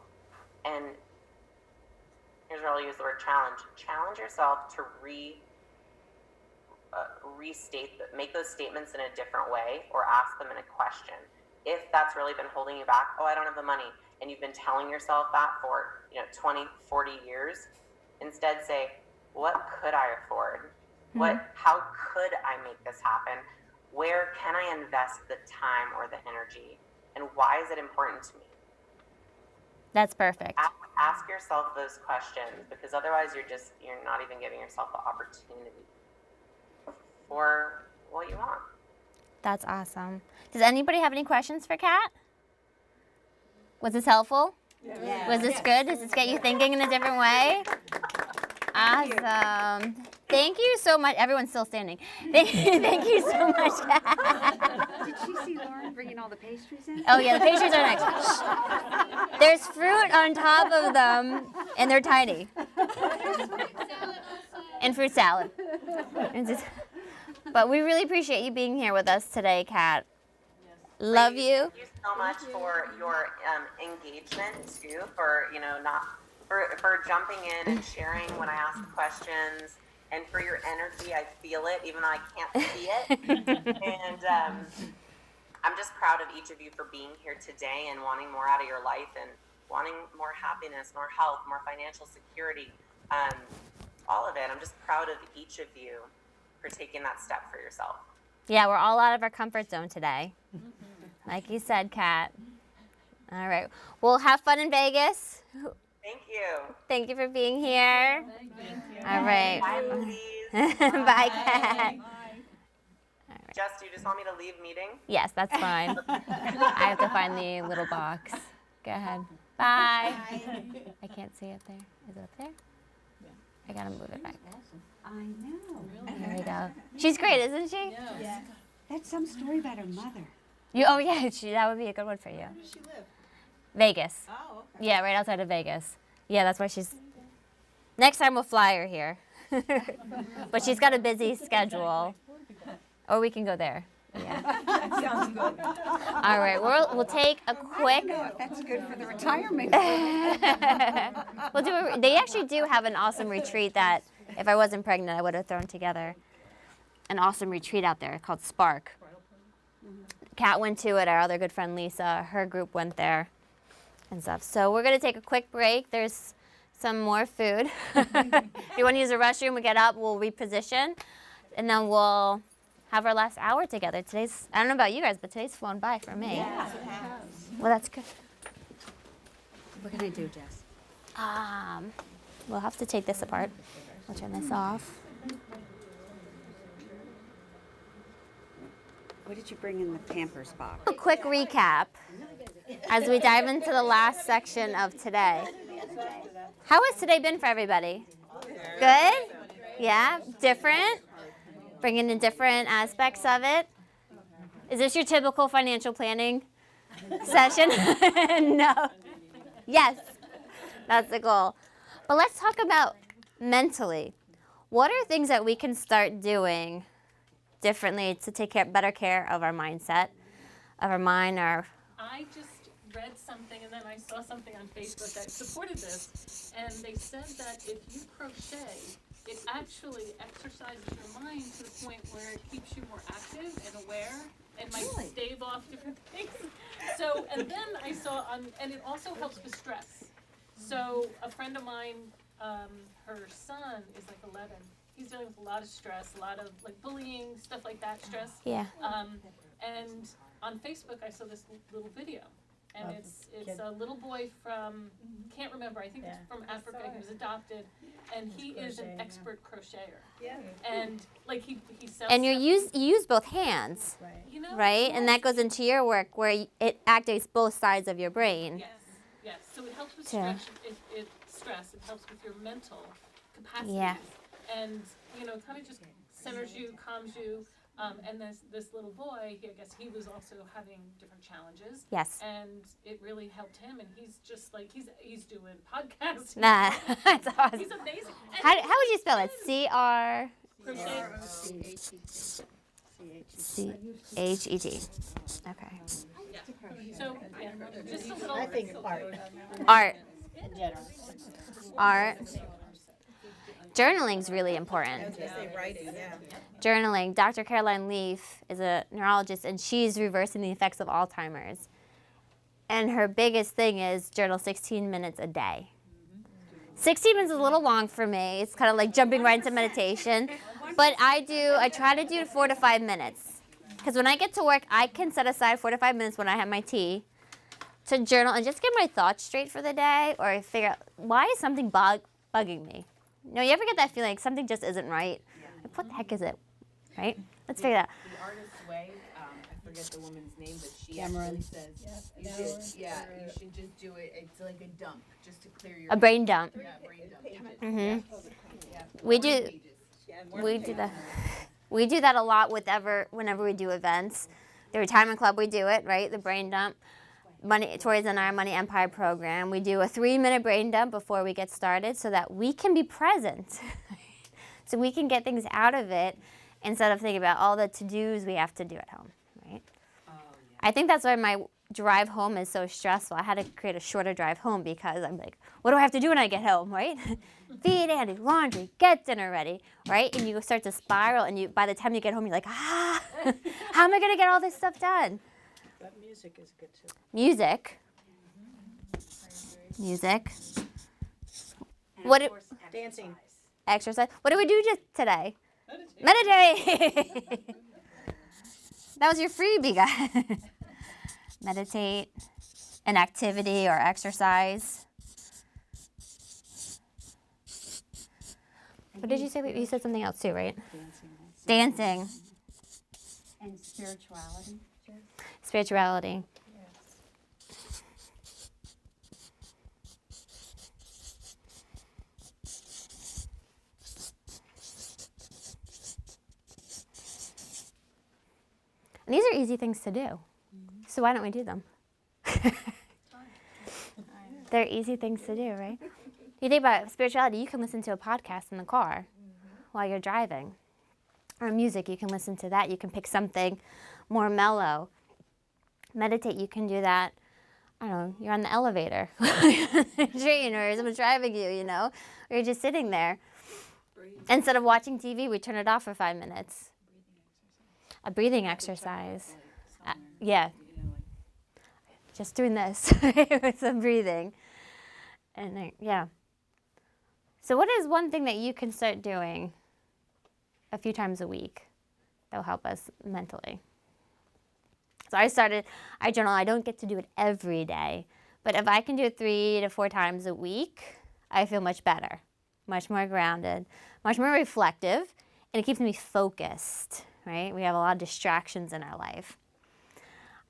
and here's where I'll use the word challenge. Challenge yourself to make those statements in a different way, or ask them in a question. If that's really been holding you back, I don't have the money, and you've been telling yourself that for 20, 40 years, instead say, what could I afford? How could I make this happen? Where can I invest the time or the energy? And why is it important to me? That's perfect. ask yourself those questions, because otherwise you're not even giving yourself the opportunity for what you want. That's awesome. Does anybody have any questions for Kat? Was this helpful? Yeah. Was this good? Does this get you thinking in a different way? Awesome. Thank you so much. Everyone's still standing. Thank you so much, Kat. Did you see Lauren bringing all the pastries in? Oh, yeah, the pastries are next. Shh. There's fruit on top of them, and they're tiny. And fruit salad. But we really appreciate you being here with us today, Kat. Love you. Thank you so much for your engagement too, for for jumping in and sharing when I ask questions, and for your energy. I feel it, even though I can't see it. And I'm just proud of each of you for being here today and wanting more out of your life and wanting more happiness, more health, more financial security, all of it. I'm just proud of each of you for taking that step for yourself. Yeah, we're all out of our comfort zone today. Like you said, Kat. All right. Well, have fun in Vegas. Thank you. Thank you for being here. All right. Bye, ladies. Bye, Kat. Jess, do you just want me to leave meeting? Yes, that's fine. I have to find the little box. Go ahead. Bye. I can't see it there. Is it up there? I gotta move it back. I know. There we go. She's great, isn't she? Yeah. That's some story about her mother. Oh yeah, that would be a good one for you. Where does she live? Vegas. Oh, okay. Yeah, right outside of Vegas. Yeah, that's why she's. Next time we'll fly her here. But she's got a busy schedule. Or we can go there. Yeah. Sounds good. All right, we'll take a quick. That's good for the retirement. They actually do have an awesome retreat that, if I wasn't pregnant, I would have thrown together. An awesome retreat out there called Spark. Kat went to it. Our other good friend Lisa, her group went there, and stuff. So we're gonna take a quick break. There's some more food. If you want to use the restroom, we get up. We'll reposition, and then we'll have our last hour together. I don't know about you guys, but today's flown by for me. Yeah. Well, that's good. What can I do, Jess? We'll have to take this apart. We'll turn this off. What did you bring in the Pampers box? A quick recap as we dive into the last section of today. How has today been for everybody? Good? Yeah? Different? Bringing in different aspects of it? Is this your typical financial planning session? No. Yes. That's the goal. But let's talk about mentally. What are things that we can start doing differently to take better care of our mindset, of our mind, I just read something and then I saw something on Facebook that supported this, and they said that if you crochet, it actually exercises your mind to the point where it keeps you more active and aware and might stave off different things. So, and then I saw and it also helps with stress. So a friend of mine, her son is like 11. He's dealing with a lot of stress, a lot of like bullying, stuff like that, stress. Yeah. And on Facebook, I saw this little video, and it's a little boy from, can't remember, I think it's from Africa. He was adopted, and he is an expert crocheter. Yeah. And like he sells. And you use both hands, you know, right? And that goes into your work where it activates both sides of your brain. Yes. So it helps with Yeah. stress. It helps with your mental capacity. Yeah. And kind of just centers you, calms you. And this little boy, I guess he was also having different challenges. Yes. And it really helped him. And he's just like he's doing podcasts. Nah, that's awesome. He's amazing. And How would you spell it? C-R. crochet. C-H-E-T. Okay. So just a little. I think art Art. in general. Art. Journaling's really important. They say writing, yeah. Journaling. Dr. Caroline Leaf is a neurologist, and she's reversing the effects of Alzheimer's. And her biggest thing is journal 16 minutes a day. 16 minutes is a little long for me. It's kind of like jumping right into meditation. But I try to do 4 to 5 minutes. Because when I get to work, I can set aside 4 to 5 minutes when I have my tea to journal and just get my thoughts straight for the day, or figure out why is something bugging me. You know, you ever get that feeling like something just isn't right? Like, what the heck is it? Right? Let's figure it out. The Artist's Way, I forget the woman's name, but she Cameron. actually says, you should just do it, it's like a dump, just to clear your. A brain dump. Yeah, brain dump. Mhm. Yeah. We do. Pages. We do that a lot whenever we do events. The retirement club, we do it, right? The brain dump. Tori's in our Money Empire program. We do a 3-minute brain dump before we get started so that we can be present. So we can get things out of it instead of thinking about all the to-dos we have to do at home, right? I think that's why my drive home is so stressful. I had to create a shorter drive home because I'm like, what do I have to do when I get home, right? Feed Andy, laundry, get dinner ready, right? And you start to spiral, and by the time you get home, you're like, how am I going to get all this stuff done? But music is good too. Music. And What of it- course, Dancing. Exercise. What did we do just today? Meditate. That was your freebie, guys. Meditate, an activity or exercise. What did you say? You said something else too, right? Dancing. And spirituality. Spirituality. And these are easy things to do. So why don't we do them? They're easy things to do, right? You think about spirituality, you can listen to a podcast in the car while you're driving. Or music, you can listen to that. You can pick something more mellow. Meditate, you can do that. I don't know, you're on the elevator, train, or someone's driving you, you know, or you're just sitting there. Instead of watching TV, we turn it off for 5 minutes. A breathing exercise. Yeah. Just doing this with some breathing. And then, yeah. So what is one thing that you can start doing a few times a week that will help us mentally? So I journal. I don't get to do it every day, but if I can do it 3 to 4 times a week, I feel much better, much more grounded, much more reflective, and it keeps me focused, right? We have a lot of distractions in our life.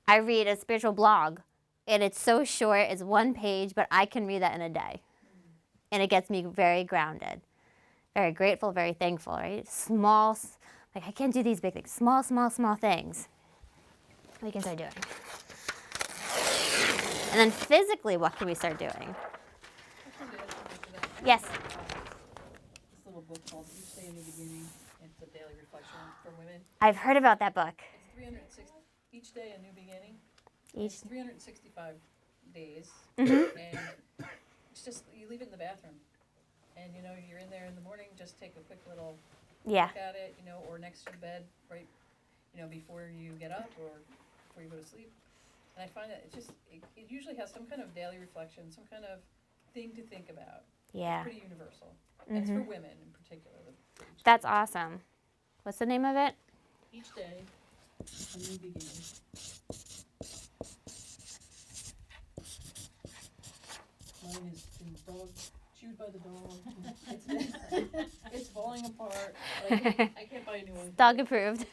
I read a spiritual blog, and it's so short, it's 1 page, but I can read that in a day. And it gets me very grounded, very grateful, very thankful, right? Small, like I can't do these big things, small things we can start doing. And then physically, what can we start doing? Yes. This little book called Each Day in the Beginning. It's a daily reflection for women. I've heard about that book. It's 360, each day a new beginning. Each. It's 365 days. Mhm. And it's just, you leave it in the bathroom. And you know, you're in there in the morning, just take a quick little Yeah. look at it, you know, or next to your bed, right, you know, before you get up or before you go to sleep. And I find that it usually has some kind of daily reflection, some kind of thing to think about. Yeah. Pretty universal. It's for Mhm. women in particular. That's awesome. What's the name of it? Each day, a new beginning. Mine has been chewed by the dog. It's falling apart. I can't buy a new one. Dog approved.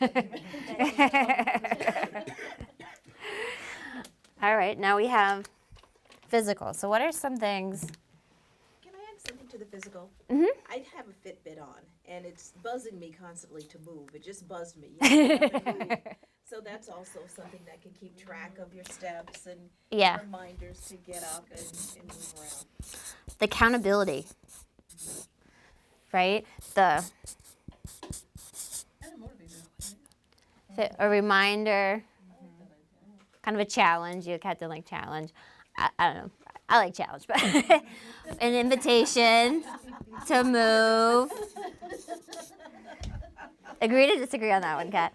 All right, now we have physical. So what are some things? Can I add something to the physical? Mhm. I have a Fitbit on, and it's buzzing me constantly to move. It just buzzed me. You have to move. So that's also something that can keep track of your steps and Yeah. reminders to get up and move around. The accountability, right? And a motivator. A reminder, kind of a challenge. You had to like challenge. I don't know. I like challenge, but an invitation to move. Agree to disagree on that one, Kat.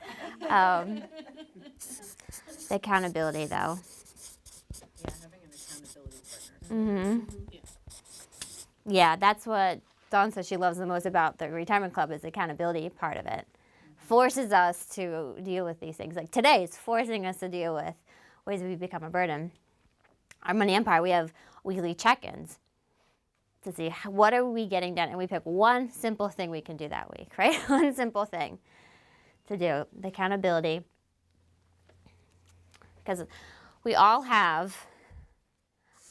The accountability, though. Yeah, having an accountability partner. Yeah, that's what Dawn says she loves the most about the retirement club is the accountability part of it. Forces us to deal with these things. Like today, it's forcing us to deal with ways we become a burden. our Money Empire, we have weekly check-ins to see what are we getting done, and we pick one simple thing we can do that week, right? One simple thing to do, the accountability, because we all have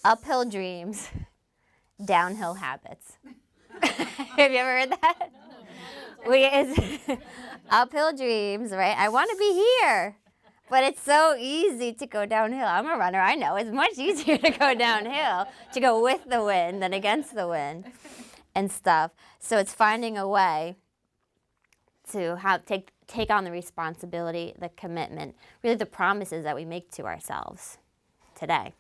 uphill dreams, downhill habits. Have you ever heard that? It's uphill dreams, right? I want to be here, but it's so easy to go downhill. I'm a runner. I know it's much easier to go downhill, to go with the wind than against the wind and stuff. So it's finding a way to take on the responsibility, the commitment, really the promises that we make to ourselves today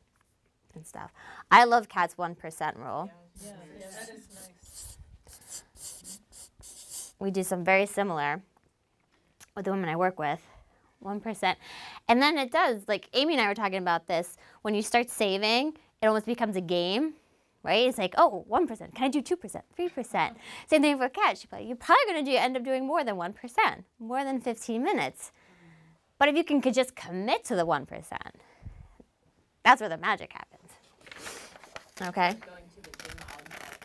and stuff. I love Kat's 1% rule. Yeah, that is nice. We do some very similar with the women I work with, 1%. And then it does, like Amy and I were talking about this, when you start saving, it almost becomes a game, right? It's like, oh, 1%, can I do 2%, 3%? Same thing for Kat. You're probably going to end up doing more than 1%, more than 15 minutes. But if you could just commit to the 1%, that's where the magic happens. Okay? Going to the gym,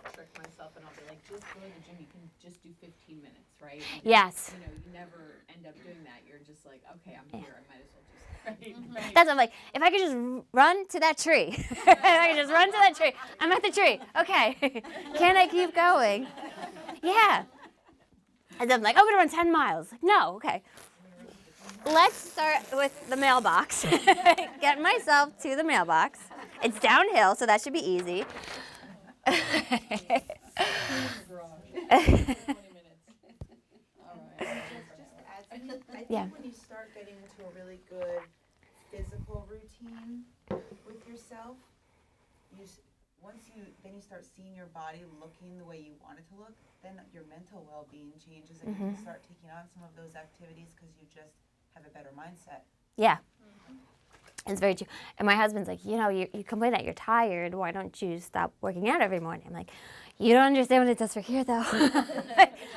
I'll trick myself and I'll be like, just go to the gym, you can just do 15 minutes, right? And Yes. you know, you never end up doing that. You're just like, okay, I'm here, I might as well just, right? That's what I'm like, if I could just run to that tree. If I could just run to that tree. I'm at the tree. Okay. Can I keep going? Yeah. And then I'm like, I'm going to run 10 miles. Like, no, okay. Let's start with the mailbox. Get myself to the mailbox. It's downhill, so that should be easy. I think Yeah. when you start getting into a really good physical routine with yourself, then you start seeing your body looking the way you want it to look, then your mental well-being changes and you can start taking on some of those activities because you just have a better mindset. Yeah. It's very true. And my husband's like, you complain that you're tired. Why don't you stop working out every morning? I'm like, you don't understand what it does for here, though.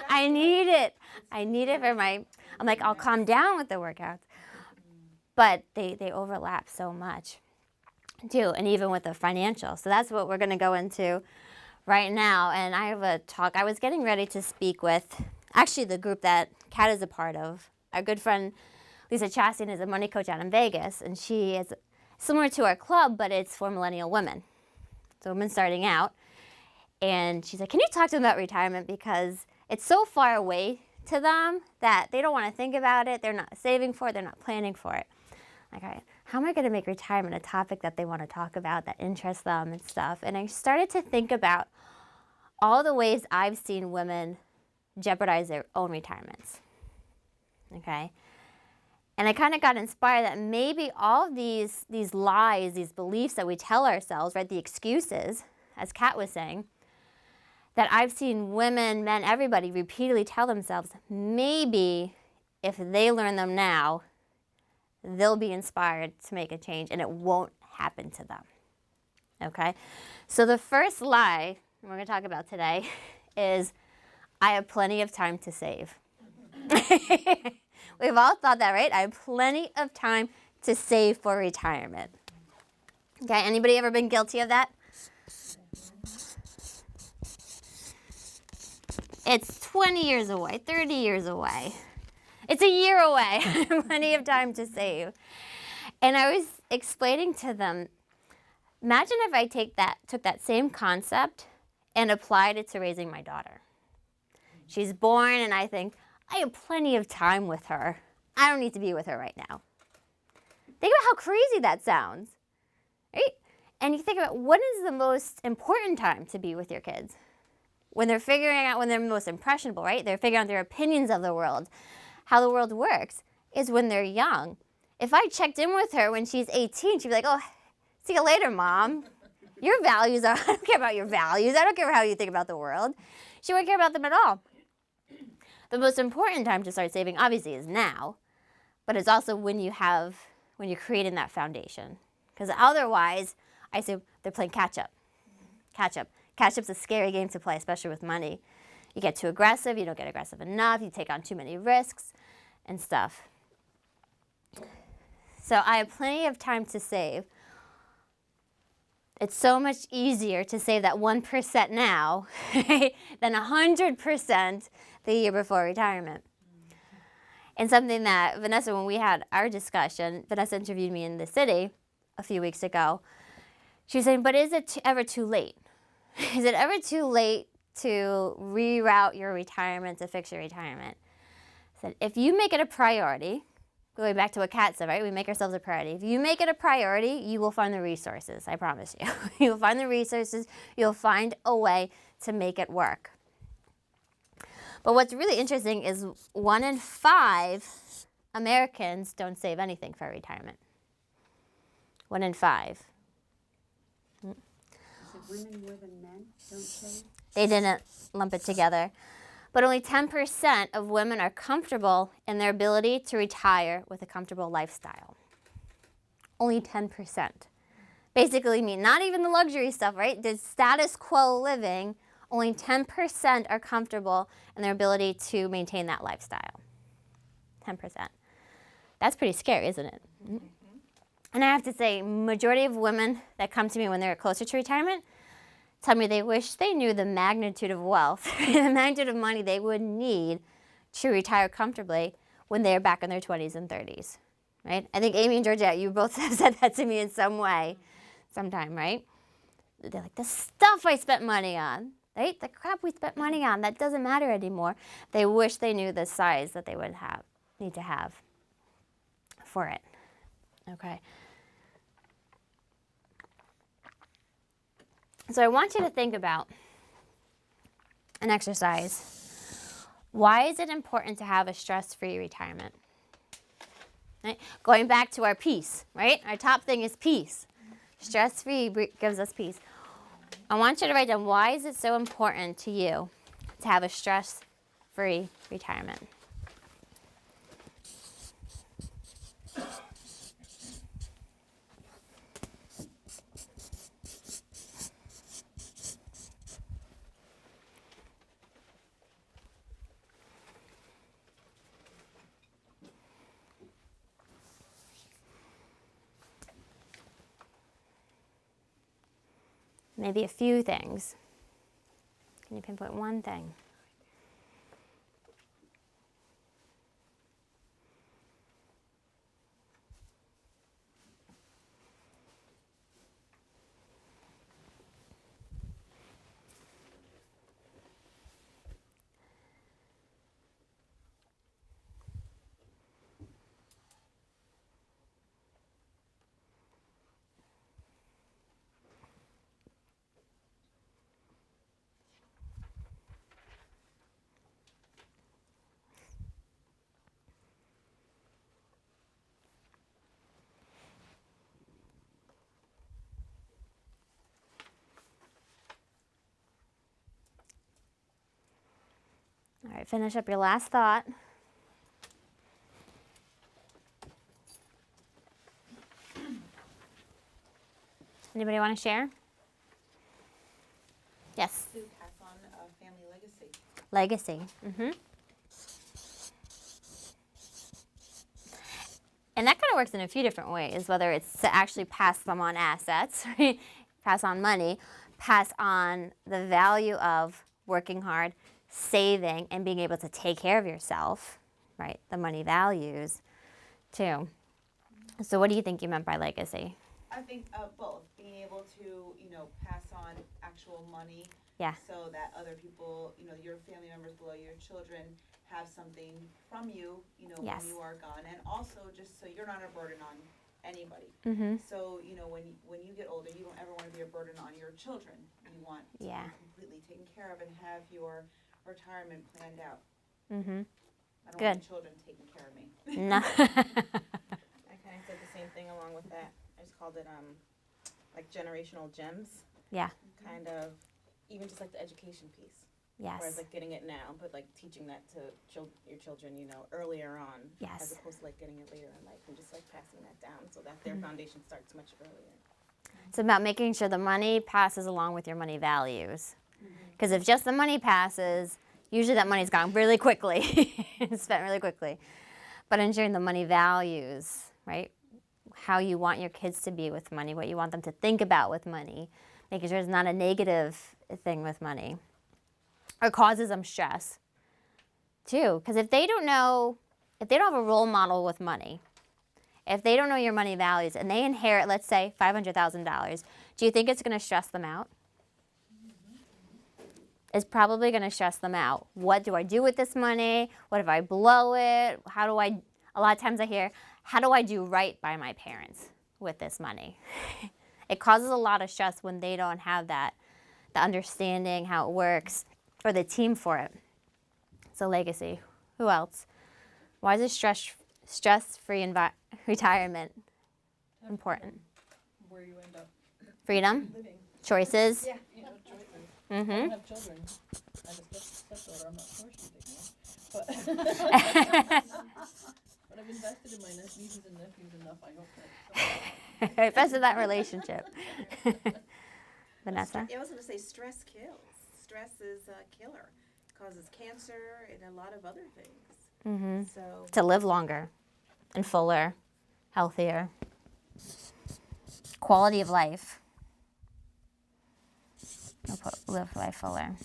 I need it. I need it for I'm like, I'll calm down with the workouts. But they overlap so much, too, and even with the financial. So that's what we're going to go into right now. And I have a talk. I was getting ready to speak with, actually, the group that Kat is a part of. Our good friend Lisa Chastain is a money coach out in Vegas, and she is similar to our club, but it's for millennial women. So women starting out. And she's like, can you talk to them about retirement? Because it's so far away to them that they don't want to think about it. They're not saving for it. They're not planning for it. Like, all right, how am I going to make retirement a topic that they want to talk about, that interests them and stuff? And I started to think about all the ways I've seen women jeopardize their own retirements. Okay? And I kind of got inspired that maybe all these lies, these beliefs that we tell ourselves, right, the excuses, as Kat was saying, that I've seen women, men, everybody repeatedly tell themselves, maybe if they learn them now, they'll be inspired to make a change and it won't happen to them. Okay? So the first lie we're going to talk about today is, I have plenty of time to save. We've all thought that, right? I have plenty of time to save for retirement. Okay, anybody ever been guilty of that? It's 20 years away, 30 years away. It's a year away. Plenty of time to save. And I was explaining to them, imagine if I took that same concept and applied it to raising my daughter. She's born and I think, I have plenty of time with her. I don't need to be with her right now. Think about how crazy that sounds, right? And you think about, what is the most important time to be with your kids? When they're figuring out, when they're most impressionable, right? They're figuring out their opinions of the world, how the world works, is when they're young. If I checked in with her when she's 18, she'd be like, oh, see you later, Mom. Your values are, I don't care about your values. I don't care how you think about the world. She wouldn't care about them at all. The most important time to start saving, obviously, is now. But it's also when you're creating that foundation. Because otherwise, I say they're playing catch-up. Catch-up. Catch-up's a scary game to play, especially with money. You get too aggressive, you don't get aggressive enough, you take on too many risks and stuff. So I have plenty of time to save. It's so much easier to save that 1% now than 100% the year before retirement. And something that Vanessa, when we had our discussion, Vanessa interviewed me in the city a few weeks ago. She was saying, but is it ever too late? Is it ever too late to reroute your retirement, to fix your retirement? I said, if you make it a priority, going back to what Kat said, right? We make ourselves a priority. If you make it a priority, you will find the resources, I promise you. You'll find the resources, you'll find a way to make it work. But what's really interesting is 1 in 5 Americans don't save anything for retirement. 1 in 5. Is it women more than men don't save? They didn't lump it together. But only 10% of women are comfortable in their ability to retire with a comfortable lifestyle. Only 10%. Basically mean not even the luxury stuff, right? The status quo living, only 10% are comfortable in their ability to maintain that lifestyle. 10%. That's pretty scary, isn't it? Mm-hmm. And I have to say, majority of women that come to me when they're closer to retirement tell me they wish they knew the magnitude of wealth, the magnitude of money they would need to retire comfortably when they're back in their 20s and 30s, right? I think Amy and Georgette, you both have said that to me in some way, sometime, right? They're like, the stuff I spent money on, right? The crap we spent money on, that doesn't matter anymore. They wish they knew the size that they would need to have for it, okay? So I want you to think about an exercise. Why is it important to have a stress-free retirement? Right? Going back to our peace, right? Our top thing is peace. Stress-free gives us peace. I want you to write down, why is it so important to you to have a stress-free retirement? Maybe a few things. Can you pinpoint one thing? All right, finish up your last thought. Anybody want to share? Yes. To pass on a family legacy. Legacy. Mm-hmm. And that kind of works in a few different ways, whether it's to actually pass them on assets, right? Pass on money, pass on the value of working hard, saving, and being able to take care of yourself, right? The money values, too. So what do you think you meant by legacy? I think both. Being able to, pass on actual money. Yeah. So that other people, your family members below, your children have something from you, Yes. when you are gone. And also just so you're not a burden on anybody. Mm-hmm. So, when you get older, you don't ever want to be a burden on your children. You want to Yeah. be completely taken care of and have your retirement planned out. Mm-hmm. I don't Good. want my children taking care of me. No. I kind of said the same thing along with that. I just called it like generational gems. Yeah. Kind of, even just like the education piece. Yes. Whereas like getting it now, but like teaching that to your children, earlier on. Yes. As opposed to like getting it later in life and just like passing that down so that their foundation starts much earlier. It's about making sure the money passes along with your money values. Because if just the money passes, usually that money's gone really quickly. It's spent really quickly. But ensuring the money values, right? how you want your kids to be with money, what you want them to think about with money, making sure it's not a negative thing with money, or causes them stress too. Because if they don't have a role model with money, if they don't know your money values and they inherit, let's say, $500,000, do you think it's going to stress them out? It's probably going to stress them out. What do I do with this money? What if I blow it? A lot of times I hear, how do I do right by my parents with this money? It causes a lot of stress when they don't have that, the understanding how it works, or the team for it. So legacy. Who else? Why is a stress-free retirement important? Where you end up Freedom, living. choices. Yeah, choices. I Mm-hmm. don't have children. I have a stepdaughter. I'm not sure she's big enough. But I've invested in my nieces and nephews enough. I hope that. Best of that relationship. Vanessa? I was going to say stress kills. Stress is a killer. Causes cancer and a lot of other things. Mm-hmm. So To live longer and fuller, healthier. Quality of life. I'll put live life fuller.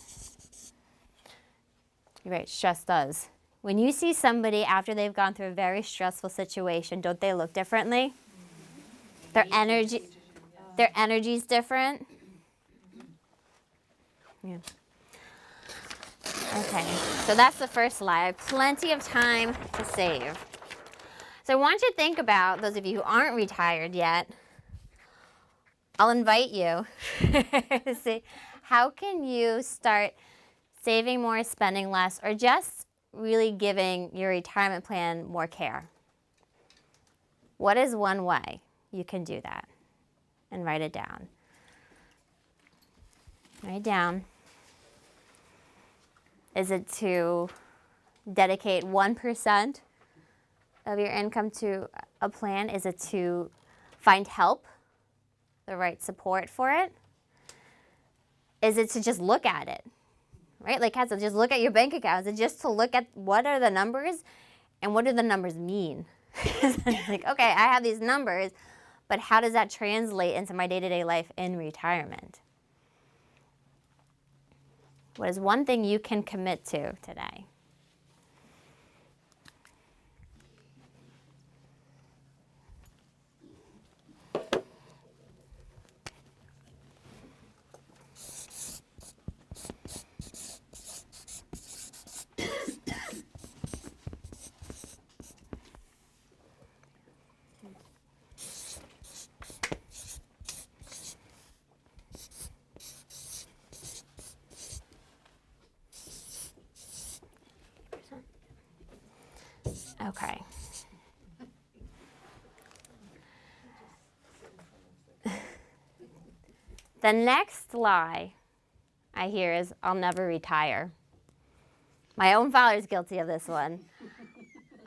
You're right, stress does. When you see somebody after they've gone through a very stressful situation, don't they look differently? Their energy's different. Yeah. Okay, so that's the first lie. I have plenty of time to save. So I want you to think about, those of you who aren't retired yet, I'll invite you to see how can you start saving more, spending less, or just really giving your retirement plan more care. What is one way you can do that? And write it down. Write it down. Is it to dedicate 1% of your income to a plan? Is it to find help, the right support for it? Is it to just look at it? Right? Like Kat said, just look at your bank account. Is it just to look at what are the numbers and what do the numbers mean? It's like, okay, I have these numbers, but how does that translate into my day-to-day life in retirement? What is one thing you can commit to today? Okay. The next lie I hear is, I'll never retire. My own father's guilty of this one.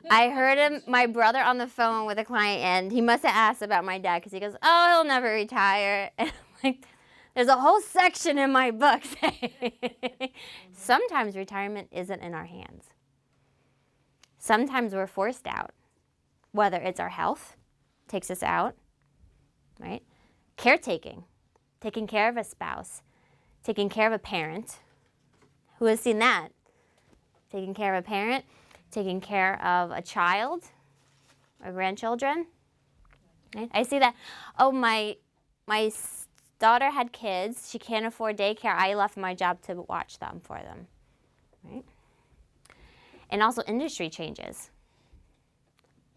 I heard my brother on the phone with a client, and he must have asked about my dad because he goes, oh, he'll never retire. And I'm like, there's a whole section in my book saying sometimes retirement isn't in our hands. Sometimes we're forced out, whether it's our health takes us out, right? Caretaking, taking care of a spouse, taking care of a parent. Who has seen that? Taking care of a parent, taking care of a child or grandchildren. Right? I see that. Oh, my daughter had kids. She can't afford daycare. I left my job to watch them for them, right? And also industry changes.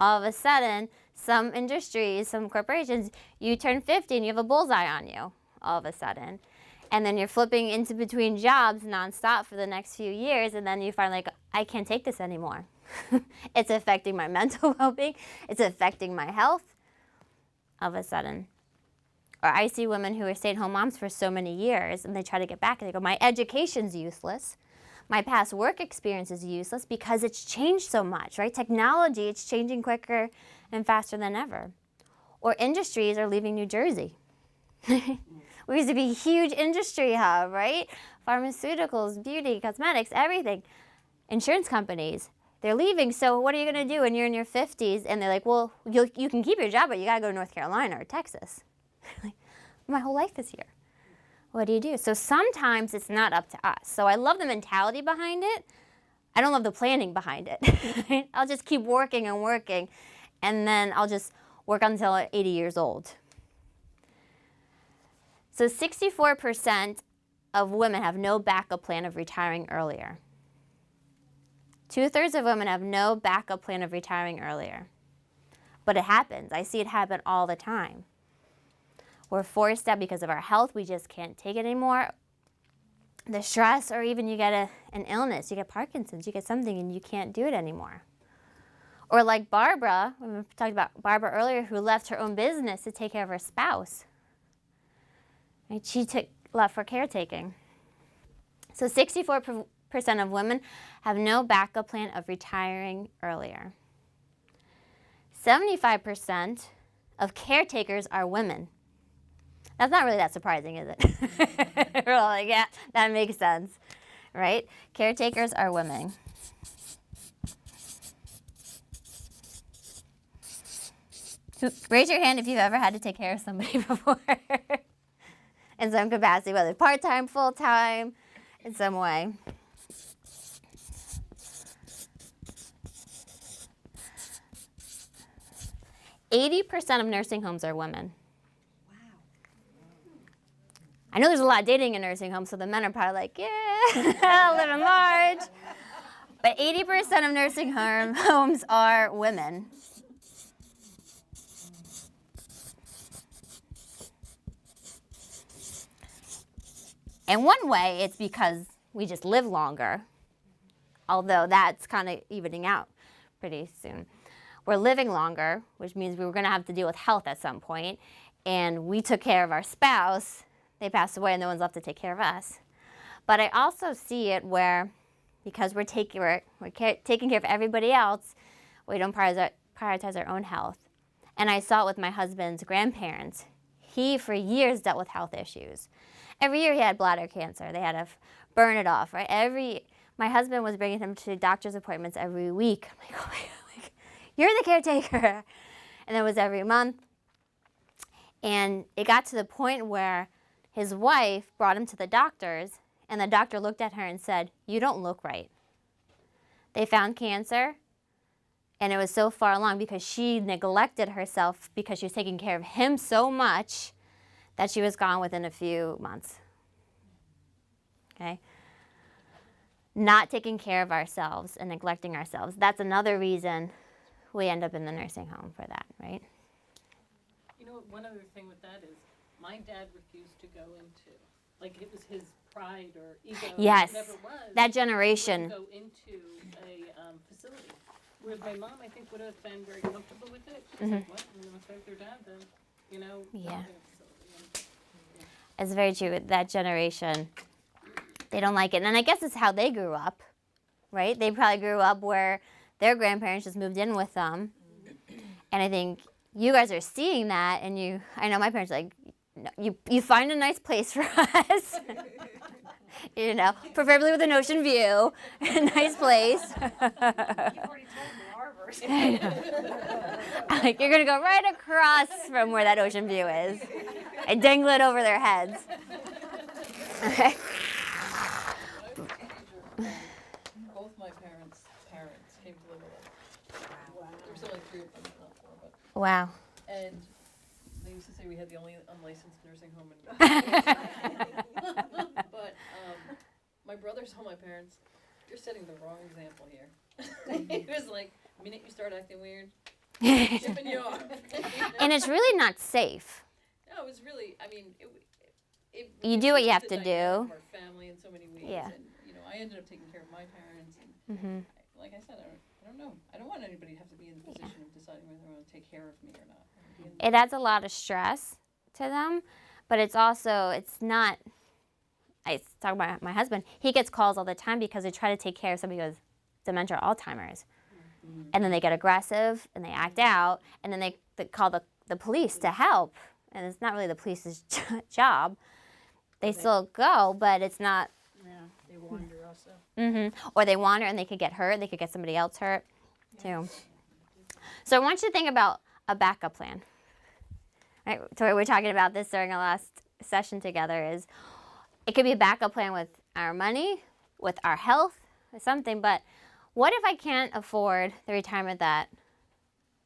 All of a sudden, some industries, some corporations, you turn 50 and you have a bullseye on you all of a sudden. And then you're flipping into between jobs nonstop for the next few years, and then you find like, I can't take this anymore. It's affecting my mental well-being. It's affecting my health all of a sudden. Or I see women who are stay-at-home moms for so many years, and they try to get back, and they go, my education's useless. My past work experience is useless because it's changed so much, right? Technology, it's changing quicker and faster than ever. Or industries are leaving New Jersey. We used to be a huge industry hub, right? Pharmaceuticals, beauty, cosmetics, everything. Insurance companies, they're leaving. So what are you going to do when you're in your 50s? And they're like, well, you can keep your job, but you got to go to North Carolina or Texas. Like, my whole life is here. What do you do? So sometimes it's not up to us. So I love the mentality behind it. I don't love the planning behind it. I'll just keep working and working, and then I'll just work until I'm 80 years old. So 64% of women have no backup plan of retiring earlier. 2/3 of women have no backup plan of retiring earlier. But it happens. I see it happen all the time. We're forced out because of our health. We just can't take it anymore. The stress, or even you get an illness, you get Parkinson's, you get something and you can't do it anymore. Or like Barbara, we talked about Barbara earlier, who left her own business to take care of her spouse. Right? She left for caretaking. So 64% of women have no backup plan of retiring earlier. 75% of caretakers are women. That's not really that surprising, is it? We're all like, yeah, that makes sense, right? Caretakers are women. Raise your hand if you've ever had to take care of somebody before in some capacity, whether part-time, full-time, in some way. % of nursing homes are women. I know there's a lot of dating in nursing homes, so the men are probably like, yeah, living large. But 80% of nursing homes are women. And one way, it's because we just live longer, although that's kind of evening out pretty soon. We're living longer, which means we were going to have to deal with health at some point, and we took care of our spouse. They passed away and no one's left to take care of us. But I also see it where, because we're taking care of everybody else, we don't prioritize our own health. And I saw it with my husband's grandparents. He, for years, dealt with health issues. Every year he had bladder cancer. They had to burn it off, right? My husband was bringing him to doctor's appointments every week. I'm like, oh my God, like, you're the caretaker. And it was every month. And it got to the point where his wife brought him to the doctors, and the doctor looked at her and said, you don't look right. They found cancer, and it was so far along because she neglected herself because she was taking care of him so much that she was gone within a few months. Okay? Not taking care of ourselves and neglecting ourselves. That's another reason we end up in the nursing home for that, right? You know, one other thing with that is, my dad refused to go into, like, it was his pride or ego, Yes, whatever it was. that generation. Go into a facility. Whereas my mom, I think, would have been very comfortable with it. She's like, what, I'm going to serve their dad then, you know? Yeah. not in a facility. It's very true. That generation, they don't like it. And I guess it's how they grew up, right? They probably grew up where their grandparents just moved in with them. And I think you guys are seeing that, and I know my parents are like, no, you find a nice place for us, you know, preferably with an ocean view, a nice place. You've already told me Harvard. I know. Like, you're gonna go right across from where that ocean view is, and dangle it over their heads. Okay. Both my parents' came to live with us. Wow. There was only 3 of them, not 4, but. Wow. And they used to say we had the only unlicensed nursing home in. But my brother told my parents, "You're setting the wrong example here." He was like, "The minute you start acting weird, shipping you off." And it's really not safe. No, it was really. I mean, You do what you have to the dynamic do. of our family in so many ways. Yeah. And I ended up taking care of my parents, and like I said, I don't know. I don't want anybody to have to be in the position of deciding whether they want to take care of me or not. It adds a lot of stress to them, but it's not. I talk about my husband. He gets calls all the time because they try to take care of somebody who has dementia or Alzheimer's. And then they get aggressive and they act out, and then they call the police to help. And it's not really the police's job. They still go, but it's not. Yeah, they wander off also. Or they wander and they could get hurt. They could get somebody else hurt, too. So I want you to think about a backup plan. Right? So we were talking about this during our last session together. Is it could be a backup plan with our money, with our health, or something. But what if I can't afford the retirement that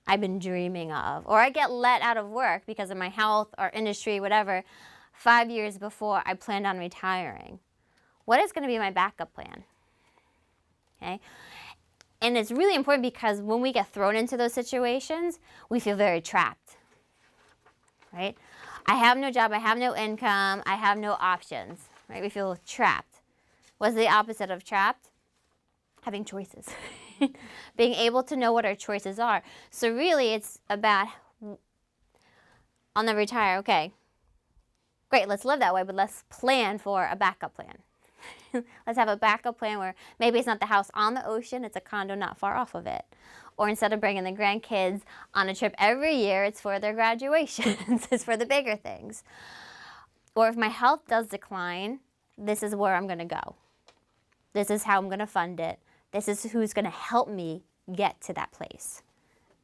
I've been dreaming of, or I get let out of work because of my health or industry, whatever, 5 years before I planned on retiring? What is going to be my backup plan? Okay? And it's really important because when we get thrown into those situations, we feel very trapped, right? I have no job, I have no income, I have no options, right? We feel trapped. What's the opposite of trapped? Having choices. Being able to know what our choices are. So really it's about, I'll never retire, okay. Great, let's live that way, but let's plan for a backup plan. Let's have a backup plan where maybe it's not the house on the ocean, it's a condo not far off of it. Or instead of bringing the grandkids on a trip every year, it's for their graduations, it's for the bigger things. Or if my health does decline, this is where I'm going to go. This is how I'm going to fund it. This is who's going to help me get to that place.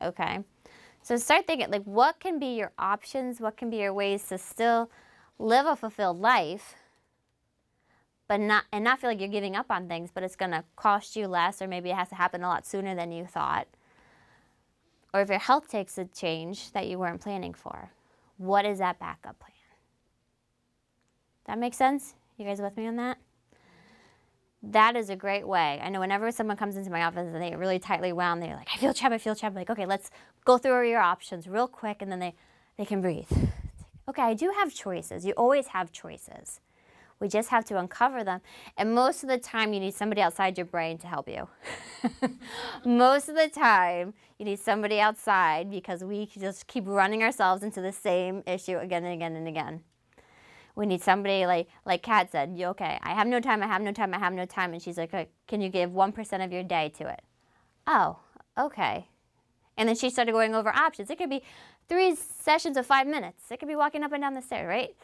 Okay? So start thinking, like, what can be your options? What can be your ways to still live a fulfilled life, but not feel like you're giving up on things, but it's going to cost you less, or maybe it has to happen a lot sooner than you thought. Or if your health takes a change that you weren't planning for, what is that backup plan? That make sense? You guys with me on that? That is a great way. I know whenever someone comes into my office and they're really tightly wound, they're like, I feel trapped. I'm like, okay, let's go through your options real quick, and then they can breathe. Okay, I do have choices. You always have choices. We just have to uncover them. And most of the time, you need somebody outside your brain to help you. Most of the time, you need somebody outside, because we just keep running ourselves into the same issue again and again and again. We need somebody like Kat said, okay, I have no time. And she's like, okay, can you give 1% of your day to it? Oh, okay. And then she started going over options. It could be 3 sessions of 5 minutes. It could be walking up and down the stairs, right?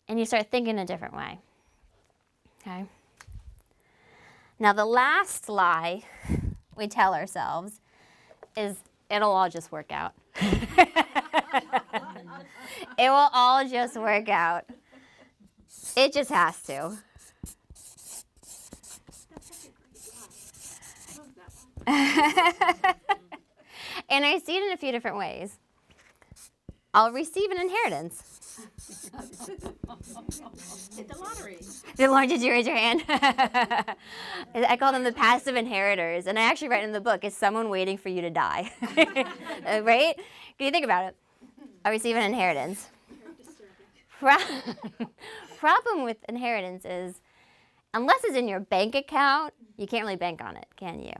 And you start thinking a different way. Okay? Now, the last lie we tell ourselves is it'll all just work out. It will all just work out. It just has to. And I see it in a few different ways. I'll receive an inheritance. Hit the lottery. Lauren, did you raise your hand? I call them the passive inheritors. And I actually write in the book, is someone waiting for you to die? Right? Can you think about it? I receive an inheritance. Problem with inheritance is, unless it's in your bank account, you can't really bank on it, can you?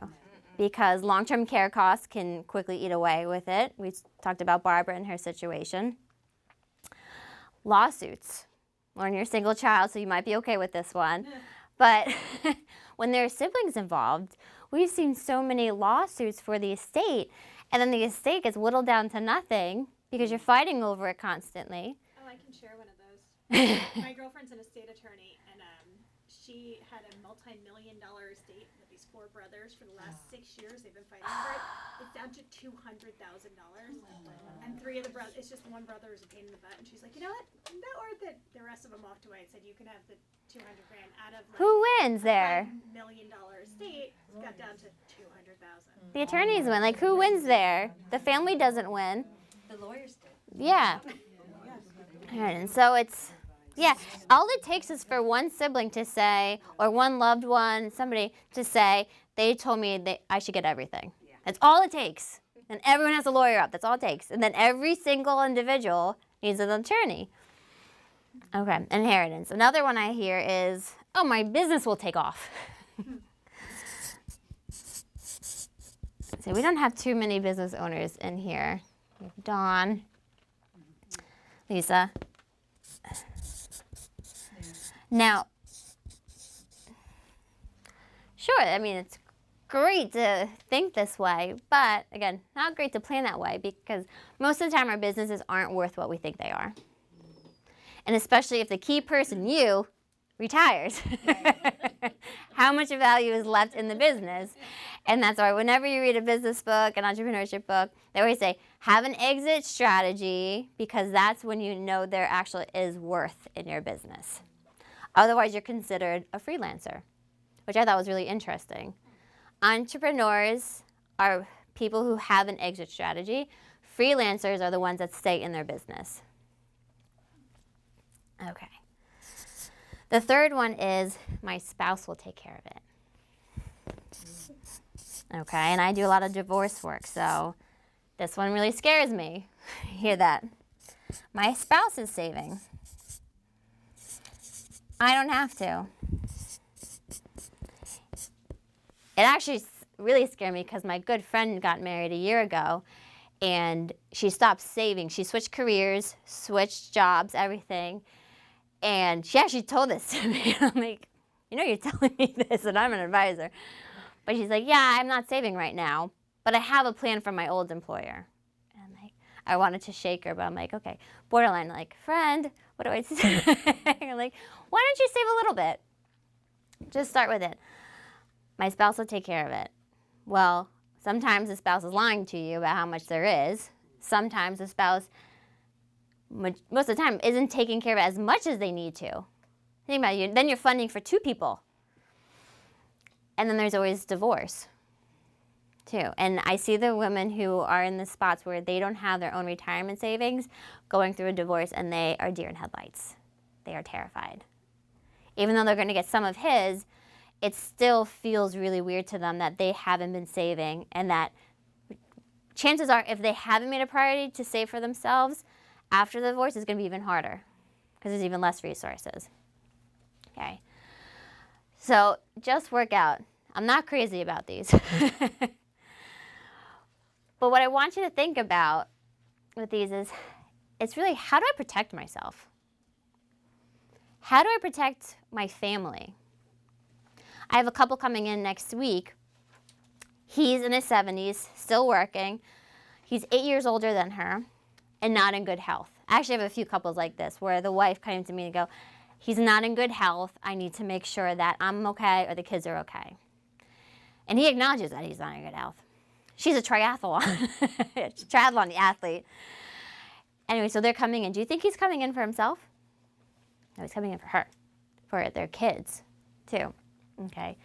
Because long-term care costs can quickly eat away with it. We talked about Barbara and her situation. Lawsuits. Lauren, you're a single child, so you might be okay with this one. But when there are siblings involved, we've seen so many lawsuits for the estate, and then the estate gets whittled down to nothing because you're fighting over it constantly. Oh, I can share one of those. My girlfriend's an estate attorney, and she had a multi-million-dollar estate with these 4 brothers for the last 6 years. They've been fighting for it. It's down to $200,000, and 3 of the brothers. It's just one brother is a pain in the butt, and she's like, you know what? Not worth it. The rest of them walked away and said, you can have the $200,000 out of Who wins there? $5 million estate. Got down to $200,000. The attorneys win. Like, who wins there? The family doesn't win. The lawyers did. Yeah. And so it's, yeah, all it takes is for one sibling to say, or one loved one, somebody to say, they told me that I should get everything. That's all it takes. And everyone has a lawyer up. That's all it takes. And then every single individual needs an attorney. Okay, inheritance. Another one I hear is, oh, my business will take off. So we don't have too many business owners in here. We have Dawn, Lisa. Now, sure, I mean, it's great to think this way, but again, not great to plan that way, because most of the time our businesses aren't worth what we think they are. And especially if the key person, you, retires. How much value is left in the business? And that's why whenever you read a business book, an entrepreneurship book, they always say, have an exit strategy, because that's when you know there actually is worth in your business. Otherwise, you're considered a freelancer, which I thought was really interesting. Entrepreneurs are people who have an exit strategy. Freelancers are the ones that stay in their business. Okay. The third one is my spouse will take care of it. Okay, and I do a lot of divorce work, so this one really scares me. Hear that? My spouse is saving. I don't have to. It actually really scared me because my good friend got married a year ago, and she stopped saving. She switched careers, switched jobs, everything. And she actually told this to me. I'm like, you know, you're telling me this, and I'm an advisor. But she's like, yeah, I'm not saving right now, but I have a plan from my old employer. And I'm like, I wanted to shake her, but I'm like, okay, borderline, like, friend, what do I say? I'm like, why don't you save a little bit? Just start with it. My spouse will take care of it. Well, sometimes the spouse is lying to you about how much there is. Sometimes the spouse, most of the time, isn't taking care of it as much as they need to. Think about it. Then you're funding for two people. And then there's always divorce, too. And I see the women who are in the spots where they don't have their own retirement savings going through a divorce, and they are deer in headlights. They are terrified. Even though they're going to get some of his, it still feels really weird to them that they haven't been saving, and that chances are if they haven't made a priority to save for themselves, after the divorce, it's going to be even harder because there's even less resources. Okay. So just work out. I'm not crazy about these. But what I want you to think about with these is, it's really, how do I protect myself? How do I protect my family? I have a couple coming in next week. He's in his 70s, still working. He's 8 years older than her and not in good health. I actually have a few couples like this where the wife came to me and go, he's not in good health. I need to make sure that I'm okay or the kids are okay. And he acknowledges that he's not in good health. She's a triathlon athlete. Anyway, so they're coming in. Do you think he's coming in for himself? No, he's coming in for her, for their kids, too. Okay.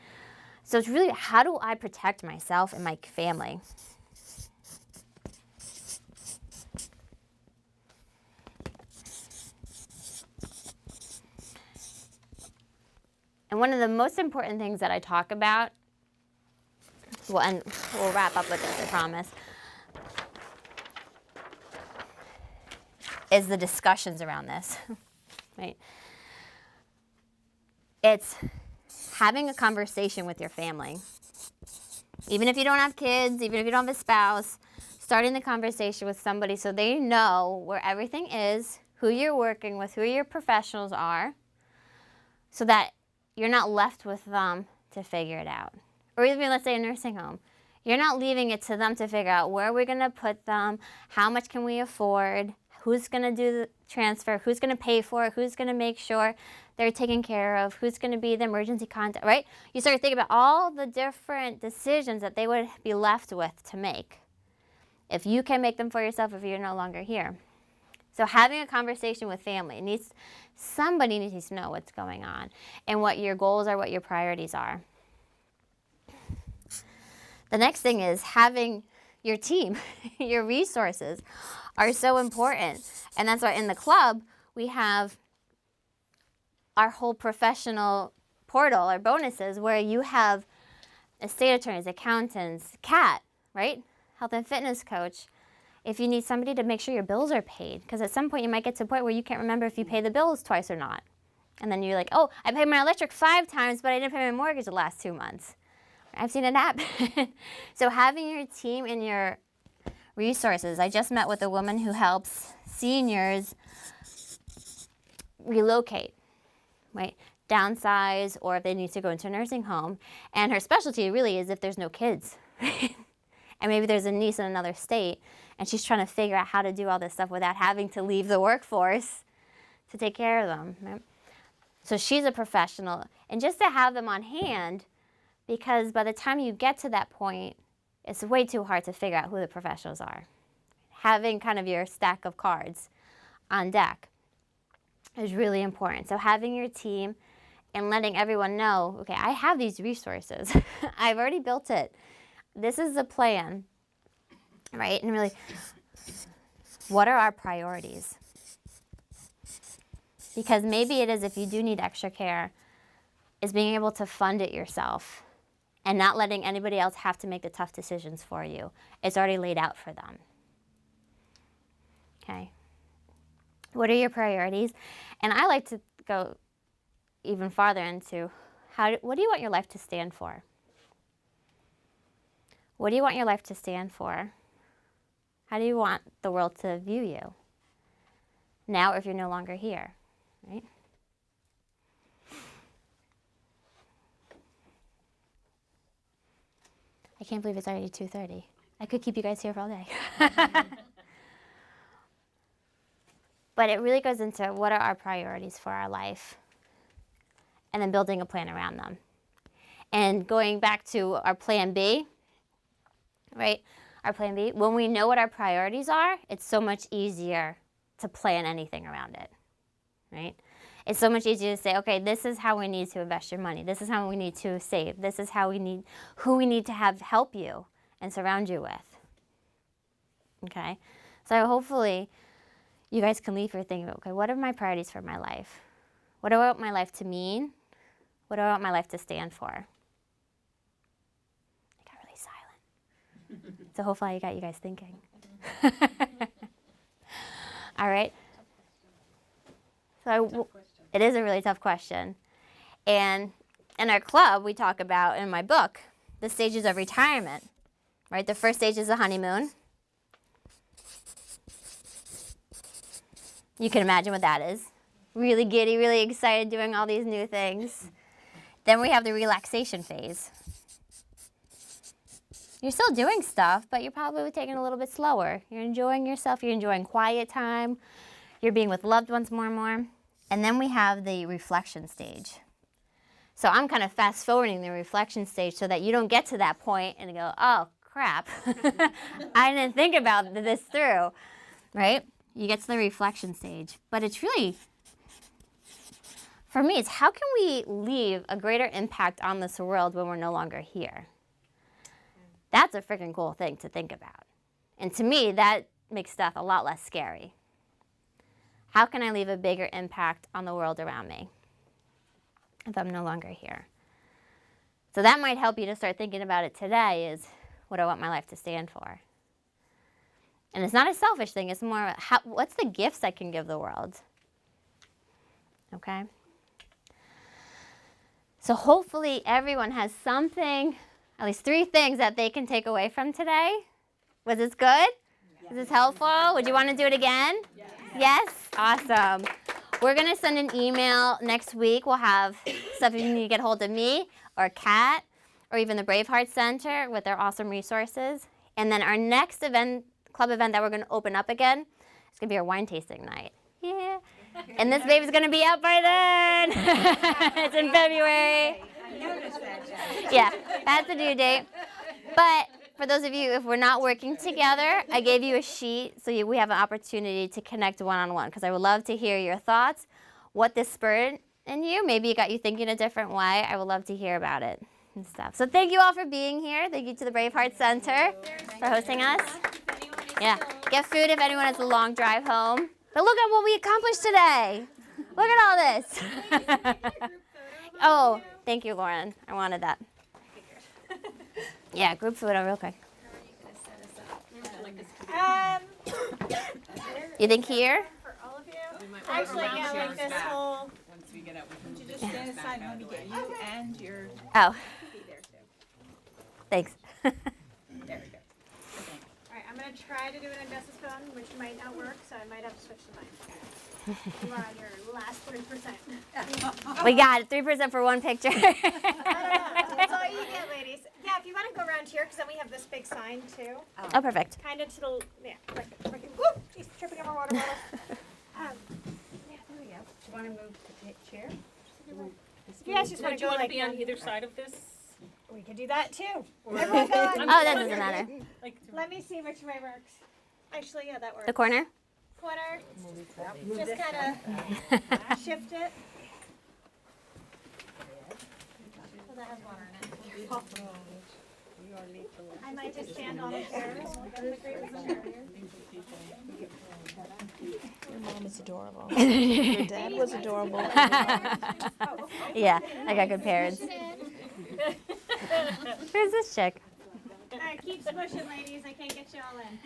So it's really, how do I protect myself and my family? And one of the most important things that I talk about, and we'll wrap up with this, I promise, is the discussions around this, right? It's having a conversation with your family. Even if you don't have kids, even if you don't have a spouse, starting the conversation with somebody so they know where everything is, who you're working with, who your professionals are, so that you're not left with them to figure it out. Or even, let's say, a nursing home. You're not leaving it to them to figure out where we're going to put them, how much can we afford, who's going to do the transfer, who's going to pay for it, who's going to make sure they're taken care of, who's going to be the emergency contact, right? You start to think about all the different decisions that they would be left with to make if you can make them for yourself if you're no longer here. So having a conversation with family, somebody needs to know what's going on and what your goals are, what your priorities are. The next thing is having your team, your resources are so important. And that's why in the club, we have our whole professional portal, our bonuses, where you have estate attorneys, accountants, CAT, right? Health and fitness coach. If you need somebody to make sure your bills are paid, because at some point you might get to a point where you can't remember if you pay the bills twice or not. And then you're like, oh, I paid my electric 5 times, but I didn't pay my mortgage the last 2 months. I've seen it happen. So having your team and your resources. I just met with a woman who helps seniors relocate, right? Downsize, or if they need to go into a nursing home. And her specialty really is if there's no kids. And maybe there's a niece in another state, and she's trying to figure out how to do all this stuff without having to leave the workforce to take care of them. Right? So she's a professional. And just to have them on hand, because by the time you get to that point, it's way too hard to figure out who the professionals are. Having kind of your stack of cards on deck is really important. So having your team and letting everyone know, okay, I have these resources. I've already built it. This is the plan, right? And really, what are our priorities? Because maybe it is, if you do need extra care, is being able to fund it yourself and not letting anybody else have to make the tough decisions for you. It's already laid out for them. Okay. What are your priorities? And I like to go even farther into what do you want your life to stand for? What do you want your life to stand for? How do you want the world to view you? Now, if you're no longer here, right? I can't believe it's already 2:30. I could keep you guys here for all day. But it really goes into what are our priorities for our life, and then building a plan around them. And going back to our plan B, right? Our plan B, when we know what our priorities are, it's so much easier to plan anything around it, right? It's so much easier to say, okay, this is how we need to invest your money. This is how we need to save. This is how who we need to have help you and surround you with, okay? So hopefully you guys can leave here thinking, okay, what are my priorities for my life? What do I want my life to mean? What do I want my life to stand for? I got really silent. So hopefully I got you guys thinking. All right. So it is a really tough question. And in our club, we talk about, in my book, the stages of retirement, right? The first stage is the honeymoon. You can imagine what that is. Really giddy, really excited, doing all these new things. Then we have the relaxation phase. You're still doing stuff, but you're probably taking it a little bit slower. You're enjoying yourself. You're enjoying quiet time. You're being with loved ones more and more. And then we have the reflection stage. So I'm kind of fast forwarding the reflection stage so that you don't get to that point and go, oh, crap. I didn't think about this through, right? You get to the reflection stage. But it's really, for me, it's how can we leave a greater impact on this world when we're no longer here? That's a freaking cool thing to think about. And to me, that makes death a lot less scary. How can I leave a bigger impact on the world around me if I'm no longer here? So that might help you to start thinking about it today, is what do I want my life to stand for? And it's not a selfish thing. It's more, what's the gifts I can give the world? Okay? So hopefully everyone has something, at least 3 things that they can take away from today. Was this good? Was this helpful? Would you want to do it again? Yes? Awesome. We're going to send an email next week. We'll have stuff if you need to get hold of me or Kat or even the Braveheart Center with their awesome resources. And then our next event, club event that we're going to open up again, it's going to be our wine tasting night. Yeah. And this baby's going to be out by then. It's in February. I noticed that, Jack. Yeah, that's the due date. But for those of you, if we're not working together, I gave you a sheet so we have an opportunity to connect one-on-one, because I would love to hear your thoughts, what this spurred in you. Maybe it got you thinking a different way. I would love to hear about it and stuff. So thank you all for being here. Thank you to the Braveheart Center for hosting us. Yeah, get food if anyone has a long drive home. But look at what we accomplished today. Look at all this. Oh, thank you, Lauren. I wanted that. Yeah, group photo real quick. You think here? For all of you. Actually, yeah, like this whole. Once we get out, we You just stand aside when we get you and your. Oh, Be there too. thanks. There we go. Alright, I'm gonna try to do it on Jess's phone, which might not work, so I might have to switch to mine. You are on your last 3%. We got it. 3% for one picture. That's all you get, ladies. Yeah, if you want to go around here, because then we have this big sign too. Oh, perfect. Kind of to the, yeah, like, whoop, she's tripping over water bottles. Yeah, there we go. Do you want to move the chair? If you guys just want Would to you go wanna like be on either side of this? we could do that too. Or- Everyone go on. I'm Oh, that just doesn't matter. wondering, like, Let me see which way works. Actually, yeah, that works. The corner? Corner. Just kind of shift it. So that has water in it. I might just stand on the chair. Your mom is adorable. Your dad was adorable. Yeah, I got good parents. Where's this chick? All right, keep smushing, ladies. I can't get you all in.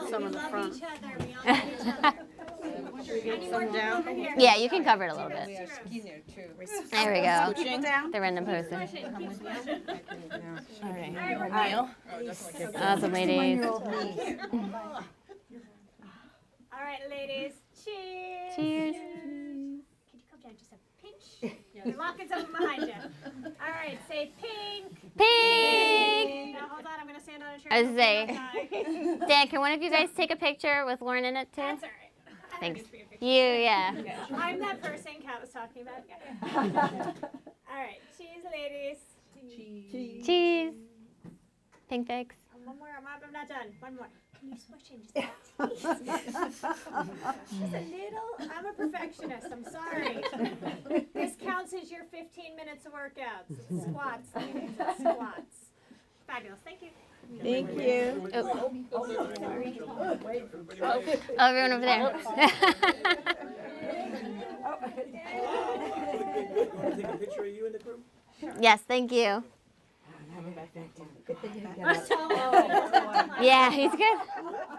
Cuddle. We love each other. We all love each other. Any more people over here? Yeah, you can cover it a little bit. Zeros. There we go. The random person. Smush it. Keep smushing. All right. All right, we're good. Awesome, ladies. All right, ladies. Cheers. Cheers. Can you come down just a pinch? You're locking something behind you. All right, say pink. Pink. Now hold on, I'm gonna stand on a chair. I was Don't saying. die. Dan, can one of you guys take a picture with Lauren in it too? That's all right. I Thanks. don't need to be a picture. You, yeah. I'm that person Kat was talking about. All right, cheese, ladies. Cheese. Pink fix. One more. I'm not done. One more. Can you smush in just a just a little? I'm a perfectionist. I'm sorry. This counts as your 15 minutes of workouts. It's squats, ladies. It's squats. Fabulous. Thank you. Thank you. Oh, everyone over there. Want to take a picture of you in the group? Yes, thank you. Yeah, he's good.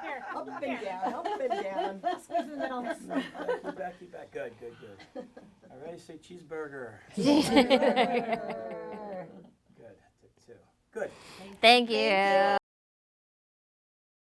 Here. Up and down, up and down. Squeeze in the middle. Keep back. Good. All right, say cheeseburger. Good. Took two. Good. Thank you.